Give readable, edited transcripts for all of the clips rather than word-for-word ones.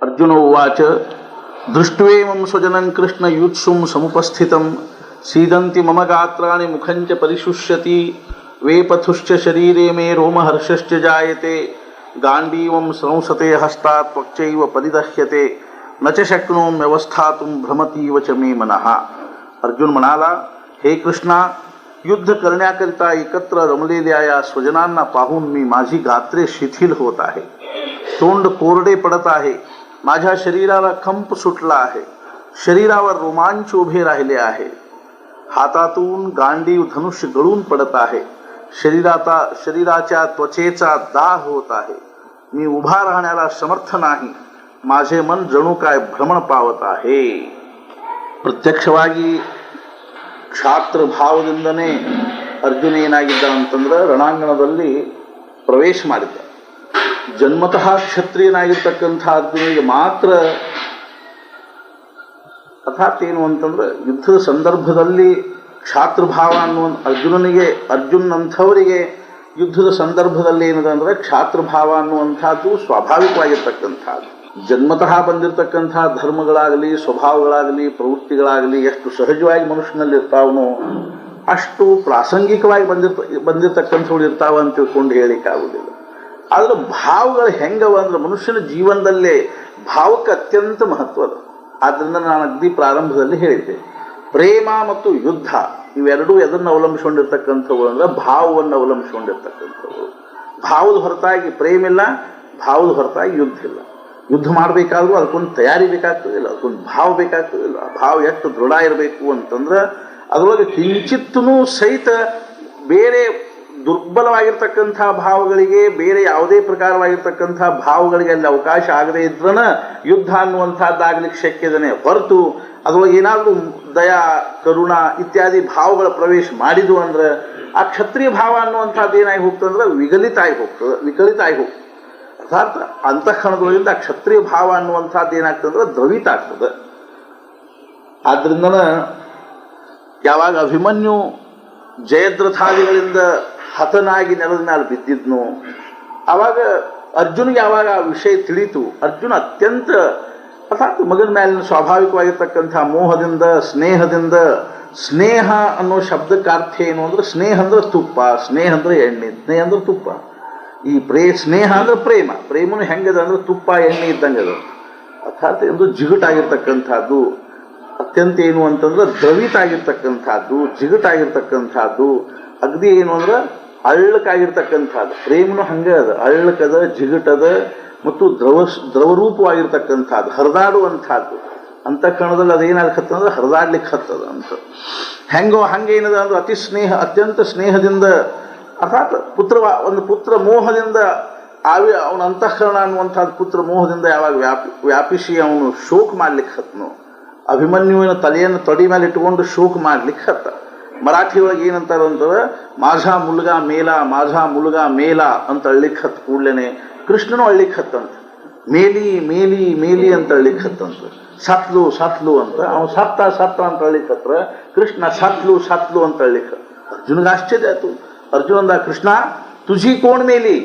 अर्जुन उवाच दृष्ट्वेमं स्वजनं कृष्ण युत्सुं समुपस्थितं सीदन्ति मम गात्राणि मुखञ्च परिशुष्यति वेपथुश्च शरीरे मे रोमहर्षश्च जायते गाण्डीवं संसते हस्तात् त्वक्चैव परिदह्यते न च शक्नोम्य अवस्थातुं भ्रमतीव च मे मनः. अर्जुन म्हणाला, हे कृष्णा, युद्ध करण्याकरिता एकत्र रमलेल्या या स्वजनांना पाहून मी माझी गात्रे शिथिल होत आहे, तोंड कोरडे पडत आहे, माझ्या शरीराला कंप सुटला आहे, शरीरावर रोमांच उभे राहिले आहे, हातातून गांडीव धनुष्य गळून पडत आहे, शरीराच्या त्वचेचा दाह होत आहे, मी उभा राहण्याला समर्थ नाही, माझे मन जणू काय भ्रमण पावत आहे. ಪ್ರತ್ಯಕ್ಷವಾಗಿ ಕ್ಷಾತ್ರ ಭಾವದಿಂದನೇ ಅರ್ಜುನ ಏನಾಗಿದ್ದ ಅಂತಂದ್ರೆ ರಣಾಂಗಣದಲ್ಲಿ ಪ್ರವೇಶ ಮಾಡಿದ್ದ. ಜನ್ಮತಃ ಕ್ಷತ್ರಿಯನಾಗಿರ್ತಕ್ಕಂಥ ಅರ್ಜುನಿಗೆ ಮಾತ್ರ ಅರ್ಥಾತ್ ಏನು ಅಂತಂದ್ರೆ ಯುದ್ಧದ ಸಂದರ್ಭದಲ್ಲಿ ಕ್ಷಾತ್ರಭಾವ ಅನ್ನುವ ಅರ್ಜುನಂಥವರಿಗೆ ಯುದ್ಧದ ಸಂದರ್ಭದಲ್ಲಿ ಏನಿದೆ ಅಂದರೆ ಕ್ಷಾತ್ರಭಾವ ಅನ್ನುವಂಥದ್ದು ಸ್ವಾಭಾವಿಕವಾಗಿರ್ತಕ್ಕಂಥದ್ದು. ಜನ್ಮತಃ ಬಂದಿರತಕ್ಕಂಥ ಧರ್ಮಗಳಾಗಲಿ, ಸ್ವಭಾವಗಳಾಗಲಿ, ಪ್ರವೃತ್ತಿಗಳಾಗಲಿ ಎಷ್ಟು ಸಹಜವಾಗಿ ಮನುಷ್ಯನಲ್ಲಿ ಇರ್ತಾವನೋ ಅಷ್ಟು ಪ್ರಾಸಂಗಿಕವಾಗಿ ಬಂದಿರತಕ್ಕಂಥವ್ರು ಇರ್ತಾವ ಅಂತ ತಿಳ್ಕೊಂಡು ಹೇಳಿಕ್ಕಾಗುವುದಿಲ್ಲ. ಆದರೆ ಭಾವಗಳು ಹೆಂಗವ ಅಂದ್ರೆ ಮನುಷ್ಯನ ಜೀವನದಲ್ಲೇ ಭಾವಕ್ಕೆ ಅತ್ಯಂತ ಮಹತ್ವದ. ಆದ್ದರಿಂದ ನಾನು ಅಗ್ದಿ ಪ್ರಾರಂಭದಲ್ಲಿ ಹೇಳಿದ್ದೆ, ಪ್ರೇಮ ಮತ್ತು ಯುದ್ಧ ಇವೆರಡೂ ಎದನ್ನು ಅವಲಂಬಿಸಿಕೊಂಡಿರ್ತಕ್ಕಂಥವು ಅಂದ್ರೆ ಭಾವವನ್ನು ಅವಲಂಬಿಸಿಕೊಂಡಿರ್ತಕ್ಕಂಥವು. ಭಾವದ ಹೊರತಾಗಿ ಪ್ರೇಮ ಇಲ್ಲ, ಭಾವದ ಹೊರತಾಗಿ ಯುದ್ಧ ಇಲ್ಲ. ಯುದ್ಧ ಮಾಡಬೇಕಾದ್ರೂ ಅದಕ್ಕೊಂದು ತಯಾರಿ ಬೇಕಾಗ್ತದಿಲ್ಲ, ಅದಕ್ಕೊಂದು ಭಾವ ಬೇಕಾಗ್ತದಿಲ್ಲ. ಭಾವ ಎಷ್ಟು ದೃಢ ಇರಬೇಕು ಅಂತಂದ್ರೆ ಅದರೊಳಗೆ ಕಿಂಚಿತ್ತೂ ಸಹಿತ ಬೇರೆ ದುರ್ಬಲವಾಗಿರ್ತಕ್ಕಂಥ ಭಾವಗಳಿಗೆ, ಬೇರೆ ಯಾವುದೇ ಪ್ರಕಾರವಾಗಿರ್ತಕ್ಕಂಥ ಭಾವಗಳಿಗೆ ಅಲ್ಲಿ ಅವಕಾಶ ಆಗದೇ ಇದ್ರನ ಯುದ್ಧ ಅನ್ನುವಂಥದ್ದಾಗಲಿಕ್ಕೆ ಶಕ್ಯದನೆ ಹೊರತು ಅದರೊಳಗೆ ಏನಾದರೂ ದಯಾ, ಕರುಣ ಇತ್ಯಾದಿ ಭಾವಗಳ ಪ್ರವೇಶ ಮಾಡಿದ್ವು ಅಂದ್ರೆ ಆ ಕ್ಷತ್ರಿಯ ಭಾವ ಅನ್ನುವಂಥದ್ದು ಏನಾಗಿ ಹೋಗ್ತದಂದ್ರೆ ವಿಕಲಿತ ಆಗಿ ಹೋಗ್ತದೆ. ಅರ್ಥಾತ್ ಅಂತಃಕರಣದೊಳಗಿಂದ ಕ್ಷತ್ರಿಯ ಭಾವ ಅನ್ನುವಂಥದ್ದು ಏನಾಗ್ತದಂದ್ರೆ ದ್ರವಿತ ಆಗ್ತದೆ. ಆದ್ರಿಂದ ಯಾವಾಗ ಅಭಿಮನ್ಯು ಜಯದ್ರಥಾದಿಗಳಿಂದ ಹತನಾಗಿ ನೆಲದ ಮೇಲೆ ಬಿದ್ದಿದ್ನು, ಆವಾಗ ಅರ್ಜುನಿಗೆ ಯಾವಾಗ ಆ ವಿಷಯ ತಿಳಿಯಿತು, ಅರ್ಜುನ ಅತ್ಯಂತ ಅರ್ಥಾತ್ ಮಗನ ಮೇಲಿನ ಸ್ವಾಭಾವಿಕವಾಗಿರ್ತಕ್ಕಂಥ ಮೋಹದಿಂದ, ಸ್ನೇಹದಿಂದ, ಸ್ನೇಹ ಅನ್ನೋ ಶಬ್ದಕ್ಕೆ ಅರ್ಥ ಏನು ಅಂದ್ರೆ ಸ್ನೇಹ ಅಂದ್ರೆ ತುಪ್ಪ, ಸ್ನೇಹ ಅಂದ್ರೆ ಎಣ್ಣೆ, ಸ್ನೇಹ ಅಂದ್ರೆ ತುಪ್ಪ. ಈ ಸ್ನೇಹ ಅಂದ್ರೆ ಪ್ರೇಮನು ಹೆಂಗದ ಅಂದ್ರೆ ತುಪ್ಪ ಎಣ್ಣೆ ಇದ್ದಂಗೆ ಅದು. ಅರ್ಥಾತ್ ಎಂದು ಜಿಗುಟಾಗಿರ್ತಕ್ಕಂಥದ್ದು, ಅತ್ಯಂತ ಏನು ಅಂತಂದ್ರೆ ದ್ರವಿತ ಆಗಿರ್ತಕ್ಕಂಥದ್ದು, ಜಿಗುಟಾಗಿರ್ತಕ್ಕಂಥದ್ದು, ಅಗದಿ ಏನು ಅಂದ್ರೆ ಅಳ್ಳಕ್ಕಾಗಿರ್ತಕ್ಕಂಥದ್ದು. ಪ್ರೇಮನು ಹಂಗೆ ಅದ, ಅಳ್ಳಕ್ಕದ, ಜಿಗುಟದ ಮತ್ತು ದ್ರವರೂಪವಾಗಿರ್ತಕ್ಕಂಥದ್ದು, ಹರಿದಾಡುವಂಥದ್ದು. ಅಂತಃಕರಣದಲ್ಲಿ ಅದೇನಾಗತ್ತಂದ್ರೆ ಹರಿದಾಡ್ಲಿಕ್ಕೆ ಹತ್ತದ ಅಂತ. ಹೆಂಗೋ ಹಂಗೆ ಏನದ ಅಂದ್ರೆ ಅತಿ ಸ್ನೇಹ, ಅತ್ಯಂತ ಸ್ನೇಹದಿಂದ ಅರ್ಥಾತ್ ಒಂದು ಪುತ್ರ ಮೋಹದಿಂದ ಅವನ ಅಂತಃಕರಣ ಅನ್ನುವಂಥದ್ದು ಪುತ್ರ ಮೋಹದಿಂದ ಯಾವಾಗ ವ್ಯಾಪಿಸಿ ಅವನು ಶೋಕ ಮಾಡ್ಲಿಕ್ಕೆ ಹತ್ತನು, ಅಭಿಮನ್ಯುವಿನ ತಲೆಯನ್ನು ತೊಡಿ ಮೇಲೆ ಇಟ್ಟುಕೊಂಡು ಶೋಕ ಮಾಡ್ಲಿಕ್ಕೆ ಹತ್ತ. ಮರಾಠಿ ಒಳಗೆ ಏನಂತಾರೆ ಅಂತಂದ್ರೆ ಮಾಝಾ ಮುಲ್ಗಾ ಮೇಲ, ಮಾಝಾ ಮುಲ್ಗಾ ಮೇಲ ಅಂತ ಅಳ್ಲಿಕ್ಕೆ ಹತ್ತು ಕೂಡ್ಲೇನೆ ಕೃಷ್ಣನು ಅಳ್ಲಿಕ್ಕೆ ಹತ್ತಂತ. ಮೇಲಿ ಮೇಲಿ ಮೇಲಿ ಅಂತ ಅಳ್ಲಿಕ್ಕೆ ಹತ್ತಂತ. ಸತ್ಲು ಸತ್ಲು ಅಂತ ಅವನು ಸತ್ತ ಅಂತ ಅಳ್ಲಿಕ್ಕೆ ಹತ್ರ, ಕೃಷ್ಣ ಸತ್ಲು ಅಂತ ಅಳ್ಲಿಕ್ಕೆ. ಅರ್ಜುನಿಗೆ ಆಶ್ಚರ್ಯ ಆಯ್ತು. ಅರ್ಜುನ ಅಂದ, ಕೃಷ್ಣ ತುಜಿ ಕೋಣ ಮೇಲಿ,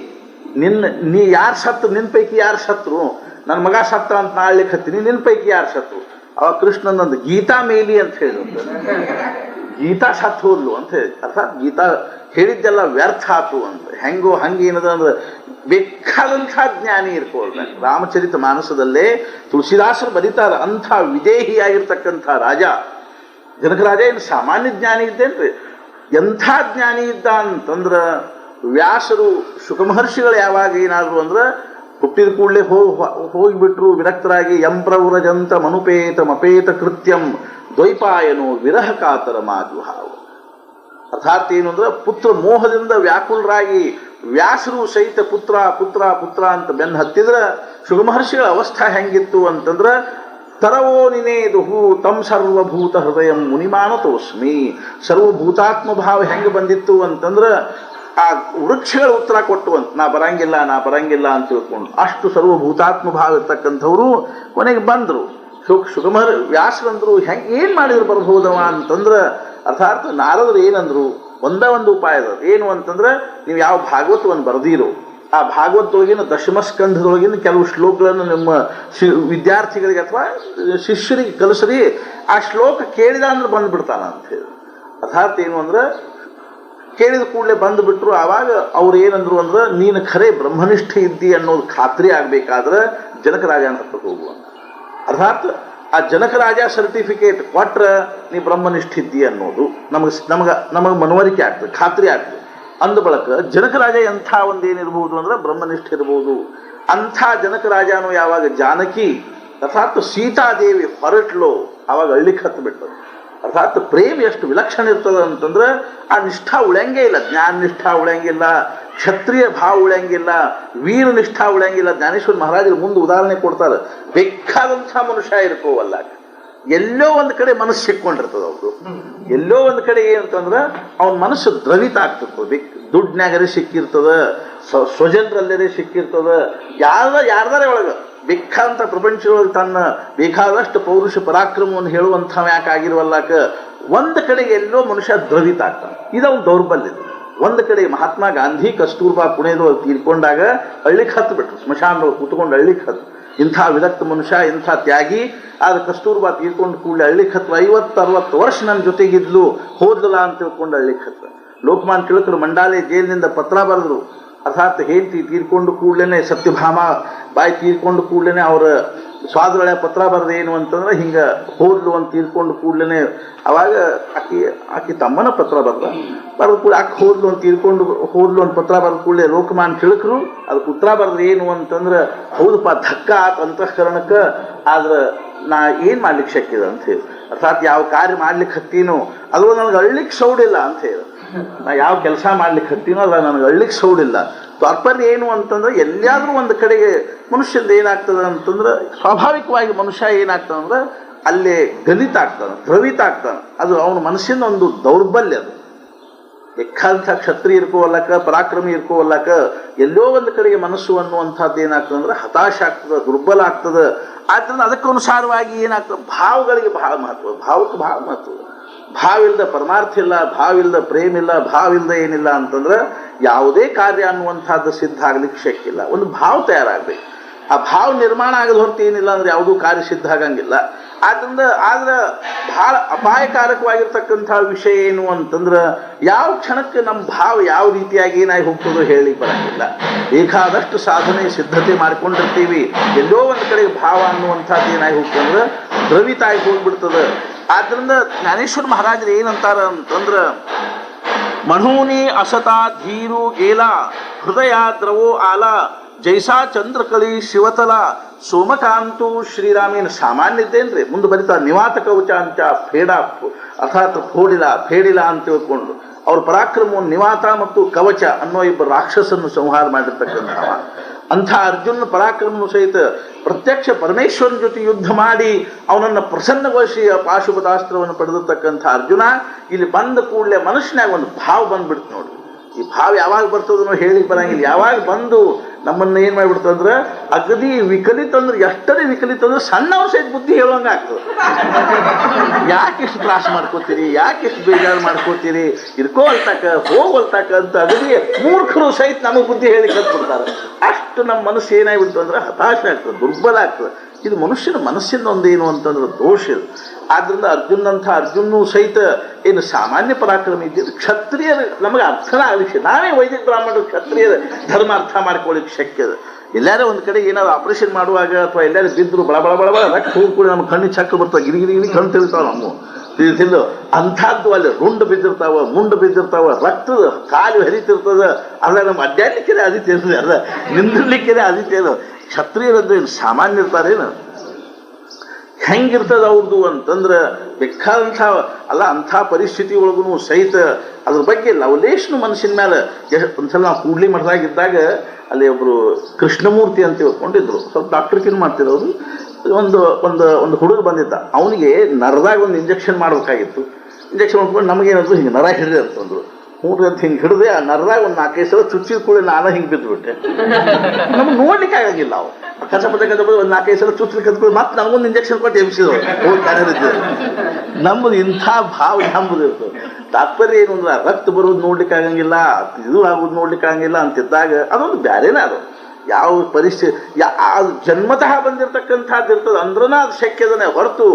ನೀ ಯಾರು ಸತ್ತು, ನಿನ್ನ ಪೈಕಿ ಯಾರು ಸತ್ರು? ನನ್ನ ಮಗ ಸತ್ತ ಅಂತ ನಾ ಅಳ್ಲಿಕ್ಕೆ ಹತ್ತೀನಿ, ನಿನ್ನ ಪೈಕಿ ಯಾರು ಸತ್ರು? ಅವಾಗ ಕೃಷ್ಣನಂದು ಗೀತಾ ಮೇಲಿ ಅಂತ ಹೇಳಿದ, ಗೀತಾ ಸತ್ ಹೋದ್ಲು ಅಂತ ಹೇಳಿ. ಅರ್ಥಾತ್ ಗೀತಾ ಹೇಳಿದ್ದೆಲ್ಲ ವ್ಯರ್ಥ ಆತು ಅಂತ. ಹೆಂಗೋ ಹಂಗೆ ಏನದ ಅಂದ್ರೆ ಬೇಕಾದಂಥ ಜ್ಞಾನಿ ಇರ್ಕೊಳ್ಬೇಕು. ರಾಮಚರಿತ ಮಾನಸದಲ್ಲೇ ತುಳಸಿದಾಸರು ಬರೀತಾರ, ಅಂಥ ವಿದೇಹಿಯಾಗಿರ್ತಕ್ಕಂಥ ರಾಜ ಜನಕರಾಜ ಏನು ಸಾಮಾನ್ಯ ಜ್ಞಾನಿ ಇದ್ದೇನ್ರಿ? ಎಂಥ ಜ್ಞಾನಿ ಇದ್ದ ಅಂತಂದ್ರೆ ವ್ಯಾಸರು, ಶುಕಮಹರ್ಷಿಗಳು ಯಾವಾಗ ಏನಾದ್ರು ಅಂದ್ರೆ ಹುಟ್ಟಿದ ಕೂಡಲೇ ಹೋಗಿಬಿಟ್ರು ವಿರಕ್ತರಾಗಿ. ಎಂಪ್ರವ್ರಜಂತ ಮನುಪೇತ ಕೃತ್ಯಂ ದ್ವೈಪಾಯನೋ ವಿರಹ ಕಾತರ ಮಾಜುಹಾವು. ಅರ್ಥಾತ್ ಏನು ಅಂದ್ರೆ ಪುತ್ರ ಮೋಹದಿಂದ ವ್ಯಾಕುಲರಾಗಿ ವ್ಯಾಸರು ಸಹಿತ ಪುತ್ರ ಪುತ್ರ ಪುತ್ರ ಅಂತ ಬೆನ್ನು ಹತ್ತಿದ್ರೆ ಶುಕಮಹರ್ಷಿಗಳ ಅವಸ್ಥೆ ಹೆಂಗಿತ್ತು ಅಂತಂದ್ರೆ ತರವೋ ನಿನೇದುಹು ತಂ ಸರ್ವಭೂತ ಹೃದಯ ಮುನಿಮಾನತೋಸ್ಮಿ. ಸರ್ವಭೂತಾತ್ಮ ಭಾವ ಹೆಂಗೆ ಬಂದಿತ್ತು ಅಂತಂದ್ರೆ ಆ ವೃಕ್ಷಗಳ ಉತ್ತರ ಕೊಟ್ಟುವಂತ, ನಾ ಬರಂಗಿಲ್ಲ ಅಂತ ತಿಳ್ಕೊಂಡು ಅಷ್ಟು ಸರ್ವಭೂತಾತ್ಮ ಭಾವ ಇರ್ತಕ್ಕಂಥವ್ರು ಕೊನೆಗೆ ಬಂದರು. ವ್ಯಾಸರಂದ್ರು ಹೆಂಗೆ ಏನು ಮಾಡಿದ್ರು ಬರ್ಬೋದವ ಅಂತಂದ್ರೆ, ಅರ್ಥಾತ್ ನಾರದರು ಏನಂದ್ರು, ಒಂದೇ ಒಂದು ಉಪಾಯ ಅದ. ಏನು ಅಂತಂದ್ರೆ, ನೀವು ಯಾವ ಭಾಗವತವನ್ನು ಬರೆದಿರೋ ಆ ಭಾಗವತದೊಳಗಿನ ದಶಮಸ್ಕಂಧದೊಳಗಿನ ಕೆಲವು ಶ್ಲೋಕಗಳನ್ನು ನಿಮ್ಮ ವಿದ್ಯಾರ್ಥಿಗಳಿಗೆ ಅಥವಾ ಶಿಷ್ಯರಿಗೆ ಕಲಿಸ್ರಿ, ಆ ಶ್ಲೋಕ ಕೇಳಿದ ಅಂದ್ರೆ ಬಂದುಬಿಡ್ತಾನ ಅಂತ ಹೇಳಿ. ಅರ್ಥಾತ್ ಏನು ಅಂದ್ರೆ ಕೇಳಿದ ಕೂಡಲೇ ಬಂದುಬಿಟ್ರು. ಆವಾಗ ಅವ್ರು ಏನಂದ್ರು ಅಂದ್ರೆ, ನೀನು ಖರೆ ಬ್ರಹ್ಮನಿಷ್ಠೆ ಇದ್ದಿ ಅನ್ನೋದು ಖಾತ್ರಿ ಆಗಬೇಕಾದ್ರೆ ಜನಕರಾಜನ ಹತ್ರಕ್ಕೆ ಹೋಗುವ. ಅರ್ಥಾತ್ ಆ ಜನಕರಾಜ ಸರ್ಟಿಫಿಕೇಟ್ ಕೊಟ್ರೆ ನೀ ಬ್ರಹ್ಮನಿಷ್ಠ ಇದ್ದಿ ಅನ್ನೋದು ನಮಗೆ ಮನವರಿಕೆ ಆಗ್ತದೆ, ಖಾತ್ರಿ ಆಗ್ತದೆ. ಅಂದ ಬಳಕ ಜನಕರಾಜ ಎಂಥ ಒಂದೇನಿರ್ಬೋದು ಅಂದ್ರೆ ಬ್ರಹ್ಮನಿಷ್ಠ ಇರ್ಬೋದು. ಅಂಥ ಜನಕರಾಜನು ಯಾವಾಗ ಜಾನಕಿ ಅರ್ಥಾತ್ ಸೀತಾದೇವಿ ಹೊರಟ್ಲು ಆವಾಗ ಅಳ್ಳಿಕ್ಕೆ ಹತ್ತು ಬಿಟ್ಟರು. ಅರ್ಥಾತ್ ಪ್ರೇಮ ಎಷ್ಟು ವಿಲಕ್ಷಣ ಇರ್ತದೆ ಅಂತಂದ್ರೆ ಆ ನಿಷ್ಠಾ ಉಳಿಯಂಗೇ ಇಲ್ಲ. ಜ್ಞಾನ ನಿಷ್ಠಾ ಉಳಿಯಂಗಿಲ್ಲ, ಕ್ಷತ್ರಿಯ ಭಾವ ಉಳಿಯಂಗಿಲ್ಲ, ವೀರ ನಿಷ್ಠಾ ಉಳಿಯಂಗಿಲ್ಲ. ಜ್ಞಾನೇಶ್ವರ ಮಹಾರಾಜರು ಮುಂದೆ ಉದಾಹರಣೆ ಕೊಡ್ತಾರೆ. ಬೇಕಾದಂಥ ಮನುಷ್ಯ ಇರ್ಕೋವಲ್ಲ, ಎಲ್ಲೋ ಒಂದು ಕಡೆ ಮನಸ್ಸು ಸಿಕ್ಕೊಂಡಿರ್ತದೆ. ಅವರು ಎಲ್ಲೋ ಒಂದು ಕಡೆ ಏನಂತಂದ್ರೆ ಅವನ ಮನಸ್ಸು ದ್ರವಿತ ಆಗ್ತಿರ್ತದೆ. ದುಡ್ಡಿನಾಗರೆ ಸಿಕ್ಕಿರ್ತದ, ಸ್ವಜನರಲ್ಲೇ ಸಿಕ್ಕಿರ್ತದ, ಯಾರ್ದಾರೆ ಒಳಗೆ ಬೇಕಾದಂಥ ಪ್ರಪಂಚದೊಳಗೆ ತನ್ನ ಬೇಕಾದಷ್ಟು ಪೌರುಷ ಪರಾಕ್ರಮವನ್ನು ಹೇಳುವಂಥವ ಯಾಕೆ ಆಗಿರುವಲ್ಲಾಕ ಒಂದು ಕಡೆಗೆ ಎಲ್ಲೋ ಮನುಷ್ಯ ದ್ರವಿತ ಆಗ್ತಾನೆ. ಇದೊಂದು ದೌರ್ಬಲ್ಯ. ಒಂದು ಕಡೆ ಮಹಾತ್ಮ ಗಾಂಧಿ ಕಸ್ತೂರ್ಬಾ ಪುಣೆದೊಳಗೆ ತೀರ್ಕೊಂಡಾಗ ಹಳ್ಳಿಗೆ ಹತ್ತು ಬಿಟ್ರು, ಸ್ಮಶಾನದೊಳಗೆ ಕೂತ್ಕೊಂಡು ಹಳ್ಳಿಗೆ ಹತ್ತು. ಇಂಥ ವಿರಕ್ತ ಮನುಷ್ಯ, ಇಂಥ ತ್ಯಾಗಿ. ಆದ್ರೆ ಕಸ್ತೂರ್ಬಾ ತೀರ್ಕೊಂಡು ಕೂಡಲೇ ಹಳ್ಳಿಗೆ ಹತ್ತು. 50-60 ವರ್ಷ ನನ್ನ ಜೊತೆಗಿದ್ಲು, ಹೋದ್ಲಲ್ಲ ಅಂತ ತಿಳ್ಕೊಂಡು ಹಳ್ಳಿಗೆ ಹತ್ತು. ಲೋಕಮಾನ್ಯ ತಿಲಕರು ಮಂಡಾಲೆ ಜೈಲಿನಿಂದ ಪತ್ರ ಬರೆದ್ರು. ಅರ್ಥಾತ್ ಹೇಳ್ತಿ ತೀರ್ಕೊಂಡು ಕೂಡಲೇ ಸತ್ಯಭಾಮ ಬಾಯಿ ತೀರ್ಕೊಂಡು ಕೂಡಲೇ ಅವರ ಸ್ವಾದೊಳೆ ಪತ್ರ ಬರೆದ ಏನು ಅಂತಂದ್ರೆ ಹಿಂಗೆ ಹೋದ್ಲು ಅಂತ ತೀರ್ಕೊಂಡು ಕೂಡಲೇ ಅವಾಗ ಆಕಿ ತಮ್ಮನ ಪತ್ರ ಬರೆದ ಕೂಡ ಆಕೆ ಹೋದ್ಲು ಅಂತ ತೀರ್ಕೊಂಡು ಹೋದ್ಲು ಅಂತ ಪತ್ರ ಬರೆದ ಕೂಡಲೇ ಲೋಕಮಾನ್ಯ ತಿಲಕರು ಅದಕ್ಕೆ ಉತ್ತರ ಬರೆದ್ರೆ ಏನು ಅಂತಂದ್ರೆ, ಹೌದಪ್ಪ ಧಕ್ಕ ಆತ ಅಂತಃಕರಣಕ್ಕೆ, ಆದ್ರೆ ನಾ ಏನು ಮಾಡ್ಲಿಕ್ಕೆ ಶಕ್ಯ ಅಂತ ಹೇಳಿ. ಅರ್ಥಾತ್ ಯಾವ ಕಾರ್ಯ ಮಾಡ್ಲಿಕ್ಕೆ ಹತ್ತೀನೋ ಅದು ನನಗೆ ಅಳ್ಳಿಕ್ಕೆ ಸೌಡಿಲ್ಲ ಅಂತ ಹೇಳಿ. ನಾ ಯಾವ ಕೆಲಸ ಮಾಡ್ಲಿಕ್ಕೆ ಹತ್ತೀನೋ ಅಲ್ಲ ನನಗೆ ಅಳ್ಳಿಕ್ಕೆ ಸೌಡಿಲ್ಲ. ತಾತ್ಪರ್ಯ ಏನು ಅಂತಂದ್ರೆ, ಎಲ್ಲಿಯಾದ್ರೂ ಒಂದು ಕಡೆಗೆ ಮನುಷ್ಯಂದು ಏನಾಗ್ತದೆ ಅಂತಂದ್ರೆ, ಸ್ವಾಭಾವಿಕವಾಗಿ ಮನುಷ್ಯ ಏನಾಗ್ತದೆ ಅಂದ್ರೆ ಅಲ್ಲೇ ಗಲಿತ ಆಗ್ತಾನೆ, ದ್ರವಿತ ಆಗ್ತಾನೆ. ಅದು ಅವನ ಮನಸ್ಸಿನ ಒಂದು ದೌರ್ಬಲ್ಯ. ಅದು ಬೇಕಾದಂಥ ಕ್ಷತ್ರಿಯ ಇರ್ಕೋವಲ್ಲಕ, ಪರಾಕ್ರಮಿ ಇರ್ಕೋವಲ್ಲಕ, ಎಲ್ಲೋ ಒಂದು ಕಡೆಗೆ ಮನಸ್ಸು ಅನ್ನುವಂಥದ್ದು ಏನಾಗ್ತದೆ ಅಂದ್ರೆ ಹತಾಶ ಆಗ್ತದೆ, ದುರ್ಬಲ ಆಗ್ತದೆ. ಆದ್ದರಿಂದ ಅದಕ್ಕನುಸಾರವಾಗಿ ಏನಾಗ್ತದೆ, ಭಾವಗಳಿಗೆ ಬಹಳ ಮಹತ್ವ, ಭಾವಕ್ಕೆ ಬಹಳ ಮಹತ್ವ. ಭಾವ ಇಲ್ಲದ ಪರಮಾರ್ಥ ಇಲ್ಲ, ಭಾವ ಇಲ್ಲದ ಪ್ರೇಮ ಇಲ್ಲ, ಭಾವ ಇಲ್ಲದ ಏನಿಲ್ಲ ಅಂತಂದ್ರೆ ಯಾವುದೇ ಕಾರ್ಯ ಅನ್ನುವಂಥದ್ದು ಸಿದ್ಧ ಆಗ್ಲಿಕ್ಕೆ ಶಕ್ಯ ಇಲ್ಲ. ಒಂದು ಭಾವ ತಯಾರಾಗಬೇಕು. ಆ ಭಾವ ನಿರ್ಮಾಣ ಆಗದ ಹೊರತು ಏನಿಲ್ಲ ಅಂದ್ರೆ ಯಾವುದೂ ಕಾರ್ಯ ಸಿದ್ಧ ಆಗಂಗಿಲ್ಲ. ಆದ್ರೆ ಬಹಳ ಅಪಾಯಕಾರಕವಾಗಿರ್ತಕ್ಕಂಥ ವಿಷಯ ಏನು ಅಂತಂದ್ರೆ, ಯಾವ ಕ್ಷಣಕ್ಕೆ ನಮ್ಮ ಭಾವ ಯಾವ ರೀತಿಯಾಗಿ ಏನಾಗಿ ಹೋಗ್ತದೋ ಹೇಳಿ ಬರಂಗಿಲ್ಲ. ಬೇಕಾದಷ್ಟು ಸಾಧನೆ ಸಿದ್ಧತೆ ಮಾಡ್ಕೊಂಡಿರ್ತೀವಿ, ಎಲ್ಲೋ ಒಂದು ಕಡೆ ಭಾವ ಅನ್ನುವಂಥದ್ದು ಏನಾಗಿ ಹೋಗ್ತಂದ್ರೆ ದ್ರವಿತ ಆಗಿ ಹೋಗ್ಬಿಡ್ತದೆ. ಆದ್ರಿಂದ ಜ್ಞಾನೇಶ್ವರ ಮಹಾರಾಜರು ಏನಂತಾರ ಅಂತಂದ್ರ, ಮಣೂನಿ ಅಸತಾ ಧೀರು ಗೇಲ ಹೃದಯ ದ್ರವೋ ಆಲ ಜೈಸಾ ಚಂದ್ರಕಳಿ ಶಿವತಲ ಸೋಮಕಾಂತು ಶ್ರೀರಾಮೇನ. ಸಾಮಾನ್ಯ ಇದ್ದೇನ್ರಿ, ಮುಂದೆ ಬರೀತಾರೆ ನಿವಾತ ಕವಚ ಅಂತ ಫೇಡ ಅರ್ಥಾತ್ ಫೇಡಿಲ ಅಂತ ತಿಳ್ಕೊಂಡು ಅವ್ರ ಪರಾಕ್ರಮವನ್ನು ನಿವಾತ ಮತ್ತು ಕವಚ ಅನ್ನೋ ಇಬ್ಬರು ರಾಕ್ಷಸನ್ನು ಸಂಹಾರ ಮಾಡಿರ್ತಕ್ಕಂಥವ. ಅಂಥ ಅರ್ಜುನ ಪರಾಕ್ರಮನು ಸಹಿತ ಪ್ರತ್ಯಕ್ಷ ಪರಮೇಶ್ವರನ ಜೊತೆ ಯುದ್ಧ ಮಾಡಿ ಅವನನ್ನು ಪ್ರಸನ್ನಗೊಳಿಸಿ ಪಾಶುಪತಾಸ್ತ್ರವನ್ನು ಪಡೆದಿರ್ತಕ್ಕಂಥ ಅರ್ಜುನ ಇಲ್ಲಿ ಬಂದ ಕೂಡಲೇ ಮನುಷ್ಯನಾಗ ಒಂದು ಭಾವ ಬಂದ್ಬಿಡ್ತು ನೋಡಿ. ಈ ಭಾವ ಯಾವಾಗ ಬರ್ತದನೋ ಹೇಳಿ ಬರಂಗಿಲ್ಲ. ಯಾವಾಗ ಬಂದು ನಮ್ಮನ್ನು ಏನು ಮಾಡಿಬಿಡ್ತಂದ್ರೆ ಅಗದಿ ವಿಕಲಿತ ಅಂದ್ರೆ, ಎಷ್ಟರೇ ವಿಕಲಿತ ಅಂದ್ರೆ ಸಣ್ಣವ್ರ ಸಹಿತ ಬುದ್ಧಿ ಹೇಳುವಂಗೆ ಆಗ್ತದೆ. ಯಾಕೆಷ್ಟು ತ್ರಾಸ ಮಾಡ್ಕೋತೀರಿ, ಯಾಕೆಷ್ಟು ಬೇಜಾರು ಮಾಡ್ಕೋತೀರಿ, ಇರ್ಕೋಲ್ತಕ್ಕ ಹೋಗೋಲ್ತಕ್ಕ ಅಂತ ಅಗದಿ ಮೂರ್ಖರು ಸಹಿತ ನಮಗೆ ಬುದ್ಧಿ ಹೇಳಿ ಕಲ್ತ್ಬಿಡ್ತಾರೆ. ಅಷ್ಟು ನಮ್ಮ ಮನಸ್ಸು ಏನಾಗ್ಬಿಡ್ತು ಅಂದ್ರೆ ಹತಾಶ ಆಗ್ತದೆ, ದುರ್ಬಲ ಆಗ್ತದೆ. ಇದು ಮನುಷ್ಯನ ಮನಸ್ಸಿನ ಒಂದೇನು ಅಂತಂದ್ರೆ ದೋಷ ಇದು. ಆದ್ರಿಂದ ಅರ್ಜುನೂ ಸಹಿತ ಏನು ಸಾಮಾನ್ಯ ಪರಾಕ್ರಮ ಇದ್ದಿದ್ದು ಕ್ಷತ್ರಿಯರು ನಮಗೆ ಅರ್ಥನ ಆಗಲಿಕ್ಕೆ, ನಾವೇ ವೈದಿಕ ಬ್ರಾಹ್ಮಣರು ಕ್ಷತ್ರಿಯರ ಧರ್ಮ ಅರ್ಥ ಮಾಡ್ಕೊಳ್ಳಿಕ್ಕೆ ಶಕ್ಯ ಇದೆ. ಎಲ್ಲಾರು ಒಂದು ಕಡೆ ಏನಾದ್ರು ಆಪರೇಷನ್ ಮಾಡುವಾಗ ಅಥವಾ ಎಲ್ಲಾರು ಬಿದ್ದರು ಬಳ ರಕ್ತ ಹೋಗ್ಕೊಂಡು ನಮ್ಮ ಕಣ್ಣಿಗೆ ಚಕ್ರ ಬರ್ತವೆ, ಗಿರಿ ಕಣ್ಣು ತಿಳ್ತಾವೆ, ನಮ್ಮ ತಿಳಿದಿಲ್ಲ ಅಂಥದ್ದು. ಅಲ್ಲಿ ರುಂಡು ಬಿದ್ದಿರ್ತಾವ, ಮುಂಡು ಬಿದ್ದಿರ್ತಾವ, ರಕ್ತದ ಕಾಲು ಹರಿತಿರ್ತದ. ಅಲ್ಲ ನಮ್ಮ ಅಡ್ಡಾಡ್ಲಿಕ್ಕೆ ಅದಿತೇನು, ಅಲ್ಲ ನಿಂದಿರ್ಲಿಕ್ಕೆ ಅದಿತೇನು. ಕ್ಷತ್ರಿಯರಂದ್ರೆ ಸಾಮಾನ್ಯ ಇರ್ತಾರೇನು, ಹೆಂಗಿರ್ತದ ಅವ್ರದ್ದು ಅಂತಂದ್ರೆ ಬೇಕಾದಂಥ ಅಲ್ಲ ಅಂಥ ಪರಿಸ್ಥಿತಿ ಒಳಗೂ ಸಹಿತ ಅದ್ರ ಬಗ್ಗೆ ಲವಲೇಶನು ಮನಸ್ಸಿನ ಮೇಲೆ ಒಂದ್ಸಲ ನಾವು ಕೂಡ್ಲಿ ಮಠದಾಗಿದ್ದಾಗ ಅಲ್ಲಿ ಒಬ್ಬರು ಕೃಷ್ಣಮೂರ್ತಿ ಅಂತ ತಿಳ್ಕೊಂಡಿದ್ರು, ಸ್ವಲ್ಪ ಡಾಕ್ಟರ್ಕಿನ್ ಮಾಡ್ತಿರೋರು. ಒಂದು ಒಂದು ಒಂದು ಹುಡುಗ ಬಂದಿದ್ದ, ಅವನಿಗೆ ನರದಾಗ ಒಂದು ಇಂಜೆಕ್ಷನ್ ಮಾಡಬೇಕಾಗಿತ್ತು. ಇಂಜೆಕ್ಷನ್ ಮಾಡ್ಕೊಂಡು ನಮಗೇನಂದ್ರು ಹಿಂಗೆ ನರ ಹಿಡಿದೆ ಅಂತಂದ್ರು. ಹೂಡ್ರಿ ಅಂತ ಹಿಂಗೆ ಹಿಡಿದೆ ಆ ನರದಾಗ ಒಂದು 4-5 ಸಲ ಚುಚ್ಚಿದ ಕೂಡ ನಾನು ಹಿಂಗೆ ಬಿದ್ದುಬಿಟ್ಟೆ. ನಮ್ಗೆ ನೋಡ್ಲಿಕ್ಕೆ ಆಗಂಗಿಲ್ಲ ನಾವು ಕಷ್ಟಪಟ್ಟೆ ಒಂದು 4-5 ಸಲ ಚುಚ್ಚಲಿಕ್ಕೆ ಕತ್ಕೊಳ್ಳಿ ಮತ್ತೆ ನಮಗೊಂದು ಇಂಜೆಕ್ಷನ್ ಕೊಟ್ಟು ಎಬ್ಸಿದ್ರು ನಮ್ಮದು ಇಂಥ ಭಾವ ನಂಬುದು ಇರ್ತದೆ. ತಾತ್ಪರ್ಯ ಏನು ಅಂದ್ರೆ ರಕ್ತ ಬರೋದು ನೋಡ್ಲಿಕ್ಕೆ ಆಗಂಗಿಲ್ಲ, ಇದು ಆಗೋದು ನೋಡ್ಲಿಕ್ಕೆ ಆಗಂಗಿಲ್ಲ ಅಂತಿದ್ದಾಗ ಅದೊಂದು ಬ್ಯಾರೇನೇ ಅದು. ಯಾವ ಪರಿಸ್ಥಿತಿ ಅದು ಜನ್ಮತಃ ಬಂದಿರತಕ್ಕಂಥದ್ದು ಇರ್ತದೆ ಅಂದ್ರನ ಅದು ಶಕ್ಯದನೇ ಹೊರತು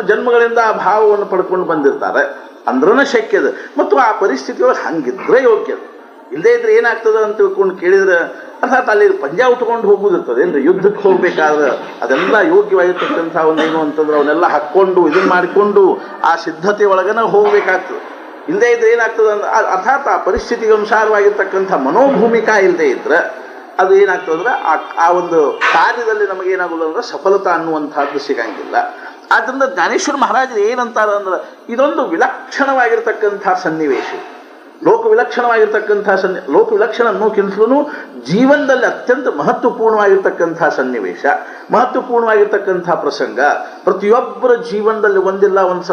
ಜನ್ಮಗಳಿಂದ ಆ ಭಾವವನ್ನು ಪಡ್ಕೊಂಡು ಬಂದಿರ್ತಾರೆ ಅಂದ್ರನ ಶಕ್ಯದ. ಮತ್ತು ಆ ಪರಿಸ್ಥಿತಿಯೊಳಗೆ ಹಂಗಿದ್ರೆ ಯೋಗ್ಯದ. ಇಲ್ಲದೇ ಇದ್ರೆ ಏನಾಗ್ತದೆ ಅಂತ ತಿಳ್ಕೊಂಡು ಕೇಳಿದ್ರೆ ಅರ್ಥಾತ್ ಅಲ್ಲಿ ಪಂಜಾ ಉಟ್ಕೊಂಡು ಹೋಗುದಿರ್ತದೆ ಏನ್ರಿ. ಯುದ್ಧಕ್ಕೆ ಹೋಗ್ಬೇಕಾದ್ರೆ ಅದೆಲ್ಲ ಯೋಗ್ಯವಾಗಿರ್ತಕ್ಕಂಥ ಒಂದೇನು ಅಂತಂದ್ರೆ ಅವನ್ನೆಲ್ಲ ಹಾಕ್ಕೊಂಡು ಇದನ್ನ ಮಾಡಿಕೊಂಡು ಆ ಸಿದ್ಧತೆ ಒಳಗನ ಹೋಗ್ಬೇಕಾಗ್ತದೆ. ಇಲ್ಲದೇ ಇದ್ರೆ ಏನಾಗ್ತದೆ ಅಂದ್ರೆ ಅರ್ಥಾತ್ ಆ ಪರಿಸ್ಥಿತಿಗೆ ಅನುಸಾರವಾಗಿರ್ತಕ್ಕಂಥ ಮನೋಭೂಮಿಕಾ ಇಲ್ಲದೆ ಇದ್ರೆ ಅದು ಏನಾಗ್ತದಂದ್ರೆ ಆ ಒಂದು ಕಾರ್ಯದಲ್ಲಿ ನಮಗೇನಾಗೋದು ಅಂದ್ರೆ ಸಫಲತಾ ಅನ್ನುವಂಥದ್ದು ಸಿಗಂಗಿಲ್ಲ. ಆದ್ದರಿಂದ ಜ್ಞಾನೇಶ್ವರ ಮಹಾರಾಜರು ಏನಂತಾರೆ ಅಂದ್ರೆ ಇದೊಂದು ವಿಲಕ್ಷಣವಾಗಿರ್ತಕ್ಕಂಥ ಸನ್ನಿವೇಶ, ಲೋಕವಿಲಕ್ಷಣವಾಗಿರ್ತಕ್ಕಂಥ ಲೋಕವಿಲಕ್ಷಣ ಅನ್ನೋಕ್ಕಿಂತಲೂ ಜೀವನದಲ್ಲಿ ಅತ್ಯಂತ ಮಹತ್ವಪೂರ್ಣವಾಗಿರ್ತಕ್ಕಂಥ ಸನ್ನಿವೇಶ, ಮಹತ್ವಪೂರ್ಣವಾಗಿರ್ತಕ್ಕಂಥ ಪ್ರಸಂಗ. ಪ್ರತಿಯೊಬ್ಬರ ಜೀವನದಲ್ಲಿ ಒಂದಿಲ್ಲ ಒಂದು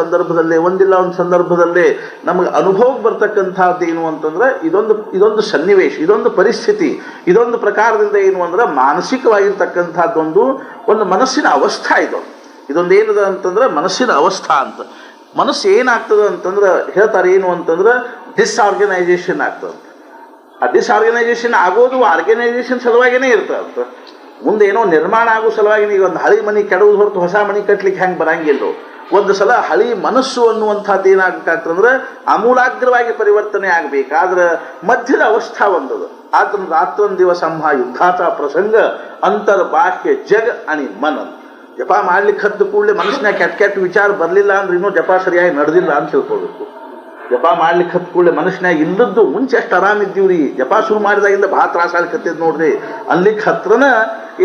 ಸಂದರ್ಭದಲ್ಲೇ ನಮಗೆ ಅನುಭವಕ್ಕೆ ಬರ್ತಕ್ಕಂಥದ್ದು ಏನು ಅಂತಂದ್ರೆ ಇದೊಂದು ಸನ್ನಿವೇಶ, ಇದೊಂದು ಪರಿಸ್ಥಿತಿ, ಇದೊಂದು ಪ್ರಕಾರದಿಂದ ಏನು ಅಂದ್ರೆ ಮಾನಸಿಕವಾಗಿರ್ತಕ್ಕಂಥದ್ದೊಂದು ಮನಸ್ಸಿನ ಅವಸ್ಥಾ. ಇದೊಂದು ಏನದ ಅಂತಂದ್ರೆ ಮನಸ್ಸಿನ ಅವಸ್ಥಾ ಅಂತ. ಮನಸ್ಸು ಏನಾಗ್ತದೆ ಅಂತಂದ್ರೆ ಹೇಳ್ತಾರೆ ಏನು ಅಂತಂದ್ರೆ ಡಿಸ್ಆರ್ಗನೈಸೇಷನ್ ಆಗ್ತದೆ. ಆ ಡಿಸ್ಆರ್ಗನೈಸೇಷನ್ ಆಗೋದು ಆರ್ಗನೈಸೇಷನ್ ಸಲುವಾಗಿನೇ ಇರ್ತದಂತ. ಮುಂದೆ ಏನೋ ನಿರ್ಮಾಣ ಆಗೋ ಸಲುವಾಗಿ ಈಗ ಒಂದು ಹಳಿ ಮನೆ ಕೆಡೋದು ಹೊರತು ಹೊಸ ಮನೆ ಕಟ್ಲಿಕ್ಕೆ ಹೆಂಗೆ ಬರಂಗಿಲ್ಲೋ, ಒಂದು ಸಲ ಹಳಿ ಮನಸ್ಸು ಅನ್ನುವಂಥದ್ದು ಏನಾಗಬೇಕಾಗ್ತಂದ್ರೆ ಆಮೂಲಾಗ್ರವಾಗಿ ಪರಿವರ್ತನೆ ಆಗಬೇಕಾದ್ರೆ ಮಧ್ಯದ ಅವಸ್ಥಾ ಒಂದದು. ಆತನ ರಾತ್ರೊಂದು ದಿವಸ ಯುದ್ಧಾತ ಪ್ರಸಂಗ ಅಂತರ್ಬಾಹ್ಯ ಜಗ ಅಣಿ ಮನನ್. ಜಪ ಮಾಡ್ಲಿಕ್ಕೆ ಹತ್ತು ಕೂಡಲೇ ಮನಸ್ಸಿನಾಗ ಕೆಟ್ಟ ವಿಚಾರ ಬರಲಿಲ್ಲ ಅಂದ್ರೆ ಇನ್ನೂ ಜಪ ಸರಿಯಾಗಿ ನಡೆದಿಲ್ಲ ಅಂತ ತಿಳ್ಕೊಬೇಕು. ಜಪ ಮಾಡ್ಲಿಕ್ಕೆ ಹತ್ತು ಕೂಡಲೇ ಮನಸ್ಸಿನಾಗ ಇಲ್ಲದ್ದು ಮುಂಚೆ ಅಷ್ಟು ಆರಾಮಿದ್ದೀವ್ರಿ, ಜಪ ಶುರು ಮಾಡಿದಾಗಿಂದ ಭಾಳ ತ್ರಾಸಾಗ್ಲಿಕ್ಕೆ ನೋಡ್ರಿ ಅನ್ಲಿಕ್ಕೆ ಹತ್ರನ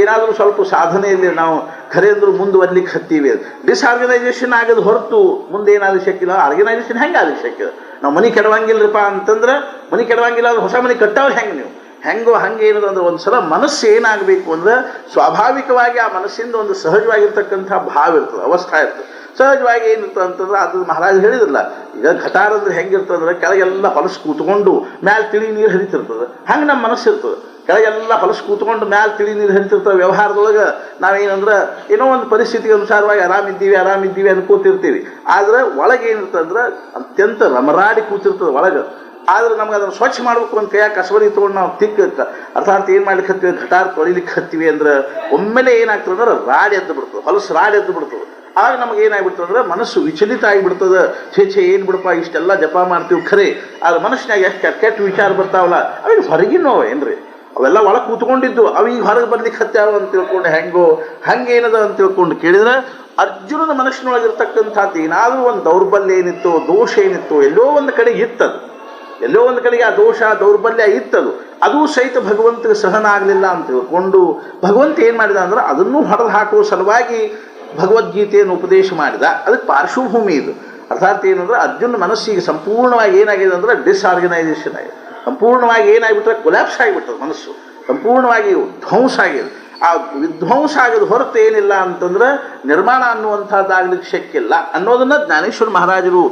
ಏನಾದರೂ ಸ್ವಲ್ಪ ಸಾಧನೆಯಲ್ಲಿ ನಾವು ಖರೆ ಅಂದ್ರೂ ಮುಂದುವರ್ಲಿಕ್ಕೆ ಹತ್ತೀವಿ. ಡಿಸ್ಆರ್ಗನೈಸೇಷನ್ ಆಗೋದು ಹೊರತು ಮುಂದೆ ಏನಾಗಲಿ ಶಕ್ಕಿಲ್ಲ. ಆರ್ಗನೈಸೇಷನ್ ಹೆಂಗೆ ಆಗಲಿ ಶಕ್ಯ? ನಾವು ಮನೆ ಕೆಡವಂಗಿಲ್ಲರಪ್ಪ ಅಂತಂದ್ರೆ ಮನೆ ಕೆಡವಂಗಿಲ್ಲ ಅಂದ್ರೆ ಹೊಸ ಮನೆ ಕಟ್ಟವ್ರು ಹೆಂಗೆ ನೀವು ಹೆಂಗೋ ಹಂಗೆ ಏನದು ಅಂದ್ರೆ ಒಂದು ಸಲ ಮನಸ್ಸು ಏನಾಗಬೇಕು ಅಂದ್ರೆ ಸ್ವಾಭಾವಿಕವಾಗಿ ಆ ಮನಸ್ಸಿಂದ ಒಂದು ಸಹಜವಾಗಿರ್ತಕ್ಕಂಥ ಭಾವ ಇರ್ತದೆ, ಅವಸ್ಥಾ ಇರ್ತದೆ. ಸಹಜವಾಗಿ ಏನಿರ್ತದೆ ಅಂತಂದ್ರೆ ಅದು ಮಹಾರಾಜ್ ಹೇಳಿದ್ರಲ್ಲ, ಈಗ ಘಟಾರ ಅಂದ್ರೆ ಹೆಂಗಿರ್ತಂದ್ರೆ ಕೆಳಗೆಲ್ಲ ಹೊಲಸು ಕೂತ್ಕೊಂಡು ಮ್ಯಾಲೆ ತಿಳಿ ನೀರು ಹರಿತಿರ್ತದೆ. ಹಂಗೆ ನಮ್ಮ ಮನಸ್ಸು ಇರ್ತದೆ, ಕೆಳಗೆಲ್ಲ ಹೊಲಸು ಕೂತ್ಕೊಂಡು ಮ್ಯಾಲೆ ತಿಳಿ ನೀರು ಹರಿತಿರ್ತವೆ. ವ್ಯವಹಾರದೊಳಗೆ ನಾವೇನಂದ್ರೆ ಏನೋ ಒಂದು ಪರಿಸ್ಥಿತಿಗೆ ಅನುಸಾರವಾಗಿ ಆರಾಮಿದ್ದೀವಿ ಅನ್ಕೋತಿರ್ತೀವಿ. ಆದ್ರೆ ಒಳಗೆ ಏನಿರ್ತಂದ್ರೆ ಅತ್ಯಂತ ರಮರಾಡಿ ಕೂತಿರ್ತದೆ ಒಳಗೆ. ಆದ್ರೆ ನಮ್ಗೆ ಅದನ್ನು ಸ್ವಚ್ಛ ಮಾಡ್ಬೇಕು ಅಂತ ಕೈಯಾಗ ಕಸಬರಿ ತೊಗೊಂಡು ನಾವು ಅರ್ಥಾತ್ ಏನು ಮಾಡ್ಲಿಕ್ಕೆ ಹತ್ತೀವಿ, ಘಟಾರ ತೊಳಿಲಿಕ್ಕೆ ಹತ್ತೀವಿ ಅಂದ್ರೆ ಒಮ್ಮೆಲೆ ಏನಾಗ್ತದೆ ಅಂದ್ರೆ ರಾಡಿ ಎದ್ದು ಬಿಡ್ತದೆ, ಹೊಲಸು ರಾಡಿ ಎದ್ದು ಬಿಡ್ತದೆ. ಆಗ ನಮಗೆ ಏನಾಗ್ಬಿಡ್ತದೆ ಅಂದ್ರೆ ಮನಸ್ಸು ವಿಚಲಿತ ಆಗಿಬಿಡ್ತದೆ. ಛೇ ಏನು ಬಿಡಪ್ಪ ಇಷ್ಟೆಲ್ಲ ಜಪ ಮಾಡ್ತೀವಿ ಖರೆ, ಆದ್ರೆ ಮನಸ್ಸಿನಾಗ ಎಷ್ಟು ಕೆಟ್ಟ ವಿಚಾರ ಬರ್ತಾವಲ್ಲ ಅವಾಗ ಹೊರಗಿನೋವ ಏನ್ರಿ, ಅವೆಲ್ಲ ಒಳಗೆ ಕೂತ್ಕೊಂಡಿದ್ದು ಅವೀಗ ಹೊರಗೆ ಬರ್ಲಿಕ್ಕೆ ಹತ್ಯಾವ ಅಂತ ತಿಳ್ಕೊಂಡು ಹಂಗೇನದ ಅಂತ ತಿಳ್ಕೊಂಡು ಕೇಳಿದ್ರೆ ಅರ್ಜುನನ ಮನಸ್ಸಿನೊಳಗಿರ್ತಕ್ಕಂಥದ್ದು ಏನಾದರೂ ಒಂದು ದೌರ್ಬಲ್ಯ ಏನಿತ್ತು, ದೋಷ ಏನಿತ್ತು, ಎಲ್ಲೋ ಒಂದು ಕಡೆಗೆ ಇತ್ತದು, ಎಲ್ಲೋ ಒಂದು ಕಡೆಗೆ ಆ ದೋಷ ದೌರ್ಬಲ್ಯ ಇತ್ತದು. ಅದು ಸಹಿತ ಭಗವಂತಗೆ ಸಹನ ಆಗಲಿಲ್ಲ ಅಂತ ತಿಳ್ಕೊಂಡು ಭಗವಂತ ಏನು ಮಾಡಿದ ಅಂದ್ರೆ ಅದನ್ನು ಹೊಡೆದು ಹಾಕುವ ಸಲುವಾಗಿ ಭಗವದ್ಗೀತೆಯನ್ನು ಉಪದೇಶ ಮಾಡಿದ. ಅದಕ್ಕೆ ಪಾರ್ಶ್ವಭೂಮಿ ಇದು. ಅರ್ಥಾತ್ ಏನಂದ್ರೆ ಅರ್ಜುನ ಮನಸ್ಸಿಗೆ ಸಂಪೂರ್ಣವಾಗಿ ಏನಾಗಿದೆ ಅಂದ್ರೆ ಡಿಸ್ಆರ್ಗನೈಸೇಷನ್ ಆಗಿದೆ, ಸಂಪೂರ್ಣವಾಗಿ ಏನಾಗ್ಬಿಟ್ರೆ ಕೊಲ್ಯಾಪ್ಸ್ ಆಗಿಬಿಟ್ಟದ ಮನಸ್ಸು, ಸಂಪೂರ್ಣವಾಗಿ ಧ್ವಂಸ ಆಗಿದೆ. ಆ ವಿಧ್ವಂಸ ಆಗೋದು ಹೊರತು ಏನಿಲ್ಲ ಅಂತಂದ್ರೆ ನಿರ್ಮಾಣ ಅನ್ನುವಂಥದ್ದಾಗ್ಲಿಕ್ಕೆ ಶಕ್ಯ ಇಲ್ಲ ಅನ್ನೋದನ್ನ ಜ್ಞಾನೇಶ್ವರ ಮಹಾರಾಜರು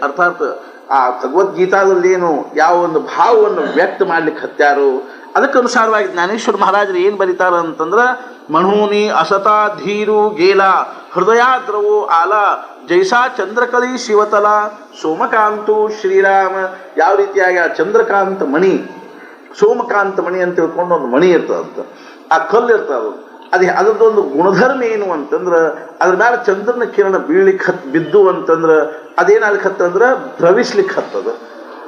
ಅರ್ಥಾತ್ ಆ ಭಗವದ್ಗೀತಾದಲ್ಲಿ ಏನು ಯಾವ ಒಂದು ಭಾವವನ್ನು ವ್ಯಕ್ತ ಮಾಡ್ಲಿಕ್ಕೆ ಹತ್ಯಾರೋ ಅದಕ್ಕನುಸಾರವಾಗಿ ಜ್ಞಾನೇಶ್ವರ ಮಹಾರಾಜರು ಏನು ಬರೀತಾರ ಅಂತಂದ್ರೆ ಮಣೂನಿ ಅಸತಾ ಧೀರು ಗೇಲ ಹೃದಯಾದ್ರವೋ ಆಲ ಜೈಸಾ ಚಂದ್ರಕಲಿ ಶಿವತಲ ಸೋಮಕಾಂತು ಶ್ರೀರಾಮ. ಯಾವ ರೀತಿಯಾಗಿ ಆ ಚಂದ್ರಕಾಂತ ಮಣಿ ಸೋಮಕಾಂತ ಮಣಿ ಅಂತ ತಿಳ್ಕೊಂಡು ಒಂದು ಮಣಿ ಇರ್ತದಂತ, ಆ ಕಲ್ಲು ಇರ್ತದೆ. ಅದರದ್ದೊಂದು ಗುಣಧರ್ಮ ಏನು ಅಂತಂದ್ರೆ ಅದ್ರ ಮೇಲೆ ಚಂದ್ರನ ಕಿರಣ ಬೀಳಿಕ್ಕೆ ಬಿದ್ದು ಅಂತಂದ್ರೆ ಅದೇನಾಗ್ಲಿಕ್ಕೆ ಹತ್ತಂದ್ರೆ ದ್ರವಿಸ್ಲಿಕ್ಕೆ ಹತ್ತದ.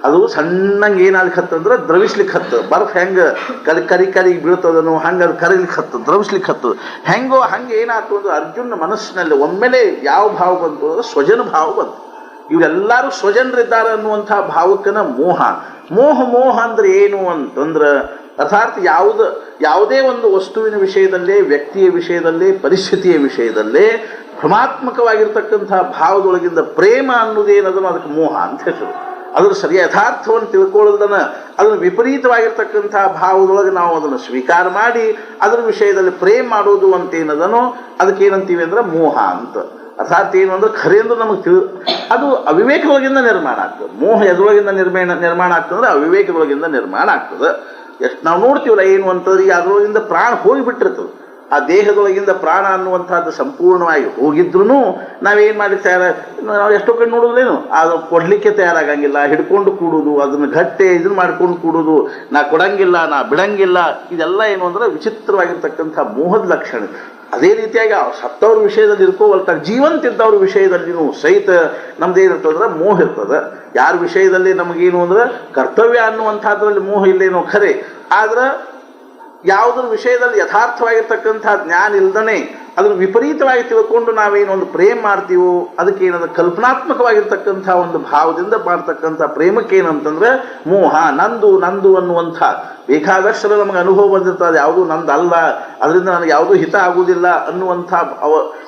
ಅದು ಸಣ್ಣಂಗೆ ಏನಾಗ್ಲಿಕ್ಕೆ ಹತ್ತಂದ್ರೆ ದ್ರವಿಸ್ಲಿಕ್ಕೆ ಹತ್ತದ. ಬರ್ಫ್ ಹೆಂಗೆ ಕರಿ ಬೀಳ್ತದನೋ ಹಂಗೆ ಅದು ಕರಿಲಿಕ್ಕೆ ಹತ್ತದ, ದ್ರವಿಸ್ಲಿಕ್ಕೆ ಹತ್ತದ. ಹಂಗೆ ಏನಾಯ್ತು ಅಂದ್ರೆ ಅರ್ಜುನ ಮನಸ್ಸಿನಲ್ಲಿ ಒಮ್ಮೆಲೆ ಯಾವ ಭಾವ ಬಂತು ಅಂದ್ರೆ ಸ್ವಜನ ಭಾವ ಬಂತು. ಇವರೆಲ್ಲರೂ ಸ್ವಜನರಿದ್ದಾರೆ ಅನ್ನುವಂಥ ಭಾವಕ್ಕನ ಮೋಹ ಅಂದ್ರೆ ಏನು ಅಂತಂದ್ರೆ ಅರ್ಥಾತ್ ಯಾವುದೇ ಒಂದು ವಸ್ತುವಿನ ವಿಷಯದಲ್ಲೇ, ವ್ಯಕ್ತಿಯ ವಿಷಯದಲ್ಲೇ, ಪರಿಸ್ಥಿತಿಯ ವಿಷಯದಲ್ಲೇ ಭ್ರಮಾತ್ಮಕವಾಗಿರ್ತಕ್ಕಂಥ ಭಾವದೊಳಗಿಂದ ಪ್ರೇಮ ಅನ್ನೋದೇನದನ್ನು ಅದಕ್ಕೆ ಮೋಹ ಅಂತ ಹೆಸರು. ಅದರ ಸರಿಯ ಯಥಾರ್ಥವನ್ನು ತಿಳ್ಕೊಳ್ಳೋದನ್ನ ಅದನ್ನು ವಿಪರೀತವಾಗಿರ್ತಕ್ಕಂಥ ಭಾವದೊಳಗೆ ನಾವು ಅದನ್ನು ಸ್ವೀಕಾರ ಮಾಡಿ ಅದರ ವಿಷಯದಲ್ಲಿ ಪ್ರೇಮ ಮಾಡೋದು ಅಂತ ಏನದನೋ ಅದಕ್ಕೆ ಏನಂತೀವಿ ಅಂದ್ರೆ ಮೋಹ ಅಂತ. ಅರ್ಥಾತ್ ಏನು ಅಂದ್ರೆ ಖರೆ ಅಂದ್ರೆ ನಮಗೆ ಅದು ಅವಿವೇಕದೊಳಗಿಂದ ನಿರ್ಮಾಣ ಆಗ್ತದೆ. ಮೋಹ ಎದ್ರೊಳಗಿಂದ ನಿರ್ಮಾಣ ಆಗ್ತದೆ ಅಂದ್ರೆ ಅವಿವೇಕದೊಳಗಿಂದ ನಿರ್ಮಾಣ ಆಗ್ತದೆ. ಎಷ್ಟು ನಾವು ನೋಡ್ತೀವಲ್ಲ ಏನು ಅಂತಂದ್ರೆ ಅದರೊಳಗಿಂದ ಪ್ರಾಣ ಹೋಗಿಬಿಟ್ಟಿರ್ತದೆ. ಆ ದೇಹದೊಳಗಿಂದ ಪ್ರಾಣ ಅನ್ನುವಂಥದ್ದು ಸಂಪೂರ್ಣವಾಗಿ ಹೋಗಿದ್ರು ನಾವೇನು ಮಾಡಿ ನಾವು ಎಷ್ಟೋ ಕಡೆ ನೋಡೋದೇನು ಅದು ಕೊಡಲಿಕ್ಕೆ ತಯಾರಾಗಂಗಿಲ್ಲ, ಹಿಡ್ಕೊಂಡು ಕೂಡುದು, ಅದನ್ನು ಗಟ್ಟೆ ಇದನ್ನು ಮಾಡ್ಕೊಂಡು ಕೂಡುದು, ನಾ ಕೊಡಂಗಿಲ್ಲ, ನಾ ಬಿಡಂಗಿಲ್ಲ, ಇದೆಲ್ಲ ಏನು ಅಂದ್ರೆ ವಿಚಿತ್ರವಾಗಿರ್ತಕ್ಕಂಥ ಮೋಹದ ಲಕ್ಷಣ. ಅದೇ ರೀತಿಯಾಗಿ ಸತ್ತವ್ರ ವಿಷಯದಲ್ಲಿ ಇರ್ಕೋವಲ್ತಾಗ ಜೀವಂತ ಇದ್ದವ್ರ ವಿಷಯದಲ್ಲಿನೂ ಸಹಿತ ನಮ್ದೇನಿರ್ತದ್ರೆ ಮೋಹ ಇರ್ತದೆ. ಯಾರ ವಿಷಯದಲ್ಲಿ ನಮಗೇನು ಅಂದ್ರೆ ಕರ್ತವ್ಯ ಅನ್ನುವಂಥದ್ರಲ್ಲಿ ಮೋಹ ಇಲ್ಲೇನೋ ಖರೆ, ಆದ್ರೆ ಯಾವುದ್ರ ವಿಷಯದಲ್ಲಿ ಯಥಾರ್ಥವಾಗಿರ್ತಕ್ಕಂಥ ಜ್ಞಾನ ಇಲ್ದನೆ ಅದನ್ನು ವಿಪರೀತವಾಗಿ ತಿಳ್ಕೊಂಡು ನಾವೇನೊಂದು ಪ್ರೇಮ ಮಾಡ್ತೀವೋ ಅದಕ್ಕೆ ಏನಂದ್ರೆ ಕಲ್ಪನಾತ್ಮಕವಾಗಿರ್ತಕ್ಕಂಥ ಒಂದು ಭಾವದಿಂದ ಮಾಡ್ತಕ್ಕಂಥ ಪ್ರೇಮಕ್ಕೆ ಏನಂತಂದ್ರೆ ಮೋಹ. ನಂದು ನಂದು ಅನ್ನುವಂಥ ಬೇಕಾದಷ್ಟು ನಮಗೆ ಅನುಭವ ಬಂದಿರ್ತದೆ, ಯಾವುದೂ ನಂದು ಅಲ್ಲ, ಅದರಿಂದ ನನಗೆ ಯಾವುದೂ ಹಿತ ಆಗುವುದಿಲ್ಲ ಅನ್ನುವಂಥ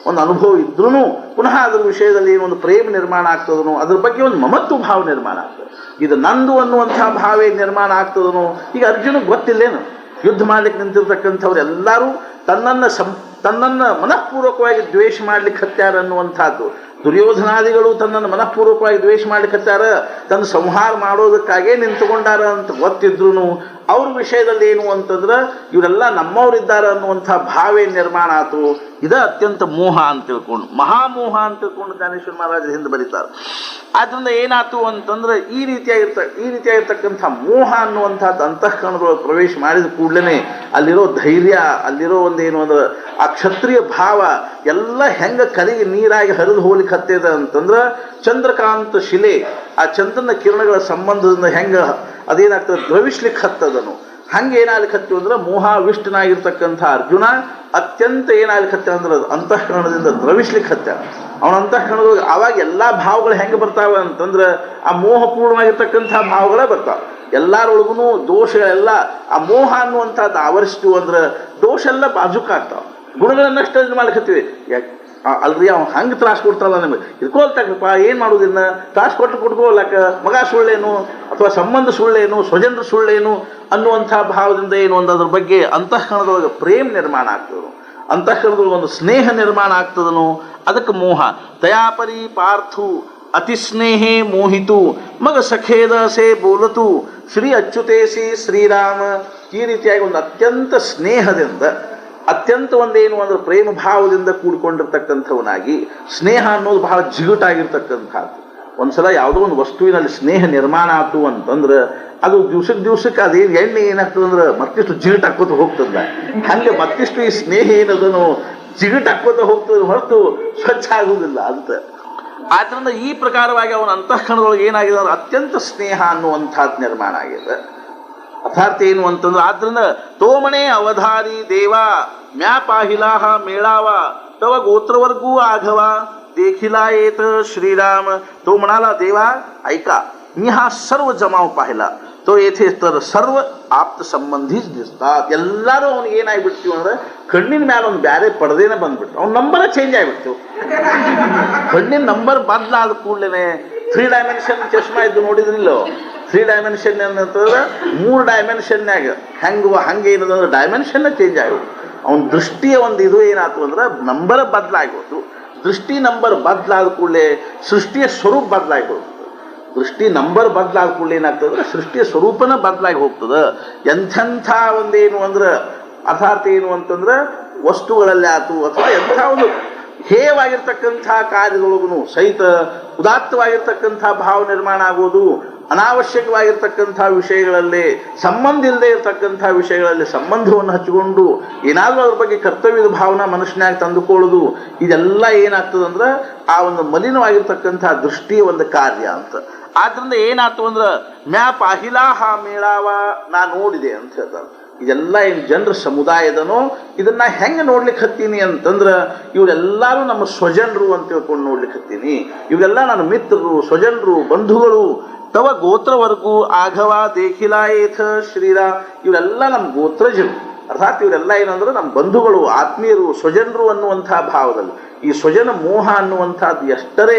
ಒಂದು ಅನುಭವ ಇದ್ರೂ ಪುನಃ ಅದ್ರ ವಿಷಯದಲ್ಲಿ ಏನೊಂದು ಪ್ರೇಮ ನಿರ್ಮಾಣ ಆಗ್ತದನೋ, ಅದ್ರ ಬಗ್ಗೆ ಒಂದು ಮಮತ್ವ ಭಾವ ನಿರ್ಮಾಣ ಆಗ್ತದೆ. ಇದು ನಂದು ಅನ್ನುವಂಥ ಭಾವೇ ನಿರ್ಮಾಣ ಆಗ್ತದನೋ. ಈಗ ಅರ್ಜುನಿಗೆ ಗೊತ್ತಿಲ್ಲೇನು, ಯುದ್ಧ ಮಾಡ್ಲಿಕ್ಕೆ ನಿಂತಿರ್ತಕ್ಕಂಥವ್ರು ಎಲ್ಲರೂ ತನ್ನನ್ನು ಮನಃಪೂರ್ವಕವಾಗಿ ದ್ವೇಷ ಮಾಡ್ಲಿಕ್ಕೆ ಹತ್ಯಾರ ಅನ್ನುವಂಥದ್ದು. ದುರ್ಯೋಧನಾದಿಗಳು ತನ್ನನ್ನು ಮನಃಪೂರ್ವಕವಾಗಿ ದ್ವೇಷ ಮಾಡ್ಲಿಕ್ಕೆ ಹತ್ಯಾರ, ತನ್ನ ಸಂಹಾರ ಮಾಡೋದಕ್ಕಾಗೇ ನಿಂತುಕೊಂಡಾರ ಅಂತ ಗೊತ್ತಿದ್ರು ಅವ್ರ ವಿಷಯದಲ್ಲಿ ಏನು ಅಂತಂದ್ರೆ ಇವರೆಲ್ಲ ನಮ್ಮವರಿದ್ದಾರೆ ಅನ್ನುವಂಥ ಭಾವೇ ನಿರ್ಮಾಣ ಆಯ್ತು. ಇದು ಅತ್ಯಂತ ಮೋಹ ಅಂತ ತಿಳ್ಕೊಂಡು, ಮಹಾಮೋಹ ಅಂತ ತಿಳ್ಕೊಂಡು ಜ್ಞಾನೇಶ್ವರ ಮಹಾರಾಜರು ಹಿಂದೆ ಬರೀತಾರೆ. ಆದ್ದರಿಂದ ಏನಾಯ್ತು ಅಂತಂದ್ರೆ ಈ ರೀತಿಯಾಗಿರ್ತಕ್ಕಂಥ ಮೋಹ ಅನ್ನುವಂಥದ್ದು ಅಂತಃಕರಣದೊಳಗೆ ಪ್ರವೇಶ ಮಾಡಿದ ಕೂಡಲೇ ಅಲ್ಲಿರೋ ಧೈರ್ಯ, ಅಲ್ಲಿರೋ ಒಂದೇನು ಅಂದ್ರೆ ಆ ಕ್ಷತ್ರಿಯ ಭಾವ ಎಲ್ಲ ಹೆಂಗೆ ಕಲಿಗೆ ನೀರಾಗಿ ಹರಿದು ಹೋಗ್ಲಿಕ್ಕೆ ಹತ್ತಿದೆ ಅಂತಂದ್ರೆ ಚಂದ್ರಕಾಂತ ಶಿಲೆ ಆ ಚಂದ್ರನ ಕಿರಣಗಳ ಸಂಬಂಧದಿಂದ ಹೆಂಗೆ ಅದೇನಾಗ್ತದೆ ದ್ರವಿಸ್ಲಿಕ್ಕೆ ಹತ್ತದನು, ಹಂಗೆ ಏನಾಗ್ಲಿಕ್ಕೆ ಹತ್ತಿ ಅಂದ್ರೆ ಮೋಹಾವಿಷ್ಟನಾಗಿರ್ತಕ್ಕಂಥ ಅರ್ಜುನ ಅತ್ಯಂತ ಏನಾಗ್ಲಿಕ್ಕೆ ಹತ್ತ ಅಂದ್ರೆ ಅಂತಃಕರಣದಿಂದ ದ್ರವಿಸ್ಲಿಕ್ಕೆ ಹತ್ತ. ಅವನ ಅಂತಃಕರಣದೊಳಗೆ ಆವಾಗ ಎಲ್ಲ ಭಾವಗಳು ಹೆಂಗೆ ಬರ್ತಾವೆ ಅಂತಂದ್ರೆ ಆ ಮೋಹಪೂರ್ಣವಾಗಿರ್ತಕ್ಕಂಥ ಭಾವಗಳೇ ಬರ್ತಾವೆ. ಎಲ್ಲರೊಳಗೂ ದೋಷಗಳೆಲ್ಲ ಆ ಮೋಹ ಅನ್ನುವಂಥದ್ದು ಆವರಿಸ್ತು ಅಂದ್ರೆ ದೋಷ ಎಲ್ಲ ಬಾಜುಕಾಗ್ತಾವೆ, ಗುಣಗಳನ್ನಷ್ಟು ಇದು ಮಾಡ್ಲಿಕ್ಕತ್ತೀವಿ. ಯಾಕೆ ಅಲ್ರಿ ಅವ್ನು ಹಂಗೆ ತ್ರಾಸ ಕೊಡ್ತಾರಲ್ಲ ನಿಮಗೆ, ಇದ್ಕೊಳ್ತಕ್ಕಪ್ಪ ಏನು ಮಾಡೋದಿನ್ನ, ತ್ರಾಸ ಕೊಟ್ಕೋಲಕ್ಕ ಮಗ ಸುಳ್ಳೇನು ಅಥವಾ ಸಂಬಂಧ ಸುಳ್ಳೇನು, ಸ್ವಜನರ ಸುಳ್ಳೇನು ಅನ್ನುವಂಥ ಭಾವದಿಂದ ಏನು ಒಂದು ಅದ್ರ ಬಗ್ಗೆ ಅಂತಃಕರಣದೊಳಗೆ ಪ್ರೇಮ ನಿರ್ಮಾಣ ಆಗ್ತದನು, ಅಂತಃಕರಣದೊಳಗೆ ಒಂದು ಸ್ನೇಹ ನಿರ್ಮಾಣ ಆಗ್ತದನು. ಅದಕ್ಕೆ ಮೋಹ. ದಯಾಪರಿ ಪಾರ್ಥು ಅತಿ ಸ್ನೇಹೇ ಮೋಹಿತು ಮಗ ಸಖೇದ ಸೇ ಬೋಲತು ಶ್ರೀ ಅಚ್ಯುತೇಸಿ ಶ್ರೀರಾಮ. ಈ ರೀತಿಯಾಗಿ ಒಂದು ಅತ್ಯಂತ ಸ್ನೇಹದಿಂದ ಅತ್ಯಂತ ಒಂದೇನು ಅಂದ್ರೆ ಪ್ರೇಮ ಭಾವದಿಂದ ಕೂಡಿಕೊಂಡಿರ್ತಕ್ಕಂಥವನಾಗಿ, ಸ್ನೇಹ ಅನ್ನೋದು ಬಹಳ ಜಿಗುಟಾಗಿರ್ತಕ್ಕಂಥದ್ದು. ಒಂದ್ಸಲ ಯಾವುದೋ ಒಂದು ವಸ್ತುವಿನಲ್ಲಿ ಸ್ನೇಹ ನಿರ್ಮಾಣ ಆಯ್ತು ಅಂತಂದ್ರೆ ಅದು ದಿವ್ಸಕ್ಕೆ ಅದೇನು ಎಣ್ಣೆ ಏನಾಗ್ತದೆ ಅಂದ್ರೆ ಮತ್ತಿಷ್ಟು ಜಿಗುಟ್ ಹಾಕೋತ ಹೋಗ್ತದ. ಹಂಗೆ ಮತ್ತಿಷ್ಟು ಈ ಸ್ನೇಹ ಏನದನು ಜಿಗುಟ್ ಹಾಕೋತ ಹೋಗ್ತದೆ ಹೊರತು ಸ್ವಚ್ಛ ಆಗುವುದಿಲ್ಲ ಅಂತ. ಆದ್ರಿಂದ ಈ ಪ್ರಕಾರವಾಗಿ ಅವನ ಅಂತಃಕರಣದೊಳಗೆ ಏನಾಗಿದೆ ಅಂದ್ರೆ ಅತ್ಯಂತ ಸ್ನೇಹ ಅನ್ನುವಂಥದ್ದು ನಿರ್ಮಾಣ ಆಗಿದೆ. ಅರ್ಥಾತ್ ಏನು ಅಂತಂದ್ರೆ ಆದ್ರಿಂದ ತೋಮಣೆ ಅವಧಾರಿ ದೇವ ಮ್ಯಾ ಪಾಹಿಲಾಹ ಮೇಳಾವ तव गोत्रवर्गू आघवा देखिला येत श्रीराम. तो म्हणाला देवा ऐका, मी हा सर्व जमाव पाहिला, तो येथे तर सर्व ಆಪ್ತ ಸಂಬಂಧೀಸ್ ದಿಸ್तात. ಎಲ್ಲರೂ ಅವನಿಗೆ ಏನಾಗ್ಬಿಡ್ತೀವಿ ಅಂದ್ರೆ ಕಣ್ಣಿನ ಮೇಲೆ ಒಂದು ಬ್ಯಾರೆ ಪಡೆದೇನೆ ಬಂದ್ಬಿಡ್ತು, ಅವ್ನ ನಂಬರೇ ಚೇಂಜ್ ಆಗಿಬಿಡ್ತು. ಕಣ್ಣಿನ ನಂಬರ್ ಬದಲಾದ ಕೂಡಲೇ 3 ಡೈಮೆನ್ಷನ್ ಚಶ್ಮಾ ಇದ್ದು ನೋಡಿದ್ರಿಲ್ಲೋ, 3 ಡೈಮೆನ್ಷನ್ ಅಂತಂದ್ರೆ 3 ಡೈಮೆನ್ಷನ್ಯಾಗ ಹಂಗೆ ಏನದಂದ್ರೆ ಡೈಮೆನ್ಷನ್ ಚೇಂಜ್ ಆಗಿಬಿಡ್ತು. ಅವನ ದೃಷ್ಟಿಯ ಒಂದು ಇದು ಏನಾಯ್ತು ಅಂದ್ರೆ ನಂಬರ್ ಬದಲಾಗೋದು. ದೃಷ್ಟಿ ನಂಬರ್ ಬದಲಾದ ಕೂಡಲೇ ಸೃಷ್ಟಿಯ ಸ್ವರೂಪ ಬದಲಾಗೋದು. ದೃಷ್ಟಿ ನಂಬರ್ ಬದಲಾದ ಕೂಡಲೇ ಏನಾಗ್ತದೆ ಅಂದ್ರೆ ಸೃಷ್ಟಿಯ ಸ್ವರೂಪನ ಬದಲಾಗಿ ಹೋಗ್ತದೆ. ಎಂಥೆಂಥ ಒಂದೇನು ಅಂದ್ರೆ ಅರ್ಥಾತ್ ಏನು ಅಂತಂದ್ರೆ ವಸ್ತುಗಳಲ್ಲಿ ಆಯ್ತು ಅಥವಾ ಎಂಥ ಒಂದು ಹೇಯವಾಗಿರ್ತಕ್ಕಂಥ ಕಾರ್ಯದೊಳಗೂ ಸಹಿತ ಉದಾತ್ತವಾಗಿರ್ತಕ್ಕಂಥ ಭಾವ ನಿರ್ಮಾಣ ಆಗೋದು, ಅನಾವಶ್ಯಕವಾಗಿರ್ತಕ್ಕಂಥ ವಿಷಯಗಳಲ್ಲಿ ಸಂಬಂಧ ಇಲ್ಲದೆ ಇರತಕ್ಕಂಥ ವಿಷಯಗಳಲ್ಲಿ ಸಂಬಂಧವನ್ನು ಹಚ್ಚಿಕೊಂಡು ಏನಾದರೂ ಅದ್ರ ಬಗ್ಗೆ ಕರ್ತವ್ಯದ ಭಾವನ ಮನುಷ್ಯನಾಗಿ ತಂದುಕೊಳ್ಳೋದು, ಇದೆಲ್ಲ ಏನಾಗ್ತದೆ ಅಂದ್ರೆ ಆ ಒಂದು ಮಲಿನವಾಗಿರ್ತಕ್ಕಂಥ ದೃಷ್ಟಿಯ ಒಂದು ಕಾರ್ಯ ಅಂತ. ಆದ್ರಿಂದ ಏನಾಯ್ತು ಅಂದ್ರೆ ಮ್ಯಾ ಪಾಹಿಲಾಹ ಮೇಳಾವ, ನಾ ನೋಡಿದೆ ಅಂತ ಹೇಳ್ತಾರೆ. ಇದೆಲ್ಲ ಏನು ಜನರ ಸಮುದಾಯದನೋ ಇದನ್ನ ಹೆಂಗೆ ನೋಡ್ಲಿಕ್ಕೆ ಹತ್ತೀನಿ ಅಂತಂದ್ರೆ ಇವರೆಲ್ಲರೂ ನಮ್ಮ ಸ್ವಜನರು ಅಂತ ತಿಳ್ಕೊಂಡು ನೋಡ್ಲಿಕ್ಕೆ ಹತ್ತೀನಿ. ಇವರೆಲ್ಲ ನನ್ನ ಮಿತ್ರರು, ಸ್ವಜನರು, ಬಂಧುಗಳು. ತವ ಗೋತ್ರವರ್ಗು ಆಘವ ದೇಖಿಲಾಯೇಥ ಶ್ರೀರಾಮ್. ಇವರೆಲ್ಲ ನಮ್ಮ ಗೋತ್ರಜರು, ಅರ್ಥಾತ್ ಇವರೆಲ್ಲ ಏನಂದ್ರೆ ನಮ್ಮ ಬಂಧುಗಳು, ಆತ್ಮೀಯರು, ಸ್ವಜನರು ಅನ್ನುವಂಥ ಭಾವದಲ್ಲಿ. ಈ ಸ್ವಜನ ಮೋಹ ಅನ್ನುವಂಥದ್ದು ಎಷ್ಟರೇ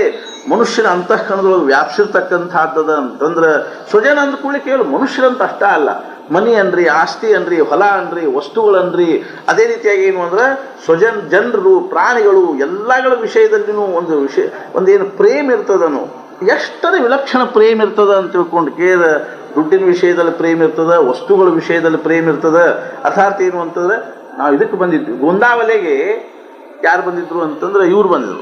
ಮನುಷ್ಯನ ಅಂತಃಕರಣದೊಳಗೆ ವ್ಯಾಪಿಸಿರ್ತಕ್ಕಂಥದ್ದು ಅಂತಂದ್ರೆ ಸ್ವಜನ ಅಂದ್ಕೊಳ್ಳಿ ಕೇವಲ ಮನುಷ್ಯರಂತ ಅಷ್ಟ ಅಲ್ಲ, ಮನಿ ಅನ್ರಿ, ಆಸ್ತಿ ಅನ್ರಿ, ಹೊಲ ಅನ್ರಿ, ವಸ್ತುಗಳನ್ರಿ, ಅದೇ ರೀತಿಯಾಗಿ ಏನು ಅಂದ್ರೆ ಜನರು, ಪ್ರಾಣಿಗಳು ಎಲ್ಲಗಳ ವಿಷಯದಲ್ಲಿನೂ ಒಂದು ವಿಷಯ ಒಂದೇನು ಪ್ರೇಮ ಇರ್ತದನು. ಎಷ್ಟರ ವಿಲಕ್ಷಣ ಪ್ರೇಮ ಇರ್ತದ ಅಂತ ತಿಳ್ಕೊಂಡು ಕೇಳ. ದುಡ್ಡಿನ ವಿಷಯದಲ್ಲಿ ಪ್ರೇಮ ಇರ್ತದ, ವಸ್ತುಗಳ ವಿಷಯದಲ್ಲಿ ಪ್ರೇಮ ಇರ್ತದ. ಅರ್ಥಾತ್ ಏನು ಅಂತಂದ್ರೆ ನಾವು ಇದಕ್ಕೆ ಬಂದಿದ್ವಿ, ಗೋಂದಾವಲೆಗೆ ಯಾರು ಬಂದಿದ್ರು ಅಂತಂದ್ರೆ ಇವ್ರು ಬಂದಿದ್ರು.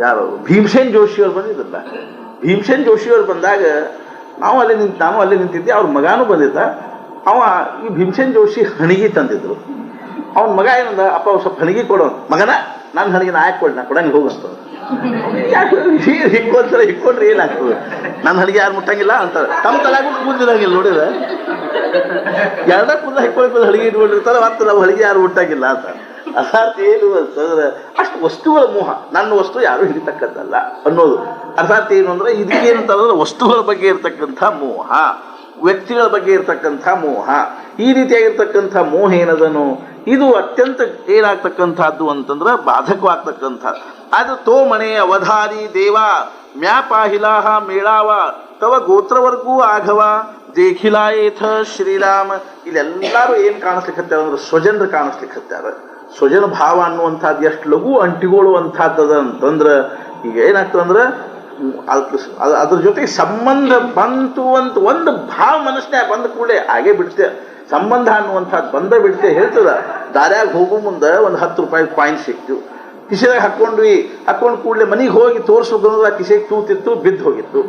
ಯಾರು ಭೀಮಸೇನ್ ಜೋಶಿಯವ್ರು ಬಂದಿದ್ರಲ್ಲ. ಭೀಮಸೇನ್ ಜೋಶಿಯವ್ರು ಬಂದಾಗ ನಾನು ಅಲ್ಲೇ ನಿಂತಿದ್ದೆ. ಅವ್ರ ಮಗಾನೂ ಬಂದಿದ್ದ. ಅವ ಈ ಭೀಮಸೇನ್ ಜೋಶಿ ಹಣಿಗೆ ತಂದಿದ್ರು. ಅವನ ಮಗ ಏನಂದ, ಅಪ್ಪ ಸ್ವಲ್ಪ ಹಣಿಗೆ ಕೊಡೋ. ಮಗನ ನನ್ನ ಹಣಿಗೆ ನಾ ಯಾಕೆ ಕೊಡಿ, ನಾ ಕೊಡಂಗೆ ಹೋಗಂತ. ಯಾಕೆ ಹಿಕ್ಕೊಂಡ್ರೆ ಏನಾಗ್ತದೆ, ನನ್ನ ಹಣಿಗೆ ಯಾರು ಮುಟ್ಟಂಗಿಲ್ಲ ಅಂತಾರೆ. ತಮ್ಮ ತಲೆಗೂ ಮುಂದಿರಂಗಿಲ್ಲ ನೋಡಿದ್ರೆ. ಎರಡ ಕೂದಲ ಹಿಕ್ಕೊಳ್ಳಿ ಹಳಿಗೆ ಇಟ್ಕೊಂಡಿರ್ತಾರೆ, ಮತ್ತು ನಾವು ಹಳಿಗೆ ಯಾರು ಮುಟ್ಟಂಗಿಲ್ಲ ಅಂತ. ಅರ್ಥಾತ್ ಏನು ಅಂತಂದ್ರೆ ಅಷ್ಟು ವಸ್ತುಗಳ ಮೋಹ. ನನ್ನ ವಸ್ತು ಯಾರು ಹಿಡಿತಕ್ಕದ್ದಲ್ಲ ಅನ್ನೋದು. ಅರ್ಥಾತ್ ಏನು ಅಂದ್ರೆ ಇದಕ್ಕೇನಂತಂದ್ರೆ ವಸ್ತುಗಳ ಬಗ್ಗೆ ಇರ್ತಕ್ಕಂಥ ಮೋಹ, ವ್ಯಕ್ತಿಗಳ ಬಗ್ಗೆ ಇರ್ತಕ್ಕಂಥ ಮೋಹ. ಈ ರೀತಿಯಾಗಿರ್ತಕ್ಕಂಥ ಮೋಹ ಏನದನು, ಇದು ಅತ್ಯಂತ ಏನಾಗ್ತಕ್ಕಂಥದ್ದು ಅಂತಂದ್ರೆ ಬಾಧಕವಾಗ್ತಕ್ಕಂಥ. ಅದು ತೋ ಮನೆ ಅವಧಾರಿ ದೇವ ಮ್ಯಾಪಾಹಿಲಾಹ ಮೇಳಾವ ತವ ಗೋತ್ರವರ್ಗೂ ಆಘವ ದೇಖಿಲಾಯೇಥ ಶ್ರೀರಾಮ. ಇಲ್ಲೆಲ್ಲರೂ ಏನು ಕಾಣಿಸ್ಲಿಕ್ಕತ್ತಾರ ಅಂದ್ರೆ ಸ್ವಜನರು ಕಾಣಿಸ್ಲಿಕ್ಕತ್ತಾರ. ಸ್ವಜನ ಭಾವ ಅನ್ನುವಂಥದ್ದು ಎಷ್ಟು ಲಘು ಅಂಟಿಕೊಳ್ಳುವಂಥದ್ದದ ಅಂತಂದ್ರೆ ಈಗ ಏನಾಗ್ತದಂದ್ರೆ ಅದ್ರ ಜೊತೆಗೆ ಸಂಬಂಧ ಬಂತು ಅಂತ ಒಂದು ಭಾವ ಮನಸ್ಸಿನಾಗ ಬಂದ ಕೂಡಲೇ ಹಾಗೆ ಬಿಡ್ತೆ. ಸಂಬಂಧ ಅನ್ನುವಂಥದ್ದು ಬಂದ ಬಿಡ್ತೆ. ಹೇಳ್ತದ, ದಾರ್ಯಾಗ ಹೋಗೋ ಮುಂದೆ ಒಂದು 10 ರೂಪಾಯಿ ಕಾಯಿನ್ ಸಿಕ್ತು, ಕಿಸೆದಾಗ ಹಾಕೊಂಡು ಕೂಡಲೇ ಮನೆಗೆ ಹೋಗಿ ತೋರಿಸೋದಂದ್ರೆ ಆ ಕಿಸೆಗೆ ತೂತಿತ್ತು, ಬಿದ್ದು ಹೋಗಿತ್ತು.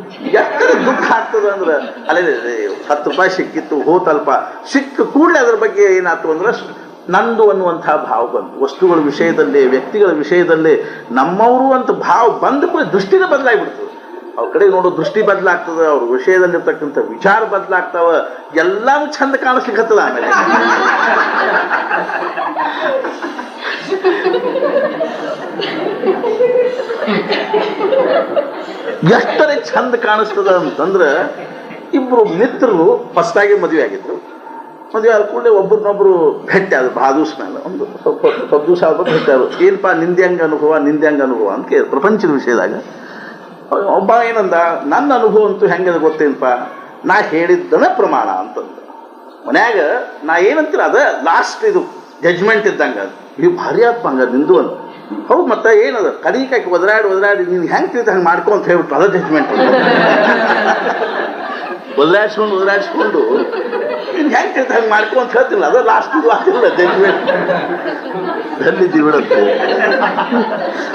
ಎಷ್ಟು ದುಃಖ ಆಗ್ತದೆ ಅಂದ್ರೆ ಅಲ್ಲೇ 10 ರೂಪಾಯಿ ಸಿಕ್ಕಿತ್ತು, ಹೋತಲ್ಪ. ಸಿಕ್ಕ ಕೂಡಲೇ ಅದ್ರ ಬಗ್ಗೆ ಏನಾಯ್ತು ಅಂದ್ರೆ ನಂದು ಅನ್ನುವಂಥ ಭಾವ ಬಂತು. ವಸ್ತುಗಳ ವಿಷಯದಲ್ಲಿ, ವ್ಯಕ್ತಿಗಳ ವಿಷಯದಲ್ಲಿ ನಮ್ಮವರು ಅಂತ ಭಾವ ಬಂದ ಕೂಡ ದೃಷ್ಟಿನೇ ಬದಲಾಗಿಬಿಡ್ತದೆ. ಅವ್ರ ಕಡೆ ನೋಡೋ ದೃಷ್ಟಿ ಬದಲಾಗ್ತದೆ, ಅವ್ರ ವಿಷಯದಲ್ಲಿರ್ತಕ್ಕಂಥ ವಿಚಾರ ಬದಲಾಗ್ತಾವ, ಎಲ್ಲವೂ ಚಂದ ಕಾಣಿಸ್ಲಿಕ್ಕತ್ತದ. ಆಮೇಲೆ ಎಷ್ಟರೇ ಚಂದ ಕಾಣಿಸ್ತದ ಅಂತಂದ್ರೆ, ಇಬ್ರು ಮಿತ್ರರು ಹೊಸದಾಗಿ ಮದುವೆ ಆಗಿದ್ರು. ಮದುವೆ ಆದ ಕೂಡಲೇ ಒಬ್ಬರನ್ನೊಬ್ರು ಭೇಟಿ ಆದ್ರು. ಭಾಳ ದಿವಸ ಮೇಲೆ ಒಂದು ಸ್ವಲ್ಪ ದಿವಸ ಆಗ್ಬೋದು ಭೇಟಿ ಆದ್ರು. ಏನಪ್ಪ ನಿಂದೆ ಹಂಗೆ ಅನುಭವ ಅಂತ ಕೇಳಿ ಪ್ರಪಂಚದ ವಿಷಯದಾಗ ಒಬ್ಬ ಏನಂದ, ನನ್ನ ಅನುಭವ ಅಂತೂ ಹೆಂಗದ ಗೊತ್ತೇನಪ್ಪ, ನಾ ಹೇಳಿದ್ದನ ಪ್ರಮಾಣ ಅಂತಂದ. ಮನ್ಯಾಗ ನಾ ಏನಂತೀರ ಅದ ಲಾಸ್ಟ್ ಇದು ಜಡ್ಜ್ಮೆಂಟ್ ಇದ್ದಂಗ. ಇವು ಭಾರಿ ಆತ್ಮ ಹಂಗ ನಿಂದು ಅಂತ. ಹೌದು, ಮತ್ತೆ ಏನದ ಕಡಿಕಾಕಿ ಒದರಾಡಿ ನೀನು ಹೆಂಗೆ ತಿಳಿದ ಹಂಗೆ ಮಾಡ್ಕೊ ಅಂತ ಹೇಳ್ಬಿಟ್ಟು ಅದ ಜಡ್ಜ್ಮೆಂಟ್. ಒದರಾಡಿಸ್ಕೊಂಡು ನೀನು ಹೆಂಗೆ ತಿಳಿದ ಹಂಗೆ ಮಾಡ್ಕೊ ಅಂತ ಹೇಳ್ತಿಲ್ಲ, ಅದ ಲಾಸ್ಟ್ ಇದು ಆಗಿಲ್ಲ ಜಡ್ಜ್ಮೆಂಟ್. ಬಂದಿದ್ದೀವಿ ಬಿಡತ್ತೆ.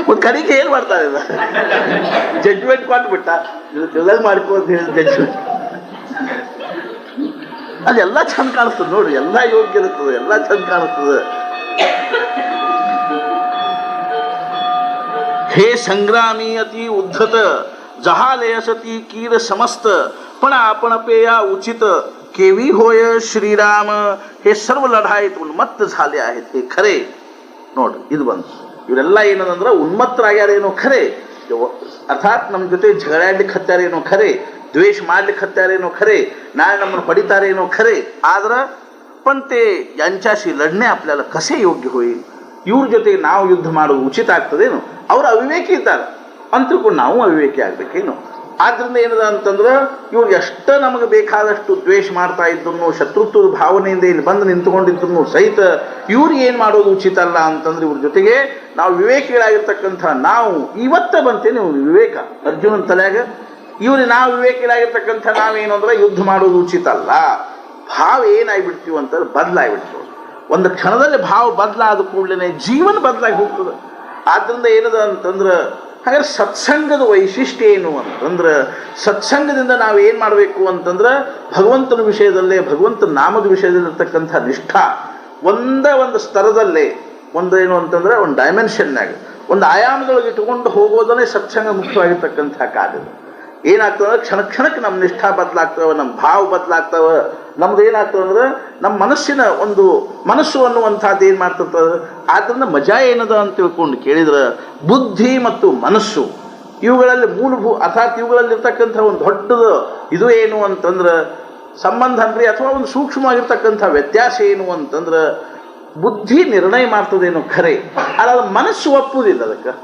ಒಂದು ಕಡಿಕೆ ಏನು ಮಾಡ್ತಾರೆ, ಜಡ್ಜ್ಮೆಂಟ್ ಕೊಟ್ಬಿಟ್ಟ, ತಿಳಿದಾಗ ಮಾಡ್ಕೊ ಅಂತ ಹೇಳಿ ಜಡ್ಜ್ಮೆಂಟ್. ಅದೆಲ್ಲ ಚಂದ ಕಾಣಿಸ್ತದೆ ನೋಡ್ರಿ, ಎಲ್ಲ ಯೋಗ್ಯ ಇರ್ತದೆ, ಎಲ್ಲ ಚಂದ ಕಾಣಿಸ್ತದೆ. हे संग्रामी अति उद्धत जहालय सती कीर समस्त पण आपण पेया उचित केवी होय श्रीराम. हे सर्व लढाईत उन्मत्त झाले आहेत, हे खरे. ನೋಡ್ರಿ ಇದು ಬಂತು. ಇವರೆಲ್ಲ ಏನಂದ್ರೆ ಉನ್ಮತ್ತರಾಗ್ಯಾರೇನೋ ಖರೆ, ಅರ್ಥಾತ್ ನಮ್ಮ ಜೊತೆ ಜಗಳಾಡ್ಲಿಕ್ಕೆ ಹತ್ತಾರೇನೋ ಖರೆ, ದ್ವೇಷ ಮಾಡ್ಲಿಕ್ಕೆ ಹತ್ತಾರೇನೋ ಖರೆ, ನಾಳೆ ನಮ್ಮನ್ನು ಪಡಿತಾರೇನೋ ಖರೆ. ಆದ್ರೆ पण ते यांच्याशी लढणे आपल्याला कसे योग्य होईल, ಇವ್ರ ಜೊತೆಗೆ ನಾವು ಯುದ್ಧ ಮಾಡೋದು ಉಚಿತ ಆಗ್ತದೇನು, ಅವರು ಅವಿವೇಕಿ ಇದ್ದಾರೆ ಅಂತ ತಿಳ್ಕೊಂಡು ನಾವು ಅವಿವೇಕಿ ಆಗ್ಬೇಕೇನು. ಆದ್ರಿಂದ ಏನದ ಅಂತಂದ್ರೆ ಇವ್ರು ಎಷ್ಟ ನಮಗೆ ಬೇಕಾದಷ್ಟು ದ್ವೇಷ ಮಾಡ್ತಾ ಇದ್ರು, ಶತ್ರುತ್ವದ ಭಾವನೆಯಿಂದ ಇಲ್ಲಿ ಬಂದು ನಿಂತ್ಕೊಂಡಿದ್ರು ಸಹಿತ ಇವ್ರಿಗೆ ಏನು ಮಾಡೋದು ಉಚಿತ ಅಲ್ಲ ಅಂತಂದ್ರೆ ಇವ್ರ ಜೊತೆಗೆ ನಾವು ವಿವೇಕಿಗಳಾಗಿರ್ತಕ್ಕಂಥ ನಾವು ಇವತ್ತ ಬಂತೇನೆ ವಿವೇಕ ಅರ್ಜುನನ ತಲೆಯಾಗ. ನಾವು ವಿವೇಕಿಗಳಾಗಿರ್ತಕ್ಕಂಥ ನಾವೇನು ಅಂದ್ರೆ ಯುದ್ಧ ಮಾಡೋದು ಉಚಿತ ಅಲ್ಲ. ಭಾವ ಏನಾಗಿಬಿಡ್ತೀವಿ ಅಂತಂದ್ರೆ ಬದಲಾಗಿಬಿಡ್ತೀವಿ. ಒಂದು ಕ್ಷಣದಲ್ಲಿ ಭಾವ ಬದಲಾದ ಕೂಡಲೇ ಜೀವನ ಬದಲಾಗಿ ಹೋಗ್ತದೆ. ಆದ್ರಿಂದ ಏನದ ಅಂತಂದ್ರೆ ಹಾಗಾದ್ರೆ ಸತ್ಸಂಗದ ವೈಶಿಷ್ಟ್ಯ ಏನು ಅಂತಂದ್ರೆ, ಸತ್ಸಂಗದಿಂದ ನಾವು ಏನು ಮಾಡಬೇಕು ಅಂತಂದ್ರೆ ಭಗವಂತನ ವಿಷಯದಲ್ಲೇ, ಭಗವಂತನ ನಾಮದ ವಿಷಯದಲ್ಲಿರ್ತಕ್ಕಂಥ ನಿಷ್ಠಾ ಒಂದು ಸ್ತರದಲ್ಲೇ, ಏನು ಅಂತಂದ್ರೆ ಒಂದು ಡೈಮೆನ್ಷನ್ನಾಗ, ಒಂದು ಆಯಾಮದೊಳಗೆ ಇಟ್ಟುಕೊಂಡು ಹೋಗೋದನ್ನೇ ಸತ್ಸಂಗ ಮುಖ್ಯವಾಗಿರ್ತಕ್ಕಂಥ ಕಾರ್ಯ. ಏನಾಗ್ತದೆ, ಕ್ಷಣಕ್ಕೆ ನಮ್ಮ ನಿಷ್ಠಾ ಬದಲಾಗ್ತವೆ, ನಮ್ಮ ಭಾವ ಬದಲಾಗ್ತವೆ. ನಮ್ದು ಏನಾಗ್ತದೆ ಅಂದ್ರೆ ನಮ್ಮ ಮನಸ್ಸಿನ ಒಂದು ಮನಸ್ಸು ಅನ್ನುವಂಥದ್ದು ಏನು ಮಾಡ್ತಿರ್ತದೆ. ಆದ್ರಿಂದ ಮಜಾ ಏನದ ಅಂತ ತಿಳ್ಕೊಂಡು ಕೇಳಿದ್ರೆ ಬುದ್ಧಿ ಮತ್ತು ಮನಸ್ಸು ಇವುಗಳಲ್ಲಿ ಅರ್ಥಾತ್ ಇವುಗಳಲ್ಲಿರ್ತಕ್ಕಂಥ ಒಂದು ದೊಡ್ಡದು ಇದು ಏನು ಅಂತಂದ್ರೆ ಸಂಬಂಧ ಅನ್ರಿ, ಅಥವಾ ಒಂದು ಸೂಕ್ಷ್ಮವಾಗಿರ್ತಕ್ಕಂಥ ವ್ಯತ್ಯಾಸ ಏನು ಅಂತಂದ್ರೆ ಬುದ್ಧಿ ನಿರ್ಣಯ ಮಾಡ್ತದೇನೋ ಖರೆ, ಆದರೆ ಮನಸ್ಸು ಒಪ್ಪುವುದಿಲ್ಲ ಅದಕ್ಕೆ.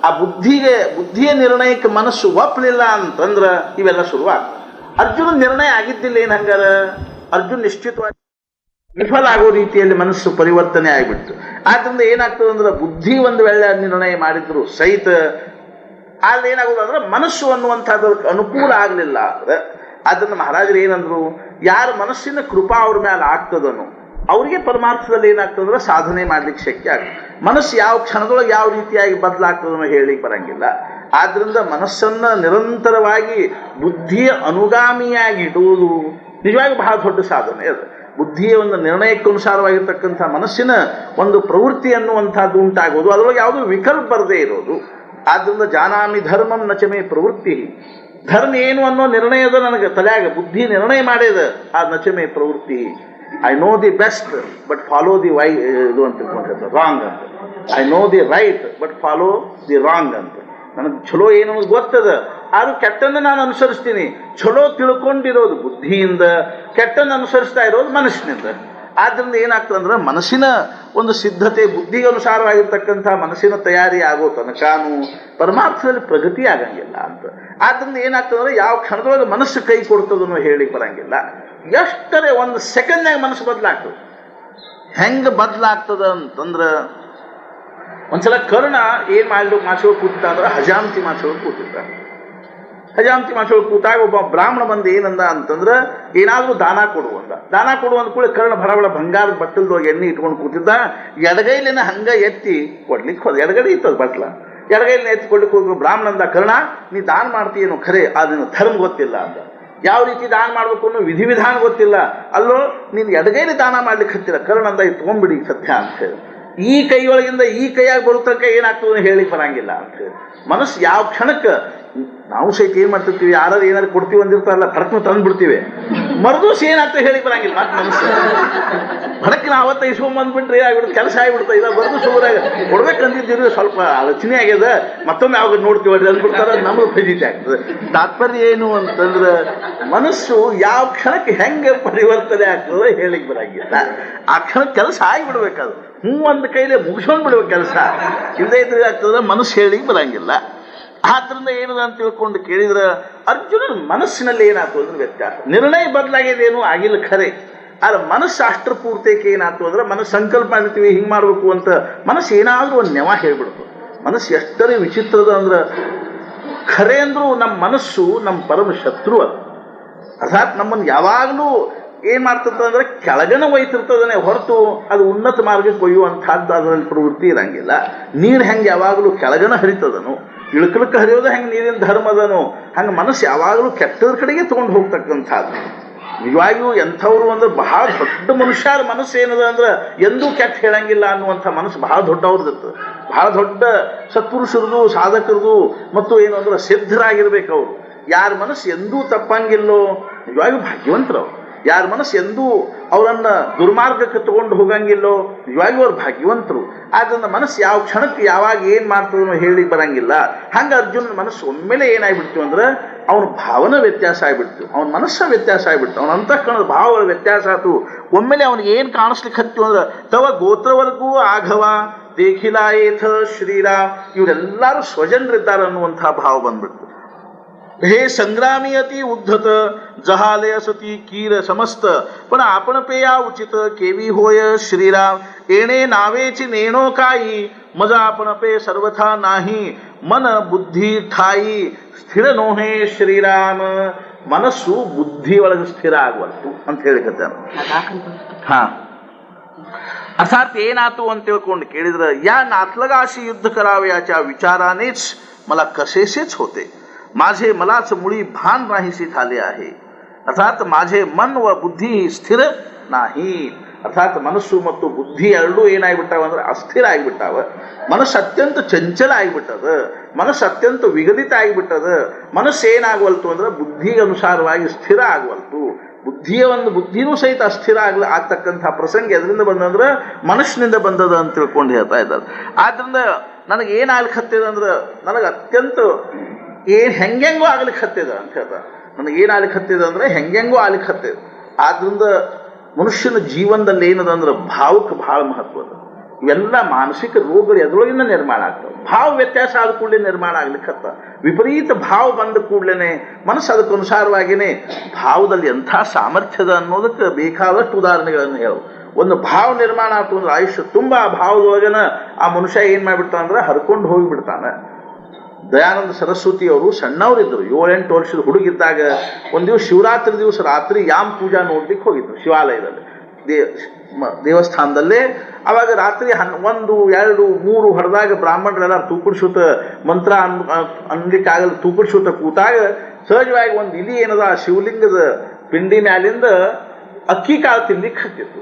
ಆ ಬುದ್ಧಿಯ ನಿರ್ಣಯಕ್ಕೆ ಮನಸ್ಸು ಒಪ್ಪಲಿಲ್ಲ ಅಂತಂದ್ರೆ ಇವೆಲ್ಲ ಶುರುವಾಗ್ತದೆ. ಅರ್ಜುನ ನಿರ್ಣಯ ಆಗಿದ್ದಿಲ್ಲ ಏನ್ ಹಂಗಾರ? ಅರ್ಜುನ್ ನಿಶ್ಚಿತವಾಗಿ ವಿಫಲ ಆಗೋ ರೀತಿಯಲ್ಲಿ ಮನಸ್ಸು ಪರಿವರ್ತನೆ ಆಗಿಬಿಡ್ತು. ಆದ್ರಿಂದ ಏನಾಗ್ತದೆ ಅಂದ್ರೆ ಬುದ್ಧಿ ಒಂದು ವೇಳೆ ನಿರ್ಣಯ ಮಾಡಿದ್ರು ಸಹಿತ ಅಲ್ಲಿ ಏನಾಗುದು ಅಂದ್ರೆ ಮನಸ್ಸು ಅನ್ನುವಂಥದ್ದಕ್ಕೆ ಅನುಕೂಲ ಆಗಲಿಲ್ಲ ಅಂದ್ರೆ ಅದನ್ನ ಮಹಾರಾಜರು ಏನಂದ್ರು, ಯಾರ ಮನಸ್ಸಿನ ಕೃಪಾ ಅವ್ರ ಮೇಲೆ ಆಗ್ತದನು ಅವ್ರಿಗೆ ಪರಮಾರ್ಥದಲ್ಲಿ ಏನಾಗ್ತದಂದ್ರೆ ಸಾಧನೆ ಮಾಡ್ಲಿಕ್ಕೆ ಶಕ್ಯ ಆಗುತ್ತೆ. ಮನಸ್ಸು ಯಾವ ಕ್ಷಣದೊಳಗೆ ಯಾವ ರೀತಿಯಾಗಿ ಬದಲಾಗ್ತದನ್ನು ಹೇಳಿ ಬರಂಗಿಲ್ಲ. ಆದ್ರಿಂದ ಮನಸ್ಸನ್ನ ನಿರಂತರವಾಗಿ ಬುದ್ಧಿಯ ಅನುಗಾಮಿಯಾಗಿ ಇಡುವುದು ನಿಜವಾಗಿ ಬಹಳ ದೊಡ್ಡ ಸಾಧನೆ ಅದು. ಬುದ್ಧಿಯ ಒಂದು ನಿರ್ಣಯಕ್ಕನುಸಾರವಾಗಿರ್ತಕ್ಕಂಥ ಮನಸ್ಸಿನ ಒಂದು ಪ್ರವೃತ್ತಿ ಅನ್ನುವಂಥದ್ದು ಉಂಟಾಗೋದು, ಅದರೊಳಗೆ ಯಾವುದೂ ವಿಕಲ್ಪ ಬರದೇ ಇರೋದು. ಆದ್ರಿಂದ ಜಾನಾಮಿ ಧರ್ಮಂ ನಚಮೆ ಪ್ರವೃತ್ತಿ, ಧರ್ಮ ಏನು ಅನ್ನೋ ನಿರ್ಣಯದ ನನಗೆ ತಲೆಯಾಗ ಬುದ್ಧಿ ನಿರ್ಣಯ ಮಾಡ್ಯದ, ಆ ನಚಮೆ ಪ್ರವೃತ್ತಿ. I know the best but follow the ಇದು ಅಂತ ತಿಳ್ಕೊಂಡಿರ್ತಾರೆ ರಾಂಗ್ ಅಂತ. I know the right but follow the wrong ಅಂತ. ನನಗೆ ಚಲೋ ಏನು ಗೊತ್ತದ, ಆದ್ರೂ ಕೆಟ್ಟನ್ನು ನಾನು ಅನುಸರಿಸ್ತೀನಿ. ಚಲೋ ತಿಳ್ಕೊಂಡಿರೋದು ಬುದ್ಧಿಯಿಂದ, ಕೆಟ್ಟನ್ನು ಅನುಸರಿಸ್ತಾ ಇರೋದು ಮನಸ್ಸಿನಿಂದ. ಆದ್ರಿಂದ ಏನಾಗ್ತದೆ ಅಂದ್ರೆ ಮನಸ್ಸಿನ ಒಂದು ಸಿದ್ಧತೆ, ಬುದ್ಧಿಗೆ ಅನುಸಾರವಾಗಿರ್ತಕ್ಕಂಥ ಮನಸ್ಸಿನ ತಯಾರಿ ಆಗೋ ತನಕಾನು ಪರಮಾರ್ಥದಲ್ಲಿ ಪ್ರಗತಿ ಆಗಂಗಿಲ್ಲ ಅಂತ. ಆದ್ರಿಂದ ಏನಾಗ್ತದೆ ಅಂದ್ರೆ ಯಾವ ಕ್ಷಣದೊಳಗೆ ಮನಸ್ಸು ಕೈ ಕೊಡ್ತದನ್ನು ಹೇಳಿ ಬರಂಗಿಲ್ಲ. ಎಷ್ಟರೇ ಒಂದು ಸೆಕೆಂಡ್ನಾಗ ಮನಸ್ಸು ಬದಲಾಗ್ತದೆ. ಹೆಂಗೆ ಬದಲಾಗ್ತದ ಅಂತಂದ್ರೆ, ಒಂದ್ಸಲ ಕರ್ಣ ಏನ್ ಮಾಚೋಳು ಕೂತಿದ್ದ ಅಂದ್ರೆ ಹಜಾಂತಿ ಮಾಚೋಳು ಕೂತಿದ್ದ. ಹಜಾಂತಿ ಮಾಚೋಳು ಕೂತಾಗ ಒಬ್ಬ ಬ್ರಾಹ್ಮಣ ಬಂದು ಏನಂದ ಅಂತಂದ್ರೆ ಏನಾದ್ರೂ ದಾನ ಕೊಡುವಂದ. ದಾನ ಕೊಡುವಂದ ಕೂಡ ಕರ್ಣ ಬಡಬಡ ಬಂಗಾರದ ಬಟ್ಟಲ್ದೊಳಗೆ ಎಣ್ಣೆ ಇಟ್ಕೊಂಡು ಕೂತಿದ್ದ. ಎಡಗೈಲಿನ ಹಂಗ ಎತ್ತಿ ಕೊಡ್ಲಿಕ್ಕೆ ಹೋದ. ಎಡಗಡೆ ಇತ್ತದ ಬಟ್ಲ, ಎಡಗೈಲಿನ ಎತ್ತಿ ಕೊಡ್ಲಿಕ್ಕೆ ಹೋದ್ರು. ಬ್ರಾಹ್ಮಣಂದ, ಕರ್ಣ ನೀ ದಾನ ಮಾಡ್ತೀಯೇನು ಖರೆ, ಅದನ್ನು ಧರ್ಮ ಗೊತ್ತಿಲ್ಲ ಅಂತ. ಯಾವ ರೀತಿ ದಾನ ಮಾಡ್ಬೇಕು ಅನ್ನೋ ವಿಧಿವಿಧಾನ ಗೊತ್ತಿಲ್ಲ. ಅಲ್ಲೋ ನೀನು ಎಡಗೈಲಿ ದಾನ ಮಾಡ್ಲಿಕ್ಕೆ ಹತ್ತಿರ. ಕರ್ಣಂದ ಇದು ತೊಗೊಂಡ್ಬಿಡಿ ಸತ್ಯ ಅಂತ ಹೇಳಿ. ಈ ಕೈಯೊಳಗಿಂದ ಈ ಕೈಯಾಗಿ ಬರೋ ತನಕ ಏನಾಗ್ತದೆ ಹೇಳಿ ಬರಂಗಿಲ್ಲ ಅಂತ ಹೇಳಿ. ಮನಸ್ಸು ಯಾವ ಕ್ಷಣಕ್ಕೆ ನಾವು ಸಹಿತ ಏನ್ ಮಾಡ್ತಿರ್ತೀವಿ, ಯಾರು ಏನಾದ್ರು ಕೊಡ್ತೀವಿ ಅಂದಿರ್ತಾರಲ್ಲ, ಭಡಕ್ನ ತಂದು ಬಿಡ್ತೀವಿ. ಮರುದಿವ್ಸ ಏನಾಗ್ತದೆ ಹೇಳಿ ಬರಂಗಿಲ್ಲ. ಮತ್ತೆ ಮನಸ್ಸು ಭಡಕ್ನ ಅವತ್ತ ಇಸ್ಕೊಂಬಂದ್ಬಿಟ್ರೆ ಆಗ್ಬಿಡುತ್ತೆ, ಕೆಲಸ ಆಗಿಬಿಡ್ತಾ ಇಲ್ಲ. ಬರೆದು ಸುಮಾರಾಗ ಕೊಡ್ಬೇಕಂದಿದ್ದೀರಿ, ಸ್ವಲ್ಪ ಆಲೋಚನೆ ಆಗ್ಯದ, ಮತ್ತೊಮ್ಮೆ ಯಾವಾಗ ನೋಡ್ತೀವಿ ಅದು ಅಂದ್ಬಿಡ್ತಾರೆ. ನಮಗೆ ಫಜಿತಿ ಆಗ್ತದೆ. ತಾತ್ಪರ್ಯ ಏನು ಅಂತಂದ್ರೆ ಮನಸ್ಸು ಯಾವ ಕ್ಷಣಕ್ಕೆ ಹೆಂಗೆ ಪರಿವರ್ತನೆ ಆಗ್ತದೆ ಹೇಳಿಕ್ ಬರಂಗಿಲ್ಲ. ಆ ಕ್ಷಣಕ್ಕೆ ಕೆಲಸ ಆಗಿಬಿಡ್ಬೇಕಾದ್ರು ಒಂದು ಕೈಲೇ ಮುಗಿಸ್ಕೊಂಡು ಬಿಡ್ಬೇಕು ಕೆಲಸ. ಇಲ್ಲದೇ ಇದ್ರೆ ಆಗ್ತದೆ ಮನಸ್ಸು ಹೇಳಿಕ್ ಬರಂಗಿಲ್ಲ. ಆದ್ರಿಂದ ಏನದ ಅಂತ ತಿಳ್ಕೊಂಡು ಕೇಳಿದ್ರೆ ಅರ್ಜುನನ ಮನಸ್ಸಿನಲ್ಲಿ ಏನಾಯ್ತು ಅಂದ್ರೆ ವ್ಯತ್ಯಾಸ. ನಿರ್ಣಯ ಬದಲಾಗಿದೇನು ಆಗಿಲ್ಲ ಖರೆ, ಆದ್ರೆ ಮನಸ್ಸು ಅಷ್ಟರ ಪೂರ್ತೈಕೆ ಏನಾಯ್ತು ಅಂದ್ರೆ ಮನಸ್ಸು ಸಂಕಲ್ಪ ಮಾಡ್ತೀವಿ ಹಿಂಗೆ ಮಾಡ್ಬೇಕು ಅಂತ ಮನಸ್ಸು ಏನಾದ್ರೂ ಒಂದು ನೆವ ಹೇಳ್ಬಿಡ್ತು. ಮನಸ್ಸು ಎಷ್ಟರೇ ವಿಚಿತ್ರದ ಅಂದ್ರೆ ಖರೆ ಅಂದ್ರೂ ನಮ್ಮ ಮನಸ್ಸು ನಮ್ಮ ಪರಮ ಶತ್ರು ಅದು. ಅರ್ಥಾತ್ ನಮ್ಮನ್ನು ಯಾವಾಗಲೂ ಏನ್ ಮಾಡ್ತಿರ್ತದೆ ಅಂದ್ರೆ ಕೆಳಗನ ಒಯ್ತಿರ್ತದನೆ ಹೊರತು ಅದು ಉನ್ನತ ಮಾರ್ಗಕ್ಕೆ ಒಯ್ಯುವಂತಹದ್ದು ಅದರಲ್ಲಿ ಪ್ರವೃತ್ತಿ ಇರಂಗಿಲ್ಲ. ನೀರು ಹೆಂಗೆ ಯಾವಾಗಲೂ ಕೆಳಗನ ಹರಿತದನು, ಇಳಕಲಕ್ಕೆ ಹರಿಯೋದು ಹೆಂಗೆ ನೀರಿನ ಧರ್ಮದನು, ಹಂಗೆ ಮನಸ್ಸು ಯಾವಾಗಲೂ ಕೆಟ್ಟದ ಕಡೆಗೆ ತೊಗೊಂಡು ಹೋಗ್ತಕ್ಕಂಥದ್ದು. ನಿಜವಾಗಿಯೂ ಎಂಥವ್ರು ಅಂದ್ರೆ ಬಹಳ ದೊಡ್ಡ ಮನುಷ್ಯರ ಮನಸ್ಸು ಏನದ ಅಂದ್ರೆ ಎಂದೂ ಕೆಟ್ಟ ಹೇಳಂಗಿಲ್ಲ ಅನ್ನುವಂಥ ಮನಸ್ಸು ಬಹಳ ದೊಡ್ಡವ್ರದ್ದು. ಬಹಳ ದೊಡ್ಡ ಸತ್ಪುರುಷರದು, ಸಾಧಕರದು ಮತ್ತು ಏನು ಅಂದ್ರೆ ಸಿದ್ಧರಾಗಿರ್ಬೇಕು ಅವರು. ಯಾರ ಮನಸ್ಸು ಎಂದೂ ತಪ್ಪಂಗಿಲ್ಲೋ ನಿಜವಾಗಿಯೂ ಭಾಗ್ಯವಂತರವ್ರು. ಯಾರ ಮನಸ್ಸು ಎಂದೂ ಅವರನ್ನ ದುರ್ಮಾರ್ಗಕ್ಕೆ ತಗೊಂಡು ಹೋಗಂಗಿಲ್ಲೋ ನಿಜವಾಗಿಯೂ ಅವ್ರು ಭಾಗ್ಯವಂತರು. ಆದ್ರಿಂದ ಮನಸ್ಸು ಯಾವ ಕ್ಷಣಕ್ಕೆ ಯಾವಾಗ ಏನ್ ಮಾಡ್ತದೋ ಹೇಳಿ ಬರಂಗಿಲ್ಲ. ಹಂಗ ಅರ್ಜುನನ ಮನಸ್ಸು ಒಮ್ಮೆಲೆ ಏನಾಗ್ಬಿಡ್ತು ಅಂದ್ರೆ ಅವನ ಭಾವನ ವ್ಯತ್ಯಾಸ ಆಗ್ಬಿಡ್ತು, ಅವನ ಮನಸ್ಸ ವ್ಯತ್ಯಾಸ ಆಗ್ಬಿಡ್ತು, ಅವನ ಅಂತಃಕರಣದ ಭಾವ ವ್ಯತ್ಯಾಸ ಆಯ್ತು. ಒಮ್ಮೆಲೆ ಅವನಿಗೆ ಏನ್ ಕಾಣಿಸ್ಲಿಕ್ಕೆ ಹತ್ತು ಅಂದ್ರೆ ತವ ಗೋತ್ರವರ್ಗೂ ಆಘವ ದೇಖಿಲಾಯೇಥ ಶ್ರೀರಾಮ್, ಇವರೆಲ್ಲರೂ ಸ್ವಜನರಿದ್ದಾರೆ ಅನ್ನುವಂತಹ ಭಾವ ಬಂದ್ಬಿಡ್ತು. हे संग्रामी अति उद्धत जहालय सती कीर समस्त पण आपण पेया उचित केवी होय श्रीराम येणे नावेची नेणो काही मज आपण पे सर्वथा नाही मन बुद्धी ठाई स्थिर नोहे श्रीराम. ಮನಸ್ಸು ಬುದ್ಧಿ ಒಳಗೆ ಸ್ಥಿರ ಆಗವಲ್ತು ಅಂತ ಹೇಳಿಕತ್ತ. ಹಾ अर्थात ಏನಾತು ಅಂತ ತಿಳ್ಕೊಂಡು ಕೇಳಿದ್ರೆ या नातलगाशी युद्ध करावे याच्या विचारानेच मला कसेसेच होते. माझे मलाच मुळी भान नाहीसे झाले आहे. अर्थात माझे मन व बुद्धी स्थिर नाही. अर्थात ಮನಸ್ಸು ಮತ್ತು ಬುದ್ಧಿ ಎರಡೂ ಏನಾಗ್ಬಿಟ್ಟಾವ ಅಂದ್ರೆ ಅಸ್ಥಿರ ಆಗಿಬಿಟ್ಟಾವ. ಮನಸ್ಸು ಅತ್ಯಂತ ಚಂಚಲ ಆಗಿಬಿಟ್ಟದ, ಮನಸ್ಸು ಅತ್ಯಂತ ವಿಗಲಿತ ಆಗಿಬಿಟ್ಟದ. ಮನಸ್ಸು ಏನಾಗವಲ್ತು ಅಂದ್ರೆ ಬುದ್ಧಿಗೆ ಅನುಸಾರವಾಗಿ ಸ್ಥಿರ ಆಗವಲ್ತು. ಬುದ್ಧಿನೂ ಸಹಿತ ಅಸ್ಥಿರ ಆಗ್ತಕ್ಕಂಥ ಪ್ರಸಂಗ ಎದರಿಂದ ಬಂದಂದ್ರೆ ಮನಸ್ಸಿನಿಂದ ಬಂದದ ಅಂತ ತಿಳ್ಕೊಂಡು ಹೇಳ್ತಾ ಇದ್ದಾರೆ. ಆದ್ರಿಂದ ನನಗೆ ಏನಾಗ್ಲಿಕ್ಕೆ ಹತ್ತಿದ ಅಂದ್ರೆ ನನಗೆ ಅತ್ಯಂತ ಏನ್ ಹೆಂಗೆಂಗೋ ಆಗ್ಲಿಕ್ಕೆ ಹತ್ತಿದ ಅಂತ ಹೇಳ್ತಾರೆ. ನನಗೆ ಏನಾಗ್ಲಿಕ್ಕೆ ಹತ್ತಿದ ಅಂದ್ರೆ ಹೆಂಗೆಂಗೋ ಆಗ್ಲಿಕ್ಕೆ ಹತ್ತಿದ. ಆದ್ರಿಂದ ಮನುಷ್ಯನ ಜೀವನದಲ್ಲಿ ಏನದ ಅಂದ್ರೆ ಭಾವಕ್ಕೆ ಬಹಳ ಮಹತ್ವದ. ಇವೆಲ್ಲ ಮಾನಸಿಕ ರೋಗಗಳು ಎದುರೊಳಗಿಂದ ನಿರ್ಮಾಣ ಆಗ್ತವೆ. ಭಾವ ವ್ಯತ್ಯಾಸ ಆದ ಕೂಡಲೇ ನಿರ್ಮಾಣ ಆಗ್ಲಿಕ್ಕತ್ತ. ವಿಪರೀತ ಭಾವ ಬಂದ ಕೂಡಲೇ ಮನಸ್ಸು ಅದಕ್ಕೆ ಅನುಸಾರವಾಗಿಯೇ ಭಾವದಲ್ಲಿ ಎಂಥ ಸಾಮರ್ಥ್ಯದ ಅನ್ನೋದಕ್ಕೆ ಬೇಕಾದಷ್ಟು ಉದಾಹರಣೆಗಳನ್ನು ಹೇಳು. ಒಂದು ಭಾವ ನಿರ್ಮಾಣ ಆಯ್ತು ಅಂದ್ರೆ ಆಯುಷ್ಯ ತುಂಬ ಆ ಭಾವದೊಳಗನ ಆ ಮನುಷ್ಯ ಏನು ಮಾಡಿಬಿಡ್ತಾನೆ ಅಂದ್ರೆ ಹರ್ಕೊಂಡು ಹೋಗಿಬಿಡ್ತಾನೆ. ದಯಾನಂದ ಸರಸ್ವತಿ ಅವರು ಸಣ್ಣವರಿದ್ದರು, 7-8 ವರ್ಷದ ಹುಡುಗಿದ್ದಾಗ ಒಂದು ದಿವಸ ಶಿವರಾತ್ರಿ ದಿವಸ ರಾತ್ರಿ ಯಾಮ್ ಪೂಜಾ ನೋಡ್ಲಿಕ್ಕೆ ಹೋಗಿದ್ರು ಶಿವಾಲಯದಲ್ಲಿ, ದೇವಸ್ಥಾನದಲ್ಲೇ. ಅವಾಗ ರಾತ್ರಿ 1, 2, 3 ಹೊಡೆದಾಗ ಬ್ರಾಹ್ಮಣರೆಲ್ಲ ತೂಕುಡ್ಸೂತ ಮಂತ್ರ ಅನ್ಲಿಕ್ಕಾಗಲ್ಲ, ತೂಕುಡ್ಸೂತ ಕೂತಾಗ ಸಹಜವಾಗಿ ಒಂದು ಇಲಿ ಏನದ ಆ ಶಿವಲಿಂಗದ ಪಿಂಡಿ ಮ್ಯಾಲಿಂದ ಅಕ್ಕಿ ಕಾಳು ತಿನ್ಲಿಕ್ಕೆ ಹತ್ತಿತ್ತು.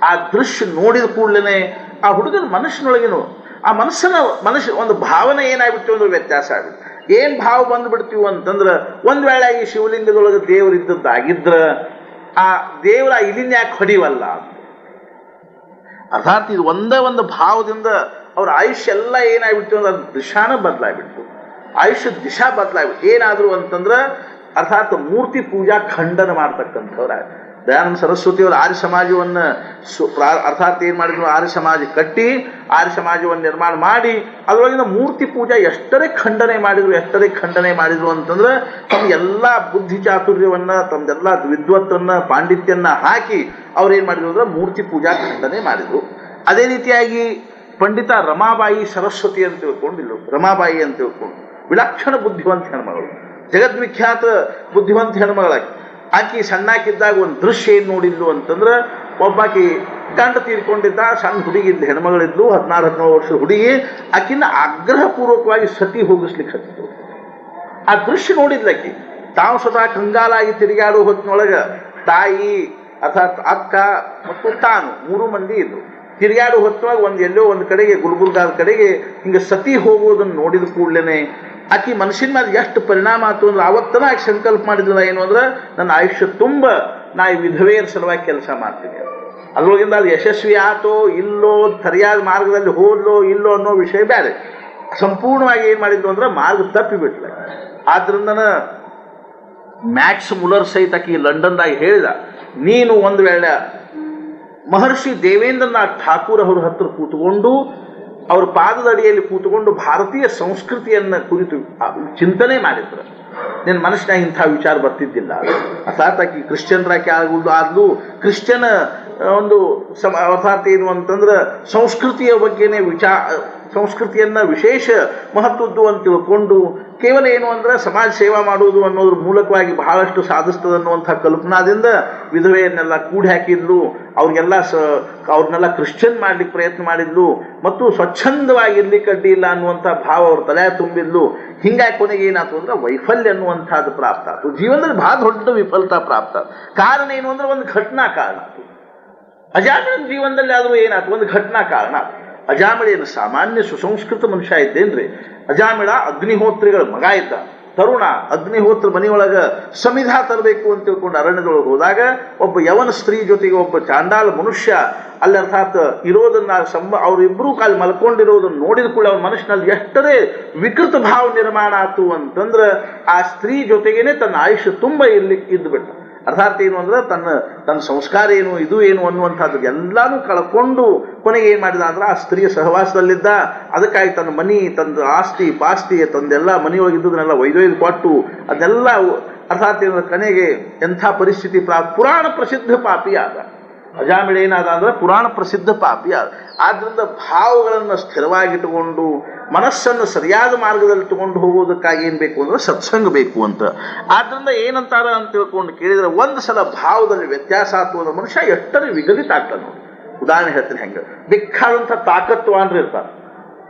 ಆ ದೃಶ್ಯ ನೋಡಿದ ಕೂಡಲೇ ಆ ಹುಡುಗನ ಮನಸ್ಸಿನೊಳಗೇನು ಆ ಮನಸ್ಸು ಒಂದು ಭಾವನೆ ಏನಾಗ್ಬಿಡ್ತೀವಿ ಅಂದ್ರೆ ವ್ಯತ್ಯಾಸ ಆಗ್ಬಿಟ್ಟು ಏನು ಭಾವ ಬಂದ್ಬಿಡ್ತೀವಿ ಅಂತಂದ್ರೆ, ಒಂದು ವೇಳೆ ಈ ಶಿವಲಿಂಗದೊಳಗೆ ದೇವರಿದ್ದದ್ದಾಗಿದ್ರ ಆ ದೇವರ ಇಲಿನ ಯಾಕೆ ಹೊಡಿವಲ್ಲ. ಅರ್ಥಾತ್ ಇದು ಒಂದೇ ಒಂದು ಭಾವದಿಂದ ಅವ್ರ ಆಯುಷ್ಯ ಎಲ್ಲ ಏನಾಗ್ಬಿಡ್ತು ಅಂದ್ರೆ ಅದು ದಿಶಾನ ಬದಲಾಗ್ಬಿಡ್ತು, ಆಯುಷ್ಯದ ದಿಶಾ ಬದಲಾಗ್ಬಿಟ್ಟು ಏನಾದ್ರು ಅಂತಂದ್ರೆ ಅರ್ಥಾತ್ ಮೂರ್ತಿ ಪೂಜಾ ಖಂಡನ ಮಾಡ್ತಕ್ಕಂಥವ್ರ. ದಯಾನಂದ ಸರಸ್ವತಿಯವರು ಆರ್ಯ ಸಮಾಜವನ್ನು ಅರ್ಥಾತ್ ಏನು ಮಾಡಿದ್ರು, ಆರ್ಯ ಸಮಾಜ ಕಟ್ಟಿ ಆರ್ಯ ಸಮಾಜವನ್ನು ನಿರ್ಮಾಣ ಮಾಡಿ ಅದರೊಳಗಿನ ಮೂರ್ತಿ ಪೂಜಾ ಎಷ್ಟರೇ ಖಂಡನೆ ಮಾಡಿದ್ರು ಅಂತಂದ್ರೆ ತಮ್ಮ ಎಲ್ಲ ಬುದ್ಧಿ ಚಾತುರ್ಯವನ್ನು ತಮ್ಮದೆಲ್ಲ ವಿದ್ವತ್ತನ್ನು ಪಾಂಡಿತ್ಯನ್ನ ಹಾಕಿ ಅವ್ರು ಏನು ಮಾಡಿದ್ರು ಅಂದ್ರೆ ಮೂರ್ತಿ ಪೂಜಾ ಖಂಡನೆ ಮಾಡಿದ್ರು. ಅದೇ ರೀತಿಯಾಗಿ ಪಂಡಿತ ರಮಾಬಾಯಿ ಸರಸ್ವತಿ ಅಂತ ತಿಳ್ಕೊಂಡಿಲ್ಲ, ರಮಾಬಾಯಿ ಅಂತ ತಿಳ್ಕೊಂಡು ವಿಲಕ್ಷಣ ಬುದ್ಧಿವಂತ ಹೆಣ್ಮಗಳು, ಜಗದ್ವಿಖ್ಯಾತ ಬುದ್ಧಿವಂತ ಹೆಣ್ಮಗಳಾಗಿ ಆಕಿ ಸಣ್ಣಾಕಿದ್ದಾಗ ಒಂದು ದೃಶ್ಯ ಏನು ನೋಡಿದ್ಲು ಅಂತಂದ್ರೆ, ಒಬ್ಬಾಕಿ ಗಂಡ ತೀರ್ಕೊಂಡಿದ್ದ, ಸಣ್ಣ ಹುಡುಗಿದ್ಲು, ಹೆಣ್ಮಗಳಿದ್ಲು, 16-17 ವರ್ಷದ ಹುಡುಗಿ. ಆಕಿನ ಆಗ್ರಹಪೂರ್ವಕವಾಗಿ ಸತಿ ಹೋಗಿಸ್ಲಿಕ್ಕೆ ಹತ್ತಿದ್ರು. ಆ ದೃಶ್ಯ ನೋಡಿದ್ಲಕ್ಕಿ ತಾವು ಸ್ವತಃ ಕಂಗಾಲಾಗಿ ತಿರುಗಾಡುವ ಹೊತ್ತಿನೊಳಗೆ ತಾಯಿ ಅರ್ಥಾತ್ ಅಕ್ಕ ಮತ್ತು ತಾನು 3 ಮಂದಿ ಇದ್ರು. ತಿರುಗಾಡುವ ಹೊತ್ತಿನೊಳಗೆ ಎಲ್ಲೋ ಒಂದು ಕಡೆಗೆ ಗುಲ್ಬರ್ಗಾದ ಕಡೆಗೆ ಹಿಂಗೆ ಸತಿ ಹೋಗುವುದನ್ನು ನೋಡಿದ ಕೂಡಲೇ ಆಕಿ ಮನುಷ್ಯನ ಮೇಲೆ ಎಷ್ಟು ಪರಿಣಾಮ ಆಯ್ತು ಅಂದ್ರೆ ಆವತ್ತನ ಆಕೆ ಸಂಕಲ್ಪ ಮಾಡಿದ್ಲ ಏನು ಅಂದ್ರೆ, ನನ್ನ ಆಯುಷ್ಯ ತುಂಬ ನಾ ಈ ವಿಧವೆಯರ ಸಲುವಾಗಿ ಕೆಲಸ ಮಾಡ್ತೀನಿ. ಅದ್ರೊಳಗಿಂದ ಅದು ಯಶಸ್ವಿ ಆತೋ ಇಲ್ಲೋ, ಸರಿಯಾದ ಮಾರ್ಗದಲ್ಲಿ ಹೋದ್ಲೋ ಇಲ್ಲೋ ಅನ್ನೋ ವಿಷಯ ಬೇರೆ. ಸಂಪೂರ್ಣವಾಗಿ ಏನು ಮಾಡಿದ್ಲು ಅಂದ್ರೆ ಮಾರ್ಗ ತಪ್ಪಿಬಿಟ್ಲ. ಆದ್ರಿಂದ ಮ್ಯಾಕ್ಸ್ ಮುಲರ್ ಸಹಿತ ಆಕಿ ಲಂಡನ್ದಾಗ ಹೇಳಿದ, ನೀನು ಒಂದು ವೇಳೆ ಮಹರ್ಷಿ ದೇವೇಂದ್ರನಾಥ್ ಠಾಕೂರ್ ಅವ್ರ ಹತ್ರ ಕೂತ್ಕೊಂಡು ಅವ್ರ ಪಾದದ ಅಡಿಯಲ್ಲಿ ಕೂತ್ಕೊಂಡು ಭಾರತೀಯ ಸಂಸ್ಕೃತಿಯನ್ನು ಕುರಿತು ಚಿಂತನೆ ಮಾಡಿದ್ರು, ನಿನ್ನ ಮನಸ್ಸಿನಾಗ ಇಂಥ ವಿಚಾರ ಬರ್ತಿದ್ದಿಲ್ಲ. ಅರ್ಥಾತ್ ಆಕಿ ಕ್ರಿಶ್ಚಿಯನ್ರಾಕಿ ಆದ್ಲು, ಕ್ರಿಶ್ಚಿಯನ್ ಒಂದು ಅರ್ಥಾತ್ ಏನು ಅಂತಂದ್ರೆ ಸಂಸ್ಕೃತಿಯ ಬಗ್ಗೆನೇ ಸಂಸ್ಕೃತಿಯನ್ನು ವಿಶೇಷ ಮಹತ್ವದ್ದು ಅಂತ ತಿಳ್ಕೊಂಡು ಕೇವಲ ಏನು ಅಂದ್ರೆ ಸಮಾಜ ಸೇವಾ ಮಾಡುವುದು ಅನ್ನೋದ್ರ ಮೂಲಕವಾಗಿ ಬಹಳಷ್ಟು ಸಾಧಿಸ್ತದೆ ಅನ್ನುವಂಥ ಕಲ್ಪನಾದಿಂದ ವಿಧವೆಯನ್ನೆಲ್ಲ ಕೂಡಿ ಹಾಕಿದ್ಲು, ಅವ್ರನ್ನೆಲ್ಲ ಕ್ರಿಶ್ಚಿಯನ್ ಮಾಡ್ಲಿಕ್ಕೆ ಪ್ರಯತ್ನ ಮಾಡಿದ್ಲು, ಮತ್ತು ಸ್ವಚ್ಛಂದವಾಗಿ ಇರ್ಲಿಕ್ಕೆ ಅಡ್ಡಿ ಇಲ್ಲ ಅನ್ನುವಂಥ ಭಾವ ಅವ್ರ ತಲೆ ತುಂಬಿದ್ಲು. ಹಿಂಗಾಗಿ ಕೊನೆಗೆ ಏನಾಯ್ತು ಅಂದ್ರೆ ವೈಫಲ್ಯ ಅನ್ನುವಂಥದ್ದು ಪ್ರಾಪ್ತ ಆಯ್ತು, ಜೀವನದಲ್ಲಿ ಬಹಳ ದೊಡ್ಡ ವಿಫಲತಾ ಪ್ರಾಪ್ತ. ಕಾರಣ ಏನು ಅಂದ್ರೆ ಒಂದು ಘಟನಾ ಕಾರಣ. ಅಜಾಮಿಳನ ಜೀವನದಲ್ಲಿ ಆದರೂ ಏನಾಯ್ತು, ಒಂದು ಘಟನಾ ಕಾರಣ. ಅಜಾಮಿಳ ಏನು ಸಾಮಾನ್ಯ ಸುಸಂಸ್ಕೃತ ಮನುಷ್ಯ ಇದ್ದೇನ್ರಿ. ಅಜಾಮಿಳ ಅಗ್ನಿಹೋತ್ರಿಗಳ ಮಗ ಇದ್ದ, ತರುಣ. ಅಗ್ನಿಹೋತ್ರ ಮನೆಯೊಳಗೆ ಸಮಿಧ ತರಬೇಕು ಅಂತ ತಿಳ್ಕೊಂಡು ಅರಣ್ಯದೊಳಗೆ ಹೋದಾಗ ಒಬ್ಬ ಯವನ ಸ್ತ್ರೀ ಜೊತೆಗೆ ಒಬ್ಬ ಚಾಂಡಾಲ ಮನುಷ್ಯ ಅಲ್ಲಿ ಅರ್ಥಾತ್ ಇರೋದನ್ನ ಅವರಿಬ್ಬರೂ ಕಾಲು ಮಲ್ಕೊಂಡಿರೋದನ್ನು ನೋಡಿದ ಕೂಡ ಅವನ ಮನಸ್ಸಿನಲ್ಲಿ ಎಷ್ಟರೇ ವಿಕೃತ ಭಾವ ನಿರ್ಮಾಣ ಆಯ್ತು ಅಂತಂದ್ರೆ ಆ ಸ್ತ್ರೀ ಜೊತೆಗೇನೆ ತನ್ನ ಆಯುಷ್ಯ ತುಂಬ ಇರ್ಲಿಕ್ಕೆ ಇದ್ದುಬಿಟ್ಟ. ಅರ್ಥಾತ್ ಏನು ಅಂದ್ರೆ ತನ್ನ ಸಂಸ್ಕಾರ ಏನು ಇದು ಏನು ಅನ್ನುವಂಥದ್ದು ಎಲ್ಲಾನು ಕಳ್ಕೊಂಡು ಕೊನೆಗೆ ಏನು ಮಾಡಿದ ಅಂದ್ರೆ ಆ ಸ್ತ್ರೀಯ ಸಹವಾಸದಲ್ಲಿದ್ದ. ಅದಕ್ಕಾಗಿ ತನ್ನ ಮನಿ, ತನ್ನ ಆಸ್ತಿ ಪಾಸ್ತಿ, ತಂದೆಲ್ಲ ಮನೆಯೊಳಗಿದ್ದದನ್ನೆಲ್ಲ ಒಯ್ದೊಯ್ದು ಕೊಟ್ಟು ಅದೆಲ್ಲ ಅರ್ಥಾತ್ ಏನು ಕೊನೆಗೆ ಎಂಥ ಪರಿಸ್ಥಿತಿ ಪುರಾಣ ಪ್ರಸಿದ್ಧ ಪಾಪಿ ಆದ. ಅಜಾಮಿಳ ಏನಾದ ಅಂದ್ರೆ ಪುರಾಣ ಪ್ರಸಿದ್ಧ ಪಾಪಿ ಆದ. ಆದ್ದರಿಂದ ಭಾವಗಳನ್ನು ಸ್ಥಿರವಾಗಿಟ್ಟುಕೊಂಡು ಮನಸ್ಸನ್ನು ಸರಿಯಾದ ಮಾರ್ಗದಲ್ಲಿ ತಗೊಂಡು ಹೋಗೋದಕ್ಕಾಗಿ ಏನು ಬೇಕು ಅಂದ್ರೆ ಸತ್ಸಂಗ ಬೇಕು ಅಂತ. ಆದ್ದರಿಂದ ಏನಂತಾರ ಅಂತ ತಿಳ್ಕೊಂಡು ಕೇಳಿದ್ರೆ, ಒಂದು ಸಲ ಭಾವದಲ್ಲಿ ವ್ಯತ್ಯಾಸ ಆಯ್ತು ಅಂದ್ರೆ ಮನುಷ್ಯ ಎಷ್ಟರೇ ವಿಗಲಿತ ಆಗ್ತಾನೆ ನೋಡಿ. ಉದಾಹರಣೆ ಹೇಳ್ತೀನಿ, ಹೆಂಗೆ ಬೇಕಾದಂಥ ತಾಕತ್ವಾನ್ರು ಇರ್ತಾರೆ.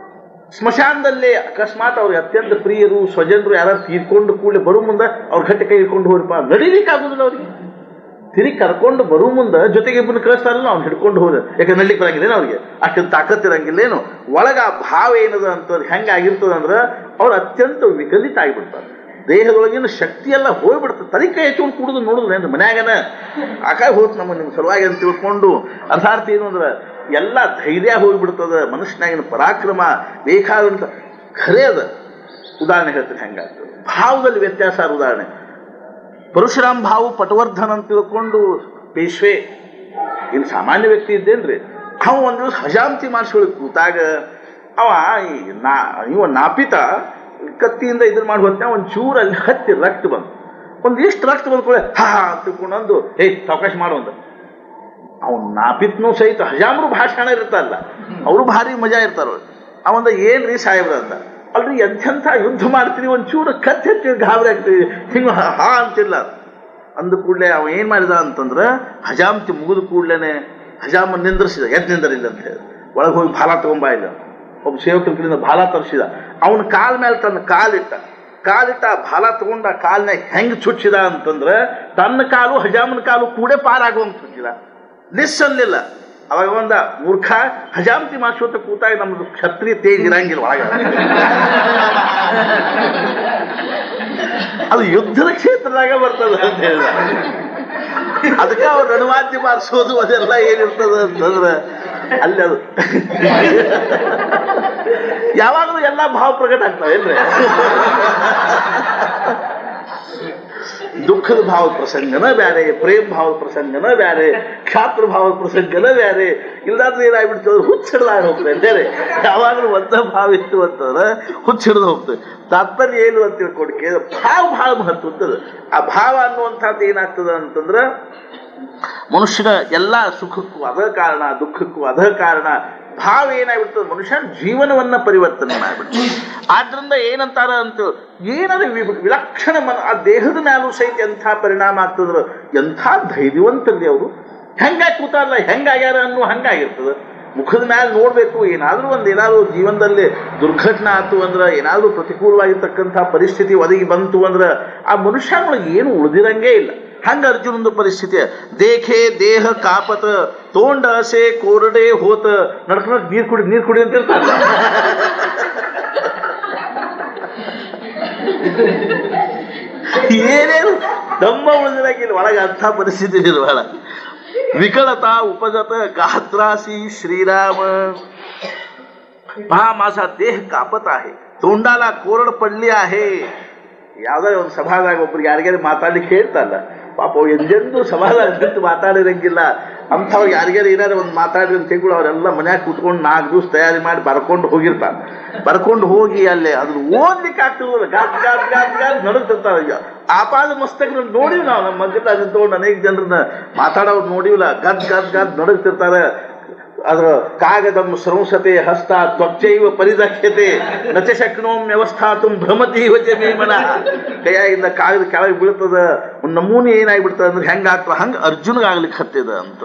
ಸ್ಮಶಾನದಲ್ಲಿ ಅಕಸ್ಮಾತ್ ಅವ್ರಿಗೆ ಅತ್ಯಂತ ಪ್ರಿಯರು ಸ್ವಜನರು ಯಾರು ತೀರ್ಕೊಂಡು ಕೂಡಲೇ ಬರೋ ಮುಂದೆ ಅವ್ರ ಗಟ್ಟಿ ಕೈ ಹಿಡ್ಕೊಂಡು ಹೋಗ್ರಪ್ಪ, ನಡೀಲಿಕ್ಕಾಗೋದಿಲ್ಲ ಅವ್ರಿಗೆ. ತಿರುಗಿ ಕರ್ಕೊಂಡು ಬರೋ ಮುಂದೆ ಜೊತೆಗೆ ಇಬ್ಬರು ಕಳಿಸ್ತಾರಲ್ಲ, ಅವ್ನು ಹಿಡ್ಕೊಂಡು ಹೋದ, ಯಾಕೆ ನಡ್ಲಿಕ್ಕೆ ಬರಂಗಿಲ್ಲೇನು ಅವ್ರಿಗೆ, ಅಷ್ಟೊಂದು ತಾಕತ್ತಿರಂಗಿಲ್ಲೇನು. ಒಳಗ ಆ ಭಾವ ಏನದ ಅಂತ ಹೆಂಗೆ ಆಗಿರ್ತದೆ ಅಂದ್ರೆ ಅವ್ರು ಅತ್ಯಂತ ವಿಕಲಿತ ಆಗಿಬಿಡ್ತಾರೆ. ದೇಹದೊಳಗಿನ ಶಕ್ತಿ ಎಲ್ಲ ಹೋಗ್ಬಿಡ್ತದೆ. ತಲೆ ಕೈ ಹೆಚ್ಚು ಕುಡಿದು ನೋಡಿದ್ರೆ ಏನು ಮನ್ಯಾಗನ ಆಕಾಗ ಹೋಗ್ತು ನಿಮ್ಮ ಸಲುವಾಗಿ ಅಂತ ತಿಳ್ಕೊಂಡು ಅರ್ಥಾರ್ಥ ಏನು ಅಂದ್ರೆ ಎಲ್ಲ ಧೈರ್ಯ ಹೋಗಿಬಿಡ್ತದೆ, ಮನುಷ್ಯನಾಗಿನ ಪರಾಕ್ರಮ ಬೇಕಾದಂಥ ಖರೆ ಅದ. ಉದಾಹರಣೆ ಹೇಳ್ತೀನಿ ಹೆಂಗಾಗ್ತದೆ, ಭಾವದಲ್ಲಿ ವ್ಯತ್ಯಾಸ. ಉದಾಹರಣೆ ಪರಶುರಾಮ್ ಭಾವು ಪಟವರ್ಧನ್ ಅಂತ ತಿಳ್ಕೊಂಡು ಪೇಶ್ವೆ, ಇನ್ನು ಸಾಮಾನ್ಯ ವ್ಯಕ್ತಿ ಇದ್ದೇನ್ರಿ. ಅವ ಒಂದು ದಿವಸ ಹಜಾಮತಿ ಮಾಡಿಸ್ಕೊಳ್ಳಿ ಕೂತಾಗ ಅವ ಇವ ನಾಪಿತ ಕತ್ತಿಯಿಂದ ಇದನ್ನ ಮಾಡಿ ಹೊತ್ತ ಒಂದು ಚೂರಲ್ಲಿ ಹತ್ತಿ ರಕ್ತ ಬಂದು ಒಂದಿಷ್ಟು ರಕ್ತ ಬಂದ್ಕೊಳ್ಳೆ ಹಾ ತಿಳ್ಕೊಂಡಂದು ಅವಕಾಶ ಮಾಡುವಂತ ಅವ್ನು ನಾಪಿತ್ನೂ ಸಹಿತ ಹಜಾಮ್ರು ಭಾಷಣ ಇರ್ತಾರಲ್ಲ ಅವರು ಭಾರಿ ಮಜಾ ಇರ್ತಾರ. ಅವಂದ ಏನ್ರಿ ಸಾಹೇಬ್ರ ಅಂತ, ಅಲ್ರಿ ಎಂಥೆಂಥ ಯುದ್ಧ ಮಾಡ್ತೀರಿ ಒಂಚೂರು ಕತ್ತಿ ಹತ್ತಿ ಗಾಬರಿ ಆಗ್ತೀವಿ ಹಿಂಗ ಹಾ ಅಂತಿಲ್ಲ ಅಂದ ಕೂಡಲೇ ಅವ ಏನ್ ಮಾಡಿದ ಅಂತಂದ್ರ ಹಜಾಮತಿ ಮುಗಿದ ಕೂಡ್ಲೇನೆ ಹಜಾಮ ನಿಂದ್ರಿಸಿದ, ಎದ್ ನಿಂದರಿಲ್ಲ ಅಂತ ಹೇಳಿ ಒಳಗೆ ಹೋಗಿ ಭಾಲ ತಗೊಂಬ ಇಲ್ಲ. ಒಬ್ಬ ಸೇವಕನ ಕಡೆಯಿಂದ ಭಾಲ ತರಿಸಿದ, ಅವನ ಕಾಲ್ ಮೇಲೆ ತನ್ನ ಕಾಲಿಟ್ಟ ಭಾಲ ತಗೊಂಡ ಕಾಲ್ನಾಗ ಹೆಂಗ್ ಚುಚ್ಚಿದ ಅಂತಂದ್ರ ತನ್ನ ಕಾಲು ಹಜಾಮನ ಕಾಲು ಕೂಡೆ ಪಾರಾಗುವಂತ ಚುಚ್ಚಿದ, ನಿಸ್ ಅನ್ಲಿಲ್ಲ. ಅವಾಗ ಒಂದ ಮೂರ್ಖ ಹಜಾಮತಿ ಮಾಶೋತ ಕೂತಾಗ ನಮ್ದು ಕ್ಷತ್ರಿಯ ತೇಜ್ ಇರಂಗಿಲ್ಲ ಒಳಗ, ಅದು ಯುದ್ಧದ ಕ್ಷೇತ್ರದಾಗ ಬರ್ತದ ಅಂತ ಹೇಳಿದ. ಅದಕ್ಕೆ ಅವ್ರು ರಣವಾದ್ಯ ಬಾರಿಸೋದು ಅದೆಲ್ಲ ಏನಿರ್ತದ ಅಂತಂದ್ರ ಅಲ್ಲಿ ಅದು ಯಾವಾಗಲೂ ಎಲ್ಲ ಭಾವ ಪ್ರಕಟ ಆಗ್ತಾವೆ ಏನ್ರಿ. ದುಃಖದ ಭಾವದ ಪ್ರಸಂಗನ ಬ್ಯಾರೆ, ಪ್ರೇಮ ಭಾವದ ಪ್ರಸಂಗನ ಬ್ಯಾರೆ, ಕ್ಷಾತ್ರ ಭಾವದ ಪ್ರಸಂಗನ ಬ್ಯಾರೆ. ಇಲ್ಲಾಂದ್ರೆ ಏನಾಗ್ಬಿಡ್ತದೆ ಹುಚ್ಚಿಡ್ದಾಗ ಹೋಗ್ತದೆ ಅಂತೇಳಿ. ಯಾವಾಗಲೂ ಒಂದ ಭಾವ ಇತ್ತು ಅಂತಂದ್ರೆ ಹುಚ್ಚಿಡ್ದು ಹೋಗ್ತದೆ. ತಾತ್ಪರ್ಯ ಏನು ಅಂತ ತಿಳ್ಕೊಡಿಕೆ ಭಾವ ಭಾಳ ಮಹತ್ವದ. ಆ ಭಾವ ಅನ್ನುವಂಥದ್ದು ಏನಾಗ್ತದ ಅಂತಂದ್ರ ಮನುಷ್ಯನ ಎಲ್ಲ ಸುಖಕ್ಕೂ ಅದ ಕಾರಣ, ದುಃಖಕ್ಕೂ ಅದ ಕಾರಣ. ಭಾವ ಏನಾಗ್ಬಿಡ್ತದೆ ಮನುಷ್ಯನ ಜೀವನವನ್ನ ಪರಿವರ್ತನೆ ಮಾಡಿಬಿಡ್ತದೆ. ಆದ್ರಿಂದ ಏನಂತಾರ ಅಂತ ಏನಾದ್ರೆ ವಿಲಕ್ಷಣ ಆ ದೇಹದ ಮ್ಯಾಲೂ ಸಹಿತ ಎಂಥ ಪರಿಣಾಮ ಆಗ್ತದ್ರ, ಎಂಥ ಧೈರ್ಯವಂತರ್ಲಿ ಅವರು ಹೆಂಗಾಗಿ ಕೂತಾರಲ್ಲ ಹೆಂಗಾಗ್ಯಾರ ಅನ್ನೋ ಹಂಗಾಗಿರ್ತದ. ಮುಖದ ಮ್ಯಾಲ ನೋಡ್ಬೇಕು, ಏನಾದ್ರೂ ಜೀವನದಲ್ಲಿ ದುರ್ಘಟನೆ ಆಯ್ತು ಅಂದ್ರೆ, ಏನಾದ್ರೂ ಪ್ರತಿಕೂಲವಾಗಿರ್ತಕ್ಕಂಥ ಪರಿಸ್ಥಿತಿ ಒದಗಿ ಬಂತು ಅಂದ್ರೆ ಆ ಮನುಷ್ಯನೊಳಗೆ ಏನು ಉಳಿದಿರಂಗೇ ಇಲ್ಲ. ಹಂಗ ಅರ್ಜುನೊಂದು ಪರಿಸ್ಥಿತಿ. ದೇಖೆ ದೇಹ ಕಾಪತ ತೋಂಡ ಅಸೆ ಕೋರಡೆ ಹೋತ, ನಡ್ಕೊಂಡ್ ನೀರ್ ಕುಡಿ ಅಂತ ಇರ್ತಾರ. ಏನೇನು ದಮ್ಮ ಉಳಿದಿರಂಗಿಲ್ಲ ಒಳಗೆ, ಅಂಥ ಪರಿಸ್ಥಿತಿ ನಿರ್ವಹಣ. विकलता उपजत गात्रासी श्रीराम. पहा माझा देह कापत आहे, तोंडाला कोरड पडली आहे. ಯಾವ್ದಾರ ಒಂದು ಸಭಾದಾಗ ಒಬ್ರಿಗೆ ಯಾರಿಗಾರು ಮಾತಾಡ್ಲಿಕ್ಕೆ ಹೇಳ್ತಲ್ಲ, ಪಾಪ ಎಂದೆಂದೂ ಸಭಾದಾಗ ನಿಂತು ಮಾತಾಡಿರಂಗಿಲ್ಲ. ಅಂಥವ್ರು ಯಾರಿಗಾರು ಏನಾರು ಒಂದು ಮಾತಾಡ್ರಿ ಅಂತ ತಿಳ್ಕೊಂಡು ಅವರೆಲ್ಲ ಮನ್ಯಾಗ ಕೂತ್ಕೊಂಡು 4 ದಿವಸ ತಯಾರಿ ಮಾಡಿ ಬರ್ಕೊಂಡು ಹೋಗಿರ್ತಾರೆ. ಬರ್ಕೊಂಡು ಹೋಗಿ ಅಲ್ಲೇ ಅದನ್ನ ಓದ್ಲಿಕ್ಕೆ ಆಗ್ತಿಲ್ಲ, ಗಾದ್ ಗಾದ್ ಗಾದ್ ಗಾದ್ ನಡುತ್ತಿರ್ತಾರೆ. ಆಪಾದ ಮಸ್ತಕ ನೋಡಿವಿ ನಾವು, ನಮ್ಮ ಮಗ್ಗದ ಅದನ್ನ ತಗೊಂಡು ಅನೇಕ ಜನರನ್ನ ಮಾತಾಡೋರು ನೋಡಿವಿಲ್ಲ. ಗದ್ ಗದ್ ಗದ್ ನಡುತ್ತಿರ್ತಾರೆ. ಅದ್ರ ಕಾಗದಂ ಸ್ರಂಸತೆ ಹಸ್ತ ತ್ವಚ್ಚೈವ ಪರಿದಕ್ಷ್ಯತೆ ನಚ ಶಕ್ನೋಂ ವ್ಯವಸ್ಥಾತು ಭ್ರಮತೀವ ಚ ಮೇ ಮನಃ. ಕೈಯಾಗಿಂದ ಕಾಗದ ಕೆಳಗೆ ಬೀಳ್ತದ. ಒಂದು ನಮೂನೆ ಏನಾಗ್ಬಿಡ್ತದ ಅಂದ್ರೆ ಹೆಂಗಾಗ್ತದ ಹಂಗ ಅರ್ಜುನ್ಗಾಗ್ಲಿಕ್ಕೆ ಹತ್ತಿದ ಅಂತ.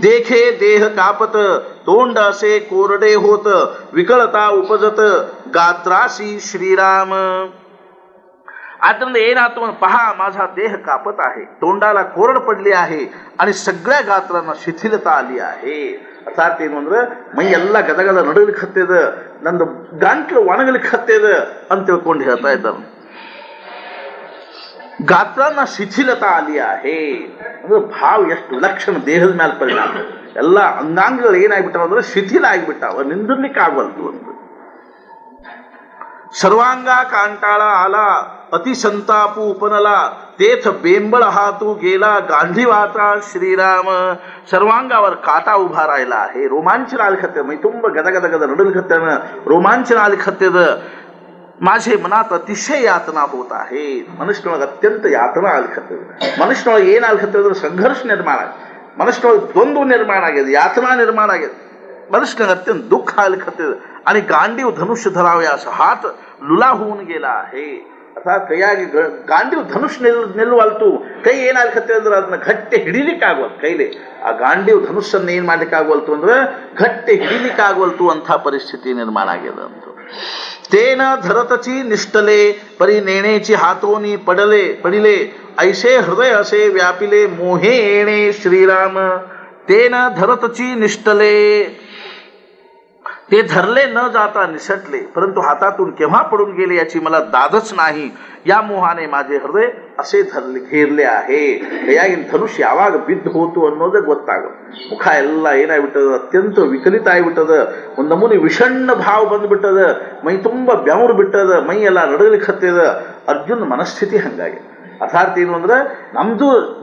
ದೇಖೆ ದೇಹ ಕಾಪತ ತೋಂಡ ಅಸೆ ಕೋರಡೆ ಹೋತ, ವಿಕಲತಾ उपजत गात्रासी श्रीराम. आद्ರಿಂದ ಏನಾಯ್ತು, पहा माझा देह कापत आहे, तोंडाला कोरड पडली आहे आणि सगळ्या गात्रांना शिथिलता आली आहे. ಅರ್ಥಾತ್ ಏನು ಅಂದ್ರೆ ಮೈ ಎಲ್ಲ ಗದಗದ ನಡುಗಲಿಕ್ಕೆ ಹತ್ತಿದ, ನಂದು ಗಂಟ್ಲು ಒಣಗಲಿಕ್ಕೆ ಹತ್ತಿದ ಅಂತ ತಿಳ್ಕೊಂಡು ಹೇಳ್ತಾ ಇದ್ದಾನೆ. ಗಾತ್ರನ ಶಿಥಿಲತಾ ಆಲಿ आहे ಅಂದ್ರೆ ಭಾವ ಎಷ್ಟು ವಿಲಕ್ಷಣ ದೇಹದ ಮೇಲೆ ಪರಿಣಾಮ. ಎಲ್ಲ ಅಂಗಾಂಗಗಳು ಏನಾಗ್ಬಿಟ್ಟಾವ ಅಂದ್ರೆ ಶಿಥಿಲ ಆಗಿಬಿಟ್ಟಾವ, ನಿಂದಿರ್ಲಿಕ್ಕೆ ಆಗವಲ್ತು ಅಂತ. सर्वांगा कांटाळा आला, अति संतापू उपनला, तेथ बेंबळ हातू गेला, गांधीवाचा श्रीराम. सर्वांगावर काटा उभा राहिला आहे, रोमांचन आलिखत्ते, मग ತುಂಬ ಗದಗದ ನಡುಗತ್ತೇನ ರೋಮಾಂಚನ ಆಲಿಖತ್ತೆದ. माझे मनात अतिशय यातना होत आहे. ಮನುಷ್ಯನೊಳಗೆ ಅತ್ಯಂತ ಯಾತನ ಆಲಿಖತ್ತದ. ಮನುಷ್ಯನೊಳಗೆ ಏನು ಆಲಿಖತ್ತದ ಅಂದ್ರೆ ಸಂಘರ್ಷ ನಿರ್ಮಾಣ ಆಗಿದೆ, ಮನುಷ್ಯನೊಳಗೆ ದ್ವಂದ್ವ ನಿರ್ಮಾಣ ಆಗಿದೆ, ಯಾತನಾ ನಿರ್ಮಾಣ ಆಗಿದೆ. मनुष्याला अत्यंत दुःख आलं आणि गांडीव धनुष्य धराव्यास हात लुला होऊन गेला आहे. अर्थात ಕೈಯಾಗಿ ಗಾಂಡೀವ್ ಧನುಷ್ ನಿಲ್ಲುವಲ್ತು. ಕೈ ಏನಾಗ್ಲತ್ತೆ ಅಂದ್ರೆ ಅದನ್ನ ಗಟ್ಟಿ ಹಿಡಿಲಿಕ್ಕೆ ಆಗವಲ್ತು. ಕೈಲಿ ಆ ಗಾಂಡೀವ್ ಧನುಷನ್ನು ಏನ್ ಮಾಡ್ಲಿಕ್ಕೆ ಆಗವಲ್ತು ಅಂದ್ರೆ ಗಟ್ಟಿ ಹಿಡಿಲಿಕ್ಕೆ ಆಗವಲ್ತು ಅಂತ ಪರಿಸ್ಥಿತಿ ನಿರ್ಮಾಣ ಆಗಿದೆ ಅಂತ. तेन धरतची निष्ठले परी नेणेची हातोनी पडिले ऐसे हृदय असे व्यापिले मोहे येणे श्रीराम. तेन धरतची निष्ठले, ते धरले न जाता निसटले, परंतु हातातून केव्हा पडून गेले याची मला दादच नाही. या मोहाने माझे हृदय असे घेरले आहे. ಕೈಯಾಗಿನ ಧನುಷ್ ಯಾವಾಗ ಬಿದ್ದು ಹೋತು ಅನ್ನೋದೇ ಗೊತ್ತಾಗಲ್ಲ. ಮುಖ ಎಲ್ಲ ಏನಾಗ್ಬಿಟ್ಟದ, ಅತ್ಯಂತ ವಿಕಲಿತ ಆಗಿಬಿಟ್ಟದ. ಒಂದು ನಮೂನಿ ವಿಷಣ್ಣ ಭಾವ ಬಂದ್ಬಿಟ್ಟದ, ಮೈ ತುಂಬ ಬೆವರು ಬಿಟ್ಟದ, ಮೈ ಎಲ್ಲ ನಡಗಲಿಕ್ಕೆ ಹತ್ತಿದ. ಅರ್ಜುನ್ ಮನಸ್ಥಿತಿ ಹಂಗಾಗಿ. ಅರ್ಥಾತ್ ಏನು ಅಂದ್ರೆ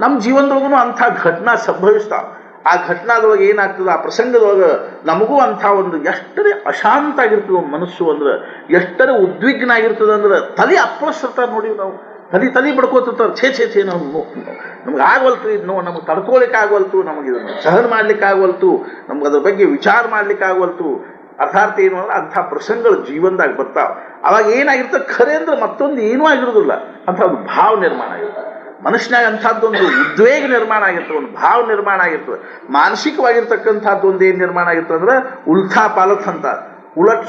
ನಮ್ಮ ಜೀವನದೊಳಗೂ ಅಂಥ ಘಟನಾ ಸಂಭವಿಸ್ತಾವ. ಆ ಘಟನಾದೊಳಗೆ ಏನಾಗ್ತದೆ, ಆ ಪ್ರಸಂಗದೊಳಗೆ ನಮಗೂ ಅಂಥ ಒಂದು ಎಷ್ಟರೇ ಅಶಾಂತ ಆಗಿರ್ತದೆ ಮನಸ್ಸು ಅಂದ್ರೆ, ಎಷ್ಟರೇ ಉದ್ವಿಗ್ನ ಆಗಿರ್ತದೆ ಅಂದ್ರೆ ತಲೆ ಅಪ್ಪಳಿಸಿರ್ತಾರೆ ನೋಡಿ. ನಾವು ತಲೆ ಬಡ್ಕೋತಿರ್ತಾರೆ, ಛೇ ನಮ್ಗೆ ಆಗವಲ್ತು, ಇದು ನಮ್ಗೆ ತಡ್ಕೊಳಿಕ್ಕೆ ಆಗವಲ್ತು, ನಮಗೆ ಇದನ್ನು ಸಹನ ಮಾಡ್ಲಿಕ್ಕೆ ಆಗವಲ್ತು, ನಮ್ಗೆ ಅದ್ರ ಬಗ್ಗೆ ವಿಚಾರ ಮಾಡ್ಲಿಕ್ಕೆ ಆಗವಲ್ತು. ಅರ್ಥಾತ್ ಏನು ಅಂದ್ರೆ ಅಂಥ ಪ್ರಸಂಗಗಳು ಜೀವನದಾಗ ಬರ್ತಾವೆ. ಅವಾಗ ಏನಾಗಿರ್ತದೆ, ಖರೆ ಅಂದ್ರೆ ಮತ್ತೊಂದು ಏನೂ ಆಗಿರೋದಿಲ್ಲ, ಅಂಥ ಒಂದು ಭಾವ ನಿರ್ಮಾಣ ಆಗಿರ್ತದೆ ಮನುಷ್ಯನಾಗ. ಅಂಥದ್ದೊಂದು ಉದ್ವೇಗ ನಿರ್ಮಾಣ ಆಗಿರ್ತದೆ, ಒಂದು ಭಾವ ನಿರ್ಮಾಣ ಆಗಿರ್ತದೆ. ಮಾನಸಿಕವಾಗಿರ್ತಕ್ಕಂಥದ್ದು ಒಂದು ಏನು ನಿರ್ಮಾಣ ಆಗಿರ್ತದೆ ಅಂದ್ರೆ ಉಲ್ಥಾ ಪಾಲತ್ ಅಂತ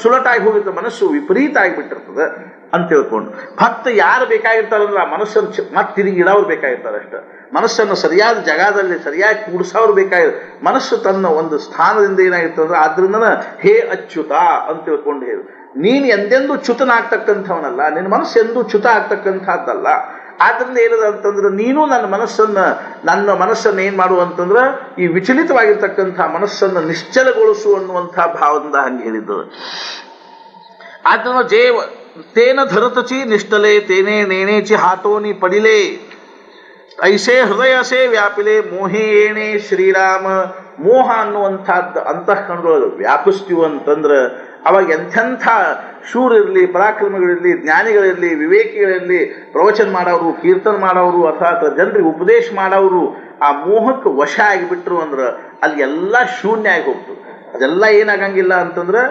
ಸುಲಟಾಗಿ ಹೋಗಿರ್ತದೆ, ಮನಸ್ಸು ವಿಪರೀತ ಆಗಿಬಿಟ್ಟಿರ್ತದೆ ಅಂತ ತಿಳ್ಕೊಂಡು. ಭಕ್ತ ಯಾರು ಬೇಕಾಗಿರ್ತಾರಂದ್ರೆ ಆ ಮನಸ್ಸನ್ನು ಮತ್ತೆ ತಿರುಗಿ ಇಡೋರು ಬೇಕಾಗಿರ್ತಾರೆ ಅಷ್ಟೇ. ಮನಸ್ಸನ್ನು ಸರಿಯಾದ ಜಾಗದಲ್ಲಿ ಸರಿಯಾಗಿ ಕೂಡಿಸೋರು ಬೇಕಾಗಿರ್. ಮನಸ್ಸು ತನ್ನ ಒಂದು ಸ್ಥಾನದಿಂದ ಏನಾಗಿರ್ತಂದ್ರೆ ಆದ್ರಿಂದ ಹೇ ಅಚ್ಯುತ ಅಂತ ತಿಳ್ಕೊಂಡು ಹೇಳಿ, ನೀನು ಎಂದೆಂದೂ ಚ್ಯುತನಾಗ್ತಕ್ಕಂಥವನಲ್ಲ, ನಿನ್ನ ಮನಸ್ಸು ಎಂದೂ ಚ್ಯುತ ಆಗ್ತಕ್ಕಂಥದ್ದಲ್ಲ. ಆದ್ರಿಂದ ಏನದ ಅಂತಂದ್ರೆ ನೀನು ನನ್ನ ಮನಸ್ಸನ್ನು ಏನು ಮಾಡು ಅಂತಂದ್ರೆ ಈ ವಿಚಲಿತವಾಗಿರ್ತಕ್ಕಂಥ ಮನಸ್ಸನ್ನು ನಿಶ್ಚಲಗೊಳಿಸು ಅನ್ನುವಂಥ ಭಾವದಿಂದ ಹಂಗೆ ಹೇಳಿದ್ದು. ಆದ್ರಿಂದ ತೇನ ಧರತಚಿ ನಿಷ್ಠಲೆ ತೇನೆ ನೇಣೇಚಿ ಹಾತೋನಿ ಪಡಿಲೆ ಐಸೆ ಹೃದಯಸೆ ವ್ಯಾಪಿಲೆ ಮೋಹೇ ಏಣೆ ಶ್ರೀರಾಮ. ಮೋಹ ಅನ್ನುವಂಥದ್ದು ಅಂತಃಕರಣದೊಳಗೆ ವ್ಯಾಪಿಸ್ತೀವಿ ಅಂತಂದ್ರೆ ಅವಾಗ ಎಂಥೆಂಥ ಶೂರಿರಲಿ, ಪರಾಕ್ರಮಗಳಿರಲಿ, ಜ್ಞಾನಿಗಳಿರಲಿ, ವಿವೇಕಿಗಳಿರಲಿ, ಪ್ರವಚನ ಮಾಡೋರು, ಕೀರ್ತನ ಮಾಡೋರು, ಅರ್ಥಾತ್ ಜನರಿಗೆ ಉಪದೇಶ ಮಾಡೋರು ಆ ಮೋಹಕ್ಕೆ ವಶ ಆಗಿಬಿಟ್ರು ಅಂದ್ರೆ ಅಲ್ಲಿ ಎಲ್ಲ ಶೂನ್ಯ ಆಗಿ ಹೋಗ್ತದೆ. ಅದೆಲ್ಲ ಏನಾಗಂಗಿಲ್ಲ ಅಂತಂದ್ರೆ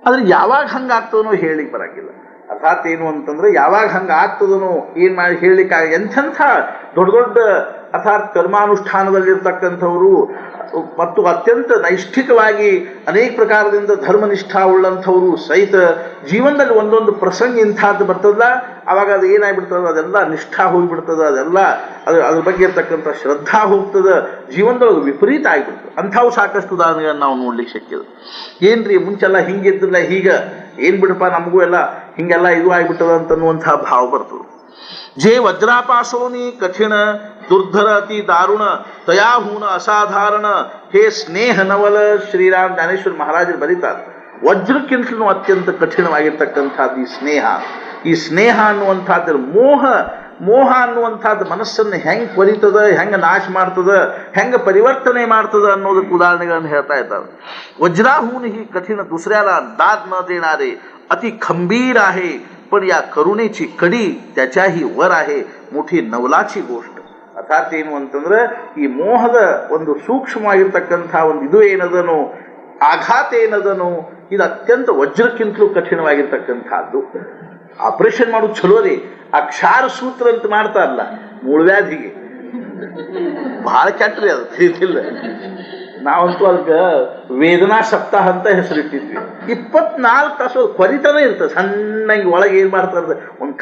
ಆದ್ರೆ ಯಾವಾಗ ಹಂಗಾಗ್ತದನೋ ಹೇಳಿಕ್ ಬರಂಗಿಲ್ಲ. ಅರ್ಥಾತ್ ಏನು ಅಂತಂದ್ರೆ ಯಾವಾಗ ಹಂಗೆ ಆಗ್ತದನೋ ಏನು ಮಾಡಿ ಹೇಳಲಿಕ್ಕೆ ಎಂಥೆಂಥ ದೊಡ್ಡ ಅರ್ಥಾತ್ ಕರ್ಮಾನುಷ್ಠಾನದಲ್ಲಿರ್ತಕ್ಕಂಥವರು ಮತ್ತು ಅತ್ಯಂತ ನೈಷ್ಠಿಕವಾಗಿ ಅನೇಕ ಪ್ರಕಾರದಿಂದ ಧರ್ಮನಿಷ್ಠಾ ಉಳ್ಳಂಥವರು ಸಹಿತ ಜೀವನದಲ್ಲಿ ಒಂದೊಂದು ಪ್ರಸಂಗ ಇಂಥದ್ದು ಬರ್ತದಲ್ಲ, ಆವಾಗ ಅದು ಏನಾಗ್ಬಿಡ್ತದೆ, ಅದೆಲ್ಲ ನಿಷ್ಠಾ ಹೋಗಿಬಿಡ್ತದೆ, ಅದೆಲ್ಲ ಅದ್ರ ಬಗ್ಗೆ ಇರ್ತಕ್ಕಂಥ ಶ್ರದ್ಧಾ ಹೋಗ್ತದೆ, ಜೀವನದೊಳಗೆ ವಿಪರೀತ ಆಗಿಬಿಡ್ತದೆ. ಅಂಥವು ಸಾಕಷ್ಟು ಉದಾಹರಣೆಗಳನ್ನು ನಾವು ನೋಡ್ಲಿಕ್ಕೆ ಶಕ್ಯದ. ಏನ್ರಿ ಮುಂಚೆಲ್ಲ ಹಿಂಗಿದ್ದಿಲ್ಲ, ಈಗ ಏನು ಬಿಡಪ್ಪ ನಮಗೂ ಎಲ್ಲ ಹಿಂಗೆಲ್ಲ ಇದು ಆಗಿಬಿಟ್ಟದ ಅಂತನ್ನುವಂಥ ಭಾವ ಬರ್ತದೆ. जे वज्रापासोनी कठिण दुर्धर अति दारुण तयाहून असाधारण हे स्नेह नवल. ಶ್ರೀರಾಮ ಜ್ಞಾನೇಶ್ವರ ಮಹಾರಾಜರು ಬರೀತಾರೆ, ವಜ್ರಕ್ಕಿಂತಲೂ ಅತ್ಯಂತ ಕಠಿಣವಾಗಿರ್ತಕ್ಕಂಥದ್ದು ಈ ಸ್ನೇಹ ಅನ್ನುವಂಥದ್ದು. ಮೋಹ ಅನ್ನುವಂಥದ್ದು ಮನಸ್ಸನ್ನು ಹೆಂಗೆ ಕೊರಿತದ, ಹೆಂಗೆ ನಾಶ ಮಾಡ್ತದ, ಹೆಂಗೆ ಪರಿವರ್ತನೆ ಮಾಡ್ತದ ಅನ್ನೋದಕ್ಕೆ ಉದಾಹರಣೆಗಳನ್ನು ಹೇಳ್ತಾ ಇದ್ದಾರೆ. वज्राहून ही कठीण दुसऱ्याला दाद न देणारे अति खंबीर आहे, पण या करुणेची कडी त्याच्याही वर आहे, मोठी नवलाची गोष्ट. ಅರ್ಥಾತ್ ಏನು ಅಂತಂದ್ರೆ ಈ ಮೋಹದ ಒಂದು ಸೂಕ್ಷ್ಮವಾಗಿರ್ತಕ್ಕಂಥ ಒಂದು ಇದು ಏನದನೋ, ಆಘಾತ ಏನದನೋ, ಇದು ಅತ್ಯಂತ ವಜ್ರಕ್ಕಿಂತಲೂ ಕಠಿಣವಾಗಿರ್ತಕ್ಕಂಥದ್ದು. ಆಪರೇಷನ್ ಮಾಡೋದು ಚಲೋ ರೀ, ಆ ಕ್ಷಾರ ಸೂತ್ರ ಅಂತ ಮಾಡ್ತಾರಲ್ಲ ಮುಳ್ವ್ಯಾಧಿಗೆ, ಬಹಳ ಕೆಟ್ಟ್ರಿ ಅದು, ತಿಳಿದಿಲ್ಲ. ನಾವಂತೂ ಅದಕ್ಕೆ ವೇದನಾ ಸಪ್ತಾಹ ಅಂತ ಹೆಸರಿಟ್ಟಿದ್ವಿ. 24 ತಾಸು ಕೊರಿತಾನೆ ಇರ್ತದೆ, ಸಣ್ಣಗೆ ಒಳಗೆ ಏನು ಮಾಡ್ತಾರೆ, ಒಂದು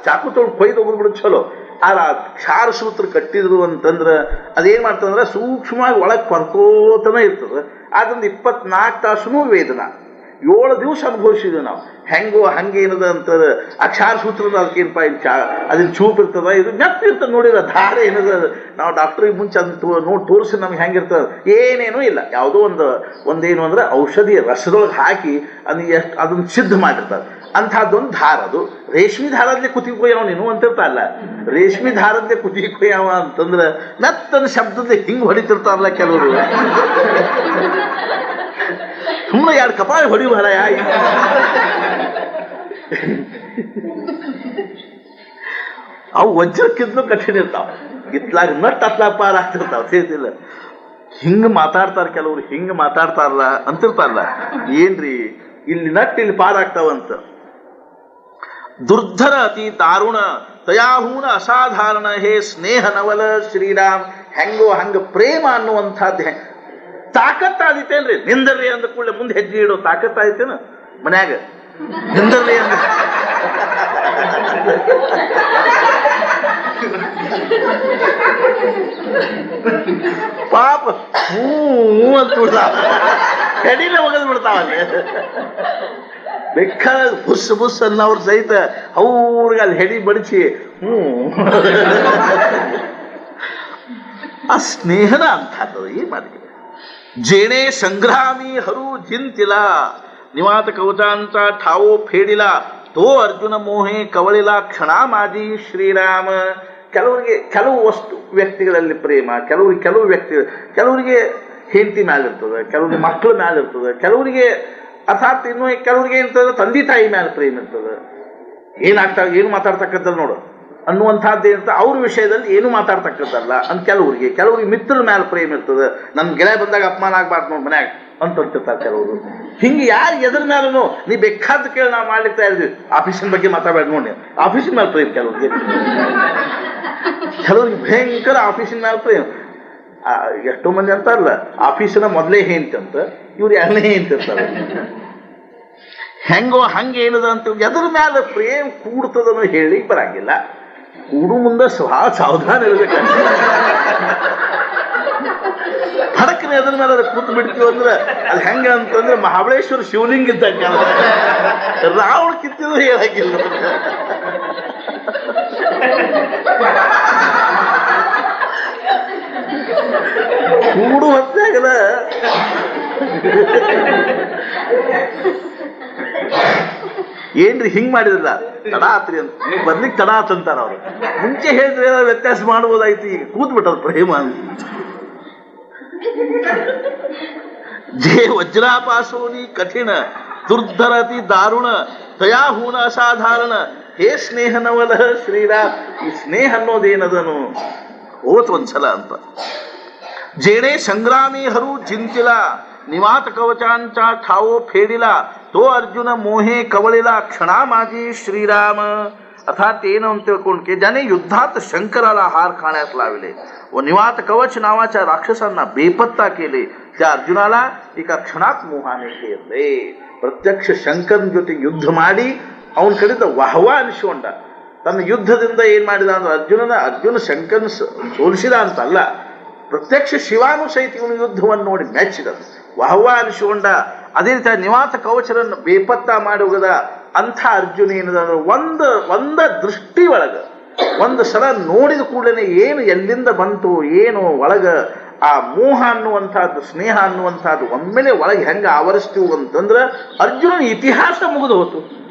ಚಾಕು ತೊಗೊಂಡು ಕೊಯ್ದು ಹೋಗ್ಬಿಡೋದು ಚಲೋ. ಆ ಕ್ಷಾರ ಸೂತ್ರ ಕಟ್ಟಿದ್ರು ಅಂತಂದ್ರೆ ಅದೇನು ಮಾಡ್ತಂದ್ರೆ ಸೂಕ್ಷ್ಮವಾಗಿ ಒಳಗೆ ಕೊರ್ಕೋತನೇ ಇರ್ತದೆ. ಆದ್ರಿಂದ 24 ತಾಸೂ ವೇದನಾ. 7 ದಿವಸ ಅನುಭವಿಸಿದ್ವಿ ನಾವು. ಹೆಂಗೋ ಹಂಗೆ ಏನದ ಅಂತದ ಆ ಕ್ಷಾರ ಸೂತ್ರದ ಅದಕ್ಕೇನಪ್ಪ ಅದೇನು ಚೂಪ್ ಇರ್ತದ, ಇದು ಮೆತ್ತ ಇರ್ತದೆ ನೋಡಿರ ಧಾರೆ ಏನದ. ನಾವು ಡಾಕ್ಟ್ರಿಗೆ ಮುಂಚೆ ಅದನ್ನ ನೋಡಿ ತೋರಿಸಿ ನಮ್ಗೆ ಹೆಂಗಿರ್ತದೆ, ಏನೇನೂ ಇಲ್ಲ. ಯಾವುದೋ ಒಂದೇನು ಅಂದ್ರೆ ಔಷಧಿ ರಸದೊಳಗೆ ಹಾಕಿ ಅದನ್ನ ಸಿದ್ಧ ಮಾಡಿರ್ತಾರೆ. ಅಂಥದ್ದೊಂದು ಧಾರ, ಅದು ರೇಷ್ಮೆ ದಾರದ್ಲೆ ಕುತ್ತಿಗೆ ಕೊಯ್ಯವ ನೀನು ಅಂತಿರ್ತಾರಲ್ಲ, ರೇಷ್ಮೆ ದಾರದ್ಲೆ ಕುತ್ತಿಗೆ ಕೊಯ್ಯವ ಅಂತಂದ್ರೆ ಮೆತ್ತನ ಶಬ್ದದ ಹಿಂಗೆ ಹೊಡಿತಿರ್ತಾರಲ್ಲ ಕೆಲವರು. ಸುಮ್ಮನೆ 2 ಕಪಾಳಿ ಹೊಡಿ ಬರಯ. ಅವು ವಜ್ರಕ್ಕಿಂತಲೂ ಕಠಿಣ ಇರ್ತಾವ, ಇತ್ಲಾಗ ನಟ್ ಹತ್ಲಾಗ ಪಾರ ಆಗ್ತಿರ್ತಾವ. ಸೇತಿಲ್ಲ ಹಿಂಗೆ ಮಾತಾಡ್ತಾರೆ ಕೆಲವರು, ಹಿಂಗೆ ಮಾತಾಡ್ತಾರಲ್ಲ ಅಂತಿರ್ತಾರಲ್ಲ, ಏನ್ರಿ ಇಲ್ಲಿ ನಟ್ ಇಲ್ಲಿ ಪಾರಾಗ್ತಾವಂತ. ದುರ್ಧರ ಅತಿ ದಾರುಣ ತಯಾಹೂನ ಅಸಾಧಾರಣ ಹೇ ಸ್ನೇಹ ನವಲ. ಶ್ರೀರಾಮ್ ಹೆಂಗೋ ಹಂಗ ಪ್ರೇಮ ಅನ್ನುವಂಥದ್ದು ತಾಕತ್ತಾದಿತ್ತೇನ್ರಿ. ನಿಂದರ್ರಿ ಅಂದ ಕೂಡಲೇ ಮುಂದೆ ಹೆಜ್ಜೆ ಇಡೋ ತಾಕತ್ತಾದಿತ್ತೇನು ಮನ್ಯಾಗ? ನಿಂದರ್ರಿ ಅಂದ ಪಾಪ ಹೂ ಅಂತ ಬಿಡ್ತಾವ, ಕಡಿಲ ಒಗದ್ ಬಿಡ್ತಾವಲ್ಲಿ. ಬೇಕಾದ ಬುಸ್ ಅನ್ನೋರು ಸಹಿತ ಅವ್ರಿಗೆ ಅಲ್ಲಿ ಹೆಡಿ ಬಡಿಸಿ ಆ ಸ್ನೇಹನ ಅಂತ ಏನ್ ಮಾಡಿ. जेणे संग्रामी हरू जिंतिला निवात कवचांचा ठावो फेडिला तो अर्जुन मोहे कवळीला क्षणा माझी. श्रीराम ಕೆಲವರಿಗೆ ಕೆಲವು ವಸ್ತು ವ್ಯಕ್ತಿಗಳಲ್ಲಿ ಪ್ರೇಮ, ಕೆಲವು ವ್ಯಕ್ತಿಗಳು, ಕೆಲವರಿಗೆ ಹೆಂಡತಿ ಮ್ಯಾಲಿರ್ತದೆ, ಕೆಲವರಿಗೆ ಮಕ್ಕಳ ಮ್ಯಾಲಿರ್ತದೆ, ಕೆಲವರಿಗೆ ಅರ್ಥಾತ್ ಇನ್ನು ಕೆಲವರಿಗೆ ಏನಿರ್ತದೆ ತಂದೆ ತಾಯಿ ಮ್ಯಾಲೆ ಪ್ರೇಮ ಇರ್ತದೆ. ಏನು ಮಾತಾಡ್ತಕ್ಕಂಥದ್ದು ನೋಡು ಅನ್ನುವಂಥದ್ದು ಏನಂತ ಅವ್ರ ವಿಷಯದಲ್ಲಿ ಏನು ಮಾತಾಡ್ತಕ್ಕಂಥದ್ದಲ್ಲ ಅಂತ ಕೆಲವರಿಗೆ ಮಿತ್ರರ ಮ್ಯಾಲೆ ಪ್ರೇಮ ಇರ್ತದೆ. ನನ್ನ ಗೆಳೆಯ ಬಂದಾಗ ಅಪಮಾನ ಆಗ್ಬಾರ್ದು ನೋಡಿ ಮನ್ಯಾಗ ಅಂತಿರ್ತಾರೆ ಕೆಲವರು. ಹಿಂಗೆ ಯಾರು ಎದ್ರ ಮ್ಯಾಲೂ ನೀ ಬೇಕಾದ ಕೇಳಿ ನಾವು ಮಾಡ್ಲಿಕ್ತಾ ಇದ್ವಿ. ಆಫೀಸಿನ ಬಗ್ಗೆ ಮಾತಾಡ ನೋಡಿ, ಆಫೀಸಿನ ಮೇಲೆ ಪ್ರೇಮ ಕೆಲವ್ರಿಗೆ ಭಯಂಕರ ಆಫೀಸಿನ ಮೇಲೆ ಪ್ರೇಮ. ಎಷ್ಟೋ ಮಂದಿ ಅಂತಾರಲ್ಲ ಆಫೀಸಿನ ಮೊದಲೇ ಹೇಂತಿ ಅಂತ, ಇವ್ರು ಎರಡನೇ ಹೇಂತಿ ಇರ್ತಾರೆ. ಹೆಂಗೋ ಹಂಗೆ ಏನದ ಅಂತ ಎದ್ರ ಮ್ಯಾಲ ಪ್ರೇಮ ಕೂಡ್ತದನ್ನು ಹೇಳಿ ಬರಂಗಿಲ್ಲ. ಕೂಡು ಮುಂದೆ ಭಾಳ ಸಾವಧಾನ ಇರ್ಬೇಕಂತ. ಹಡಕನ ಎದ್ರ ಮೇಲೆ ಕೂತು ಬಿಡ್ತೀವಿ ಅಂದ್ರೆ ಅದು ಹೆಂಗ ಅಂತಂದ್ರೆ ಮಹಾಬಳೇಶ್ವರ ಶಿವಲಿಂಗ ಇದ್ದಂಗ ರಾವಣ ಕಿತ್ತಿದ್ರು ಹೇಳಂಗಿಲ್ಲ. ಕೂಡು ಹೊತ್ತಾಗಲ್ಲ ಏನ್ರಿ ಹಿಂಗ್ ಮಾಡಿದ್ರಲ್ಲ ತಡ ಆತ್ರಿ ಅಂತ, ನೀವು ಬರ್ಲಿಕ್ಕೆ ತಡ ಆತಂತಾರ ಅವ್ರು. ಮುಂಚೆ ಹೇಳಿದ್ರೆ ವ್ಯತ್ಯಾಸ ಮಾಡ್ಬೋದಾಯ್ತು, ಈಗ ಕೂತ್ ಬಿಟ್ಟದ ಪ್ರೇಮ ಅಂತ. ಜೇ ವಜ್ರಾಪಾಸೋನಿ ಕಠಿಣ ದುರ್ಧರತಿ ದಾರುಣ ದಯಾಹೂಣ ಅಸಾಧಾರಣ ಹೇ ಸ್ನೇಹ ನವಲ ಶ್ರೀರಾಮ್. ಈ ಸ್ನೇಹ ಅನ್ನೋದೇನದನು ಹೋತ್ ಒಂದ್ಸಲ ಅಂತ. जेणे संग्रामी हरू जिंतिला निवात कवचांचा ठावो फेडिला तो अर्जुन मोहे कवळिला क्षणा माझी श्रीराम. अर्थात ಏನು ಅಂತ ತಿಳ್ಕೊಂಡ್ಕೆ ज्याने युद्धात शंकराला हार खाण्यात लावले व निवात कवच नावाच्या राक्षसांना बेपत्ता केले, त्या अर्जुनाला एका क्षणात मोहाने घेरले. प्रत्यक्ष ಶಂಕರನ ಜೊತೆ ಯುದ್ಧ ಮಾಡಿ ಅವನ ಕಡೆಯಿಂದ ವಾಹವಾ ಅನಿಸಿಕೊಂಡ. ತನ್ನ ಯುದ್ಧದಿಂದ ಏನ್ ಮಾಡಿದ ಅಂದ್ರೆ ಅರ್ಜುನ ಶಂಕರನ ಸೋಲಿಸಿದ ಅಂತಲ್ಲ, ಪ್ರತ್ಯಕ್ಷ ಶಿವಾನು ಸಹಿತ ಇವನು ಯುದ್ಧವನ್ನು ನೋಡಿ ಮೆಚ್ಚಿದ, ವಾಹವಾ ಅನಿಸಿಕೊಂಡ. ಅದೇ ರೀತಿ ನಿವಾತ ಕವಚರನ್ನು ಬೇಪತ್ತ ಮಾಡಿ ಹೋಗದ ಅಂಥ ಅರ್ಜುನ ಏನದ ಒಂದ ದೃಷ್ಟಿ ಒಳಗ ಒಂದು ಸಲ ನೋಡಿದ ಕೂಡಲೇ ಏನು ಎಲ್ಲಿಂದ ಬಂತು ಏನು ಒಳಗ ಆ ಮೋಹ ಅನ್ನುವಂಥದ್ದು ಸ್ನೇಹ ಅನ್ನುವಂಥದ್ದು ಒಮ್ಮೆಲೆ ಒಳಗೆ ಹೆಂಗ ಆವರಿಸ್ತೀವಿ ಅಂತಂದ್ರೆ ಅರ್ಜುನನ ಇತಿಹಾಸ ಮುಗಿದು ಹೋತು.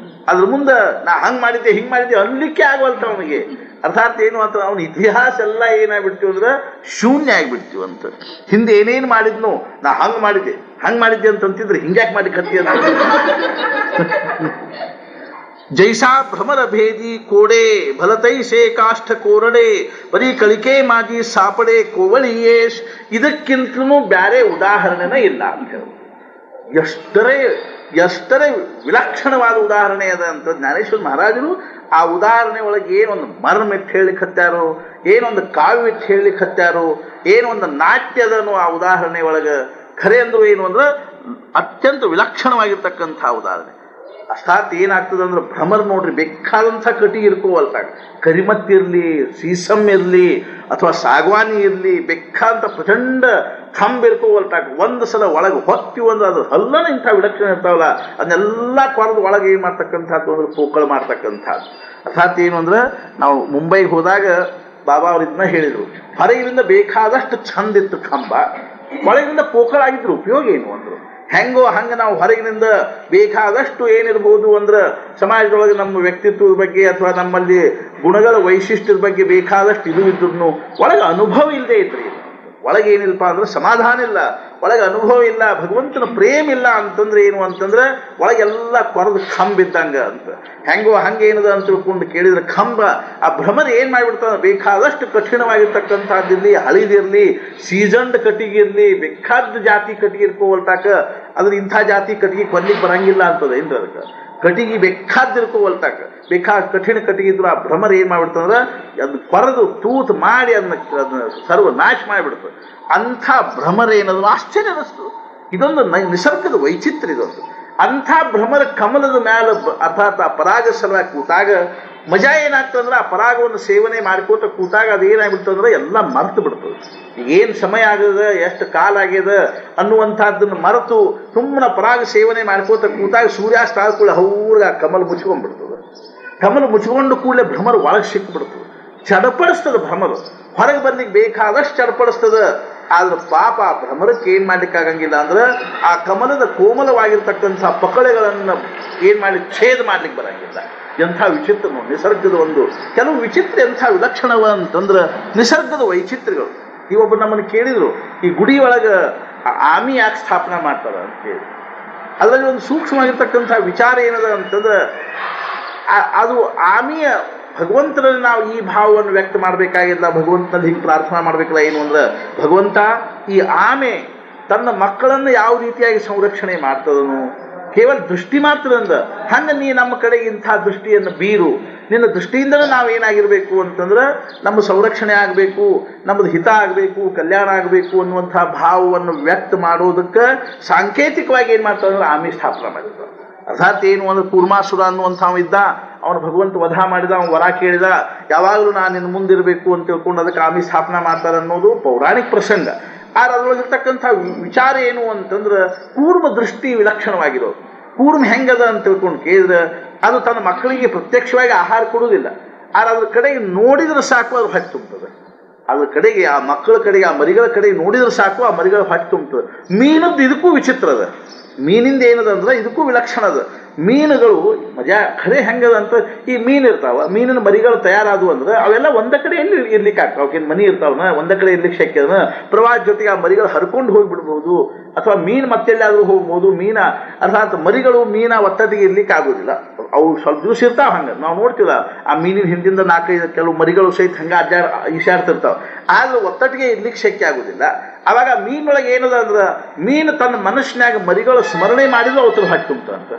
ಅದ್ರ ಮುಂದೆ ನಾ ಹಂಗೆ ಮಾಡಿದ್ದೆ ಹಿಂಗೆ ಮಾಡಿದ್ದೆ ಅನ್ಲಿಕ್ಕೆ ಆಗವಲ್ತ ಅವನಿಗೆ. ಅರ್ಥಾತ್ ಏನು ಅಂತ ಅವನ ಇತಿಹಾಸ ಎಲ್ಲ ಏನಾಗ್ಬಿಡ್ತೀವಿ ಅಂದ್ರೆ ಶೂನ್ಯ ಆಗಿಬಿಡ್ತೀವಿ ಅಂತ. ಹಿಂದೆ ಏನೇನು ಮಾಡಿದ್ನು ನಾ ಹಂಗೆ ಮಾಡಿದ್ದೆ ಅಂತಂತಿದ್ರೆ ಹಿಂಗ್ಯಾಕೆ ಮಾಡಿ ಕತ್ತಿ ಅಂತ. ಜೈಸಾ ಭ್ರಮರ ಭೇದಿ ಕೋಡೆ ಭಲತೈಸೆ ಕಾಷ್ಠ ಕೋರಡೆ ಬರೀ ಕಳಿಕೆ ಮಾಜಿ ಸಾಪಡೆ ಕೋವಳಿಯೇಶ್. ಇದಕ್ಕಿಂತಲೂ ಬ್ಯಾರೆ ಉದಾಹರಣೆನ ಇಲ್ಲ ಅಂತ ಹೇಳಿ. ಎಷ್ಟರೇ ವಿಲಕ್ಷಣವಾದ ಉದಾಹರಣೆ ಅದ ಅಂತ ಜ್ಞಾನೇಶ್ವರ ಮಹಾರಾಜರು ಆ ಉದಾಹರಣೆ ಒಳಗೆ ಏನೊಂದು ಮರ್ಮ ಇಟ್ಟು ಹೇಳಿಕ್ ಹತ್ತಾರೋ, ಏನೊಂದು ಕಾವ್ಯ ಇಟ್ಟು ಹೇಳಿಕ್ ಹತ್ತಾರೋ, ಏನೊಂದು ನಾಟ್ಯದನು ಆ ಉದಾಹರಣೆ ಒಳಗೆ. ಖರೆ ಅಂದ್ರು ಏನು ಅಂದ್ರೆ ಅತ್ಯಂತ ವಿಲಕ್ಷಣವಾಗಿರ್ತಕ್ಕಂಥ ಉದಾಹರಣೆ. ಅರ್ಥಾತ್ ಏನಾಗ್ತದೆ ಅಂದ್ರೆ ಭ್ರಮರ್ ನೋಡ್ರಿ ಬೇಕಾದಂಥ ಕಟಿ ಇರ್ಕೋವಲ್ತಾಗ, ಕರಿಮತ್ತಿರ್ಲಿ ಸೀಸಮ್ ಇರ್ಲಿ ಅಥವಾ ಸಾಗವಾನಿ ಇರ್ಲಿ ಬೇಕಾದಂಥ ಪ್ರಚಂಡ ಕಂಬ ಇರ್ಕೋವಲ್ತಾಗ ಒಂದು ಸಲ ಒಳಗೆ ಹೊತ್ತೀವಿ ಅಂದ್ರೆ ಅದು ಹಲ್ಲನ ಇಂಥ ವಿಲಕ್ಷಣ ಇರ್ತಾವಲ್ಲ ಅದನ್ನೆಲ್ಲ ಕೊರದು ಒಳಗೆ ಏನು ಮಾಡ್ತಕ್ಕಂಥದ್ದು ಅಂದ್ರೆ ಪೋಕಳ ಮಾಡ್ತಕ್ಕಂಥದ್ದು. ಅರ್ಥಾತ್ ಏನು ಅಂದ್ರೆ ನಾವು ಮುಂಬೈಗೆ ಹೋದಾಗ ಬಾಬಾ ಅವ್ರು ಇದನ್ನ ಹೇಳಿದ್ರು, ಹೊರಗಿನಿಂದ ಬೇಕಾದಷ್ಟು ಚಂದ ಇತ್ತು ಕಂಬ, ಒಳಗಿನಿಂದ ಪೋಕಳಾಗಿದ್ರು ಉಪಯೋಗ ಏನು ಅಂದ್ರು. ಹೆಂಗೋ ಹಂಗೆ ನಾವು ಹೊರಗಿನಿಂದ ಬೇಕಾದಷ್ಟು ಏನಿರ್ಬೋದು ಅಂದ್ರೆ ಸಮಾಜದೊಳಗೆ ನಮ್ಮ ವ್ಯಕ್ತಿತ್ವದ ಬಗ್ಗೆ ಅಥವಾ ನಮ್ಮಲ್ಲಿ ಗುಣಗಳ ವೈಶಿಷ್ಟ್ಯದ ಬಗ್ಗೆ ಬೇಕಾದಷ್ಟು ಇದು ಇದ್ರು ಒಳಗೆ ಅನುಭವ ಇಲ್ಲದೆ ಇದ್ರಿ. ಒಳಗೆ ಏನಿಲ್ಲಪ್ಪ ಅಂದ್ರೆ ಸಮಾಧಾನ ಇಲ್ಲ, ಒಳಗೆ ಅನುಭವ ಇಲ್ಲ, ಭಗವಂತನ ಪ್ರೇಮ ಇಲ್ಲ ಅಂತಂದ್ರೆ ಏನು ಅಂತಂದ್ರೆ ಒಳಗೆಲ್ಲ ಕೊರದು ಕಂಬಿದ್ದಂಗ ಅಂತ. ಹೆಂಗೋ ಹಂಗೆ ಏನದ ಅಂತ ತಿಳ್ಕೊಂಡು ಕೇಳಿದ್ರೆ ಕಂಬ ಆ ಭ್ರಮರ ಏನ್ ಮಾಡಿಬಿಡ್ತಾನೆ, ಬೇಕಾದಷ್ಟು ಕಠಿಣವಾಗಿರ್ತಕ್ಕಂಥದ್ದಿರಲಿ, ಹಳಿದಿರಲಿ, ಸೀಸನ್ಡ್ ಕಟ್ಟಿಗೆ ಇರಲಿ, ಬೇಕಾದ ಜಾತಿ ಕಟ್ಟಿಗೆ ಇರ್ಕೋವಲ್ತಾಕ ಅದ್ರ ಇಂಥ ಜಾತಿ ಕಟ್ಟಿಗೆ ಕೊಡ್ಲಿಕ್ಕೆ ಬರಂಗಿಲ್ಲ ಅಂತದ ಏನ್ರ ಅದಕ್ಕೆ ಕಟ್ಟಿಗೆ ಬೇಕಾದಿರ್ಕೋವಲ್ತಾಕ ಬೇಕಾದ ಕಠಿಣ ಕಟ್ಟಿಗೆ ಇದ್ರು ಆ ಭ್ರಮರ ಏನ್ ಮಾಡ್ಬಿಡ್ತಂದ್ರ ಅದು ಕೊರೆದು ತೂತು ಮಾಡಿ ಅದನ್ನ ಸರ್ವ ನಾಶ ಮಾಡಿಬಿಡ್ತದೆ. ಅಂಥ ಭ್ರಮರ ಏನದು ಆಶ್ಚರ್ಯ ಅನಿಸ್ತು. ಇದೊಂದು ನಿಸರ್ಗದ ವೈಚಿತ್ರ್ಯ ಇದೊಂದು. ಅಂಥ ಭ್ರಮರ ಕಮಲದ ಮ್ಯಾಲ ಅರ್ಥಾತ್ ಆ ಪರಾಗ ಸಲುವಾಗಿ ಕೂತಾಗ ಮಜಾ ಏನಾಗ್ತದಂದ್ರೆ ಆ ಪರಾಗವನ್ನು ಸೇವನೆ ಮಾಡ್ಕೋತ ಕೂತಾಗ ಅದು ಏನಾಗ್ಬಿಡ್ತಂದ್ರೆ ಎಲ್ಲ ಮರೆತು ಬಿಡ್ತದೆ. ಏನು ಸಮಯ ಆಗದ ಎಷ್ಟು ಕಾಲ ಆಗ್ಯದ ಅನ್ನುವಂಥದ್ದನ್ನು ಮರೆತು ಸುಮ್ಮನೆ ಪರಾಗ ಸೇವನೆ ಮಾಡ್ಕೋತ ಕೂತಾಗ ಸೂರ್ಯಾಸ್ತ ಆದ ಕೂಡಲೇ ಹೌರ್ಗ ಕಮಲ ಮುಚ್ಕೊಂಡ್ಬಿಡ್ತದೆ. ಕಮಲ ಮುಚ್ಕೊಂಡು ಕೂಡಲೇ ಭ್ರಮರ ಒಳಗೆ ಸಿಕ್ಬಿಡ್ತದೆ, ಚಡಪಡಿಸ್ತದೆ. ಭ್ರಮರು ಹೊರಗೆ ಬರ್ಲಿಕ್ಕೆ ಬೇಕಾದಷ್ಟು ಚಡಪಡಿಸ್ತದ. ಆದ್ರೆ ಪಾಪ ಭ್ರಮರಕ್ಕೆ ಏನ್ ಮಾಡ್ಲಿಕ್ಕಾಗಂಗಿಲ್ಲ ಅಂದ್ರೆ ಆ ಕಮಲದ ಕೋಮಲವಾಗಿರ್ತಕ್ಕಂಥ ಪಕಳೆಗಳನ್ನ ಏನ್ ಮಾಡಿ ಛೇದ ಮಾಡ್ಲಿಕ್ಕೆ ಬರಂಗಿಲ್ಲ. ಎಂಥ ವಿಚಿತ್ರ ನೋಡಿ ನಿಸರ್ಗದ ಒಂದು ಕೆಲವು ವಿಚಿತ್ರ ಎಂಥ ವಿಲಕ್ಷಣವ ಅಂತಂದ್ರೆ ನಿಸರ್ಗದ ವೈಚಿತ್ರ್ಯಗಳು. ಇವೊಬ್ಬ ನಮ್ಮನ್ನು ಕೇಳಿದ್ರು, ಈ ಗುಡಿ ಒಳಗ ಆಮಿ ಯಾಕೆ ಸ್ಥಾಪನೆ ಮಾಡ್ತಾರ ಅಂತ ಹೇಳಿ. ಅದರಲ್ಲಿ ಒಂದು ಸೂಕ್ಷ್ಮವಾಗಿರ್ತಕ್ಕಂಥ ವಿಚಾರ ಏನದ ಅಂತಂದ್ರೆ ಅದು ಆಮಿಯ ಭಗವಂತನಲ್ಲಿ ನಾವು ಈ ಭಾವವನ್ನು ವ್ಯಕ್ತ ಮಾಡಬೇಕಾಗಿಲ್ಲ, ಭಗವಂತನಲ್ಲಿ ಹೀಗೆ ಪ್ರಾರ್ಥನಾ ಮಾಡಬೇಕಿಲ್ಲ. ಏನು ಅಂದ್ರೆ ಭಗವಂತ ಈ ಆಮೆ ತನ್ನ ಮಕ್ಕಳನ್ನು ಯಾವ ರೀತಿಯಾಗಿ ಸಂರಕ್ಷಣೆ ಮಾಡ್ತದನು ಕೇವಲ ದೃಷ್ಟಿ ಮಾತ್ರದಿಂದ ಹಂಗೆ ನೀ ನಮ್ಮ ಕಡೆಗೆ ಇಂಥ ದೃಷ್ಟಿಯನ್ನು ಬೀರು, ನಿನ್ನ ದೃಷ್ಟಿಯಿಂದಲೇ ನಾವೇನಾಗಿರ್ಬೇಕು ಅಂತಂದ್ರೆ ನಮ್ಮ ಸಂರಕ್ಷಣೆ ಆಗಬೇಕು, ನಮ್ಮದು ಹಿತ ಆಗಬೇಕು, ಕಲ್ಯಾಣ ಆಗಬೇಕು ಅನ್ನುವಂಥ ಭಾವವನ್ನು ವ್ಯಕ್ತ ಮಾಡೋದಕ್ಕೆ ಸಾಂಕೇತಿಕವಾಗಿ ಏನು ಮಾಡ್ತಾರೆ ಆಮೆ ಸ್ಥಾಪನೆ ಮಾಡಿದ್ರು. ಅರ್ಥಾತ್ ಏನು ಅಂದ್ರೆ ಕೂರ್ಮಾಸುರ ಅನ್ನುವಂಥವ ಇದ್ದ, ಅವನು ಭಗವಂತ ವಧ ಮಾಡಿದ, ಅವನು ವರ ಕೇಳಿದ, ಯಾವಾಗಲೂ ನಾನು ನಿನ್ನ ಮುಂದಿರಬೇಕು ಅಂತ ತಿಳ್ಕೊಂಡು ಅದಕ್ಕೆ ಆಮೆ ಸ್ಥಾಪನೆ ಮಾಡ್ತಾರೆ ಅನ್ನೋದು ಪೌರಾಣಿಕ ಪ್ರಸಂಗ. ಆದ್ರೆ ಅದರೊಳಗಿರ್ತಕ್ಕಂಥ ವಿಚಾರ ಏನು ಅಂತಂದ್ರೆ ಕೂರ್ಮ ದೃಷ್ಟಿ ವಿಲಕ್ಷಣವಾಗಿರೋದು. ಕೂರ್ಮ ಹೆಂಗದ ಅಂತ ತಿಳ್ಕೊಂಡು ಕೇಳಿದ್ರೆ ಅದು ತನ್ನ ಮಕ್ಕಳಿಗೆ ಪ್ರತ್ಯಕ್ಷವಾಗಿ ಆಹಾರ ಕೊಡುವುದಿಲ್ಲ, ಆದ್ರೆ ಅದ್ರ ಕಡೆಗೆ ನೋಡಿದ್ರೆ ಸಾಕು ಅದು ಹೊಟ್ಟೆ ತುಂಬುತ್ತದೆ. ಅದ್ರ ಕಡೆಗೆ ಆ ಮಕ್ಕಳ ಕಡೆಗೆ ಆ ಮರಿಗಳ ಕಡೆಗೆ ನೋಡಿದ್ರೆ ಸಾಕು ಆ ಮರಿಗಳ ಹೊಟ್ಟೆ ತುಂಬುತ್ತದೆ. ಮೀನದ್ದು ಇದಕ್ಕೂ ವಿಚಿತ್ರ ಅದ. ಮೀನಿಂದ ಏನದ ಅಂದ್ರೆ ಇದಕ್ಕೂ ವಿಲಕ್ಷಣ ಅದ. ಮೀನುಗಳು ಮಜಾ ಖರೆ ಹೆಂಗದ ಅಂತ ಈ ಮೀನು ಇರ್ತಾವ, ಮೀನಿನ ಮರಿಗಳು ತಯಾರಾದವು ಅಂದ್ರೆ ಅವೆಲ್ಲ ಒಂದ ಕಡೆ ಎಲ್ಲಿ ಇರ್ಲಿಕ್ಕೆ ಆಗ್ತಾವ. ಅವಕ್ಕೇನು ಮನಿ ಇರ್ತಾವನ ಒಂದ ಕಡೆ ಇರ್ಲಿಕ್ಕೆ ಶಕ್ಯ ಅದನ. ಪ್ರವಾಹ ಜೊತೆಗೆ ಆ ಮರಿಗಳು ಹರ್ಕೊಂಡು ಹೋಗ್ಬಿಡ್ಬೋದು, ಅಥವಾ ಮೀನು ಮತ್ತೆಲ್ಲಾದ್ರೂ ಹೋಗ್ಬೋದು. ಮೀನ ಅರ್ಥಾತ್ ಮರಿಗಳು ಮೀನ ಒತ್ತಟಿಗೆ ಇರ್ಲಿಕ್ಕೆ ಆಗೋದಿಲ್ಲ, ಅವು ಸ್ವಲ್ಪ ದಿವಸ ಇರ್ತಾವ. ಹಂಗೆ ನಾವು ನೋಡ್ತೀವಲ್ಲ ಆ ಮೀನಿನ ಹಿಂದಿಂದ 4-5 ಕೆಲವು ಮರಿಗಳು ಸಹಿತ ಹಂಗೆ ಈಶಾಡ್ತಿರ್ತಾವ, ಆದ್ರೆ ಒತ್ತಟಿಗೆ ಇರ್ಲಿಕ್ಕೆ ಶಕ್ಯ ಆಗೋದಿಲ್ಲ. ಅವಾಗ ಮೀನೊಳಗೆ ಏನದ ಅಂದ್ರೆ ಮೀನು ತನ್ನ ಮನಸ್ಸಿನಾಗ ಮರಿಗಳು ಸ್ಮರಣೆ ಮಾಡಿದ್ರು ಅವತರ ಹೊಟ್ಟೆ ತುಂಬುತ್ತಂತ.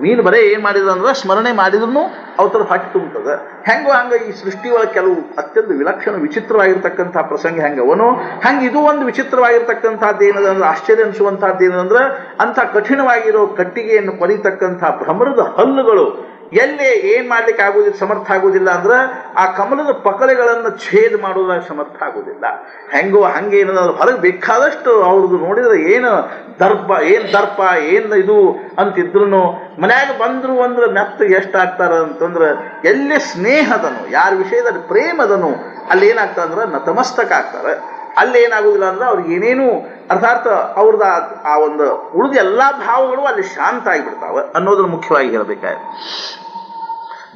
ಮೀನು ಬರೇ ಏನು ಮಾಡಿದ್ರು ಅಂದ್ರೆ ಸ್ಮರಣೆ ಮಾಡಿದ್ರು ಅವತರ ಹೊಟ್ಟೆ ತುಂಬುತ್ತದೆ. ಹೆಂಗೋ ಹಂಗೆ ಈ ಸೃಷ್ಟಿ ಒಳಗೆ ಕೆಲವು ಅತ್ಯಂತ ವಿಲಕ್ಷಣ ವಿಚಿತ್ರವಾಗಿರ್ತಕ್ಕಂಥ ಪ್ರಸಂಗ ಹೆಂಗವನು ಹಂಗೆ ಇದು ಒಂದು ವಿಚಿತ್ರವಾಗಿರ್ತಕ್ಕಂಥದ್ದು ಏನದ ಅಂದ್ರೆ ಆಶ್ಚರ್ಯ ಅನಿಸುವಂಥದ್ದು ಏನದಂದ್ರೆ ಅಂಥ ಕಠಿಣವಾಗಿರೋ ಕಟ್ಟಿಗೆಯನ್ನು ಕೊರಿತಕ್ಕಂಥ ಭ್ರಮರದ ಹಲ್ಲುಗಳು ಎಲ್ಲಿ ಏನ್ ಮಾಡ್ಲಿಕ್ಕೆ ಆಗೋದಿಲ್ಲ, ಸಮರ್ಥ ಆಗೋದಿಲ್ಲ ಅಂದ್ರೆ ಆ ಕಮಲದ ಪಕಳೆಗಳನ್ನು ಛೇದ ಮಾಡೋದಾಗ ಸಮರ್ಥ ಆಗೋದಿಲ್ಲ. ಹೆಂಗೋ ಹಂಗೆ ಏನಂದ್ರೆ ಹೊರಗೆ ಬೇಕಾದಷ್ಟು ಅವ್ರದ್ದು ನೋಡಿದ್ರೆ ಏನು ದರ್ಪ ಏನು ಇದು ಅಂತಿದ್ರು ಮನ್ಯಾಗ ಬಂದ್ರು ಅಂದ್ರೆ ಮೆತ್ತಗೆ ಎಷ್ಟು ಆಗ್ತಾರ ಅಂತಂದ್ರೆ ಎಲ್ಲಿ ಸ್ನೇಹದನು ಯಾರ ವಿಷಯದಲ್ಲಿ ಪ್ರೇಮದನು ಅಲ್ಲಿ ಏನಾಗ್ತದೆ ಅಂದ್ರೆ ನತಮಸ್ತಕ ಆಗ್ತಾರೆ. ಅಲ್ಲಿ ಏನಾಗುದಿಲ್ಲ ಅಂದ್ರೆ ಅವ್ರಿಗೆ ಏನೇನು ಅರ್ಥಾತ್ ಅವ್ರದ್ದು ಆ ಒಂದು ಉಳಿದ ಎಲ್ಲಾ ಭಾವಗಳು ಅಲ್ಲಿ ಶಾಂತ ಆಗಿಬಿಡ್ತಾವ ಅನ್ನೋದನ್ನ ಮುಖ್ಯವಾಗಿ ಹೇಳಬೇಕಾಯ್ತು.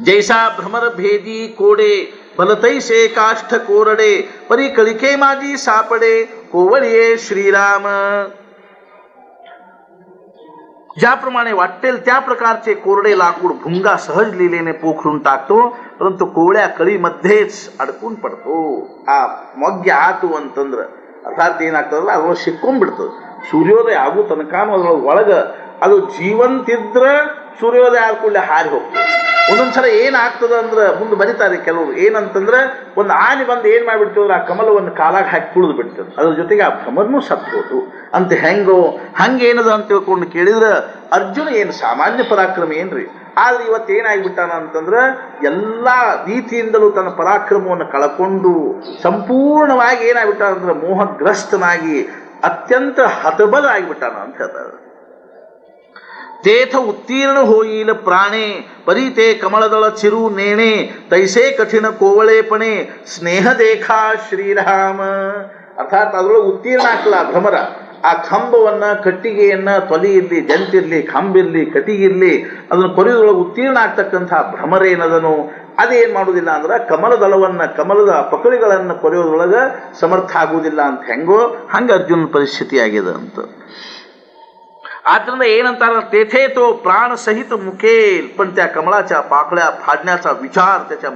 ಜೈಸಾ ಭ್ರಮರ ಭೇದಿ ಕೋಡೆ ಬಲತೈಸೆ ಕಾಷ್ಠ ಕೋರಡೆ ಪರಿ ಕಳಿಕೆ ಮಾಜಿ सापडे कोवळिये श्रीराम. ज्याप्रमाणे वाटेल त्या प्रकारचे कोरडे लाकूड भुंगा सहज लिलेने पोखरून टाकतो, परंतु कोवळ्या कळीमध्येच अडकून पडतो. ಆ ಮೊಗ್ಗೆ ಆತು ಅಂತಂದ್ರೆ ಅರ್ಥಾತ್ ಏನಾಗ್ತದಲ್ಲ ಅದ್ರೊಳಗೆ ಸಿಕ್ಕೊಂಡ್ಬಿಡ್ತದೆ. ಸೂರ್ಯೋದಯ ಆಗೋ ತನಕಾನು ಅದ್ರೊಳಗೆ ಒಳಗೆ ಅದು ಜೀವಂತಿದ್ರ ಸೂರ್ಯೋದಯ ಆದ ಕೂಡಲೇ ಹಾರಿ ಹೋಗ್ತದೆ. ಒಂದೊಂದ್ಸಲ ಏನಾಗ್ತದ ಅಂದ್ರೆ ಮುಂದೆ ಬರೀತಾರೆ ಕೆಲವರು ಏನಂತಂದ್ರೆ ಒಂದು ಆನೆ ಬಂದು ಏನ್ ಮಾಡ್ಬಿಡ್ತದ್ರೆ ಆ ಕಮಲವನ್ನು ಕಾಲಾಗ ಹಾಕಿ ತುಳಿದು ಬಿಡ್ತದೆ, ಅದ್ರ ಜೊತೆಗೆ ಆ ಭ್ರಮರನು ಸತ್ಬೋದು ಅಂತ. ಹೆಂಗೋ ಹಂಗೇನದ ಅಂತ ತಿಳ್ಕೊಂಡು ಕೇಳಿದ್ರೆ ಅರ್ಜುನ ಏನು ಸಾಮಾನ್ಯ ಪರಾಕ್ರಮ ಏನ್ರಿ, ಆದ್ರೆ ಇವತ್ತೇನಾಗ್ಬಿಟ್ಟಾನ ಅಂತಂದ್ರೆ ಎಲ್ಲಾ ರೀತಿಯಿಂದಲೂ ತನ್ನ ಪರಾಕ್ರಮವನ್ನು ಕಳ್ಕೊಂಡು ಸಂಪೂರ್ಣವಾಗಿ ಏನಾಗ್ಬಿಟ್ಟಾನ ಅಂದ್ರೆ ಮೋಹಗ್ರಸ್ತನಾಗಿ ಅತ್ಯಂತ ಹತಬಲ ಆಗಿಬಿಟ್ಟಾನ ಅಂತ ಹೇಳ್ತಾರೆ. तेथ उत्तीर्ण होईल प्राणे परी ते कमळदळ चिरू नेणे तैसे कठीण कोवळेपणे स्नेह देखा श्रीराम. ಅರ್ಥಾತ್ ಅದ್ರೊಳಗೆ ಉತ್ತೀರ್ಣ ಆಗ್ತಲ್ಲ ಭ್ರಮರ. ಆ ಕಂಬವನ್ನ ಕಟ್ಟಿಗೆಯನ್ನ ತೊಲಿಯಿರ್ಲಿ, ಜಂತಿರ್ಲಿ, ಕಂಬಿರ್ಲಿ, ಕಟ್ಟಿಗಿರ್ಲಿ ಅದನ್ನು ಕೊರಿಯೋದ್ರೊಳಗೆ ಉತ್ತೀರ್ಣ ಆಗ್ತಕ್ಕಂಥ ಭ್ರಮರ ಏನದನು ಅದೇನ್ ಮಾಡುದಿಲ್ಲ ಅಂದ್ರೆ ಕಮಲದಳವನ್ನ ಕಮಲದ ಪಕಳಿಗಳನ್ನ ಕೊರೆಯೋದ್ರೊಳಗೆ ಸಮರ್ಥ ಆಗುವುದಿಲ್ಲ ಅಂತ. ಹೆಂಗೋ ಹಂಗ ಅರ್ಜುನ ಪರಿಸ್ಥಿತಿ ಆಗಿದೆ ಅಂತ. आद्रंद ಏನಂತಾರ तेथे तो प्राण सहित मुकेल, पण त्या कमळाच्या पाकळ्या फाडण्याचा विचार त्याच्या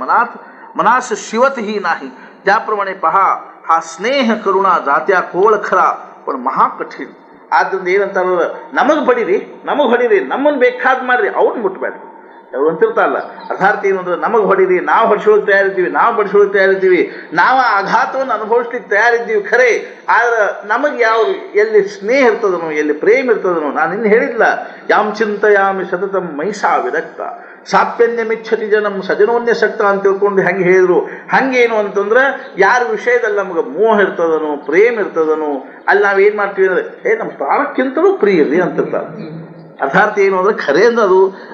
मनास शिवतही नाही. ज्याप्रमाणे पहा हा स्नेह करुणा जात्या कोळ खरा पण महाकठीण. ಆದ್ರಿಂದ ಏನಂತಾರ ನಮಗ್ ಬಡಿರಿ ನಮ್ಮನ್ನು ಬೇಕಾದ್ ಮಾಡ್ರಿ ಅವ್ರನ್ನ ಮುಟ್ಬೇಡ್ರಿ ಅವ್ರು ಅಂತಿರ್ತಾರಲ್ಲ. ಅರ್ಥಾತ್ ಏನು ಅಂದ್ರೆ ನಮಗೆ ಹೊಡಿರಿ, ನಾವು ಹೊಡಿಸೋಳಕ್ಕೆ ತಯಾರಿದ್ದೀವಿ, ನಾವು ಬಡಿಸೋಳಕ್ಕೆ ತಯಾರಿದ್ದೀವಿ, ನಾವು ಆಘಾತವನ್ನು ಅನುಭವಿಸ್ಲಿಕ್ಕೆ ತಯಾರಿದ್ದೀವಿ ಖರೆ. ಆದ್ರೆ ನಮಗೆ ಯಾವ ಎಲ್ಲಿ ಸ್ನೇಹ ಇರ್ತದನೋ ಎಲ್ಲಿ ಪ್ರೇಮ ಇರ್ತದನೋ ನಾನು ಇನ್ನು ಹೇಳಿಲ್ಲ ಯಾಮ್ ಚಿಂತೆಯಾಮಿ ಸತತಂ ಮೈಸಾ ವಿರಕ್ತ ಸಾಪ್ಯನ್ಯ ಮಿಚ್ಛತಿ ಜನಂ ಸಜನೋನ್ಯ ಸಕ್ತ ಅಂತ ತಿಳ್ಕೊಂಡು ಹೆಂಗೆ ಹೇಳಿದ್ರು ಹಂಗೇನು ಅಂತಂದ್ರೆ ಯಾರ ವಿಷಯದಲ್ಲಿ ನಮಗೆ ಮೋಹ ಇರ್ತದನೋ ಪ್ರೇಮ ಇರ್ತದನೋ ಅಲ್ಲಿ ನಾವೇನ್ ಮಾಡ್ತೀವಿ ಅಂದ್ರೆ ನಮ್ಮ ಪ್ರಾಣಕ್ಕಿಂತಲೂ ಪ್ರಿಯರಿ ಅಂತಿರ್ತಾರೆ. ಅರ್ಥಾತ್ ಏನು ಅಂದ್ರೆ ಖರೆ ಅಂದ್ರೆ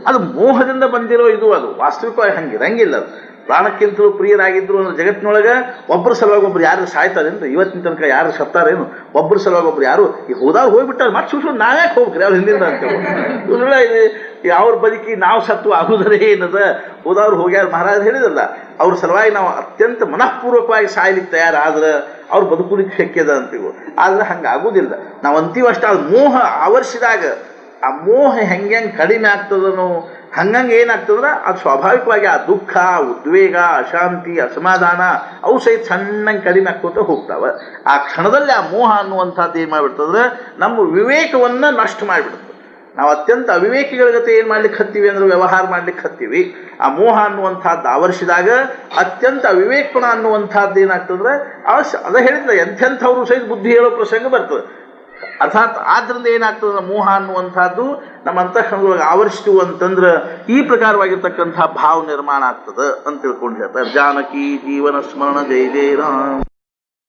ಅದು ಮೋಹದಿಂದ ಬಂದಿರೋ ಇದು, ಅದು ವಾಸ್ತವಿಕವಾಗಿ ಹಂಗಿರಂಗಿಲ್ಲ. ಅದು ಪ್ರಾಣಕ್ಕಿಂತಲೂ ಪ್ರಿಯರಾಗಿದ್ರು ಅಂದ್ರೆ ಜಗತ್ತಿನೊಳಗೆ ಒಬ್ಬರ ಸಲುವಾಗಿ ಒಬ್ರು ಯಾರು ಸಾಯ್ತಾರೇನು? ಇವತ್ತಿನ ತನಕ ಯಾರು ಸತ್ತಾರೇನು? ಒಬ್ಬರ ಸಲುವಾಗಿ ಒಬ್ರು ಯಾರು ಈ ಹೋದವ್ರು ಹೋಗ್ಬಿಟ್ಟಾರೆ, ಮತ್ತೆ ಸುಳ್ಳು ನಾವ್ಯಾಕೆ ಹೋಗ್ಬೇಕ್ರಿ ಅವ್ರ ಹಿಂದಿಂದ ಅಂತೇಳಿ ಅವ್ರ ಬದುಕಿ ನಾವು ಸತ್ತು ಆಗುವುದರೆ ಏನದ? ಹೋದವ್ರು ಹೋಗ್ಯಾರ ಮಹಾರಾಜ ಹೇಳಿದಲ್ಲ, ಅವ್ರ ಸಲುವಾಗಿ ನಾವು ಅತ್ಯಂತ ಮನಃಪೂರ್ವಕವಾಗಿ ಸಾಯ್ಲಿಕ್ಕೆ ತಯಾರಾದ್ರೆ ಅವ್ರು ಬದುಕುಲಿಕ್ಕೆ ಶಕ್ಯದ ಅಂತೀವಿ. ಆದ್ರೆ ಹಂಗೆ ಆಗುದಿಲ್ಲ. ನಾವು ಅಂತೀವಿ ಅಷ್ಟೇ. ಅದು ಮೋಹ ಆವರಿಸಿದಾಗ ಆ ಮೋಹ ಹೆಂಗೆ ಕಡಿಮೆ ಆಗ್ತದನೋ ಹಂಗಂಗೆ ಏನಾಗ್ತದಂದ್ರೆ ಅದು ಸ್ವಾಭಾವಿಕವಾಗಿ ಆ ದುಃಖ, ಉದ್ವೇಗ, ಅಶಾಂತಿ, ಅಸಮಾಧಾನ ಅವು ಸಹಿತ ಸಣ್ಣಂಗೆ ಕಡಿಮೆ ಆಗ್ಕೋತ ಹೋಗ್ತಾವ. ಆ ಕ್ಷಣದಲ್ಲಿ ಆ ಮೋಹ ಅನ್ನುವಂಥದ್ದು ಏನು ಮಾಡಿಬಿಡ್ತಂದ್ರೆ ನಮ್ಮ ವಿವೇಕವನ್ನು ನಷ್ಟ ಮಾಡಿಬಿಡ್ತದೆ. ನಾವು ಅತ್ಯಂತ ಅವಿವೇಕಿಗಳ ಜೊತೆ ಏನು ಮಾಡ್ಲಿಕ್ಕೆ ಹತ್ತೀವಿ ಅಂದ್ರೆ ವ್ಯವಹಾರ ಮಾಡ್ಲಿಕ್ಕೆ ಹತ್ತೀವಿ. ಆ ಮೋಹ ಅನ್ನುವಂಥದ್ದು ಆವರಿಸಿದಾಗ ಅತ್ಯಂತ ಅವಿವೇಕಪುಣ ಅನ್ನುವಂಥದ್ದು ಏನಾಗ್ತದ್ರೆ ಅದ ಹೇಳಿದ್ರೆ ಎಂಥೆಂಥವ್ರು ಸಹಿತ ಬುದ್ಧಿ ಹೇಳೋ ಪ್ರಸಂಗ ಬರ್ತದೆ. ಅರ್ಥಾತ್ ಆದ್ರಿಂದ ಏನಾಗ್ತದೆ, ಮೋಹ ಅನ್ನುವಂಥದ್ದು ನಮ್ಮ ಅಂತಃಕರಣದೊಳಗೆ ಆವರಿಸ್ತು ಅಂತಂದ್ರೆ ಈ ಪ್ರಕಾರವಾಗಿರ್ತಕ್ಕಂಥ ಭಾವ ನಿರ್ಮಾಣ ಆಗ್ತದೆ ಅಂತ ತಿಳ್ಕೊಂಡು ಹೇಳ್ತಾರೆ. ಜಾನಕಿ ಜೀವನ ಸ್ಮರಣ ಜಯ ಜಯ ರಾಮ್.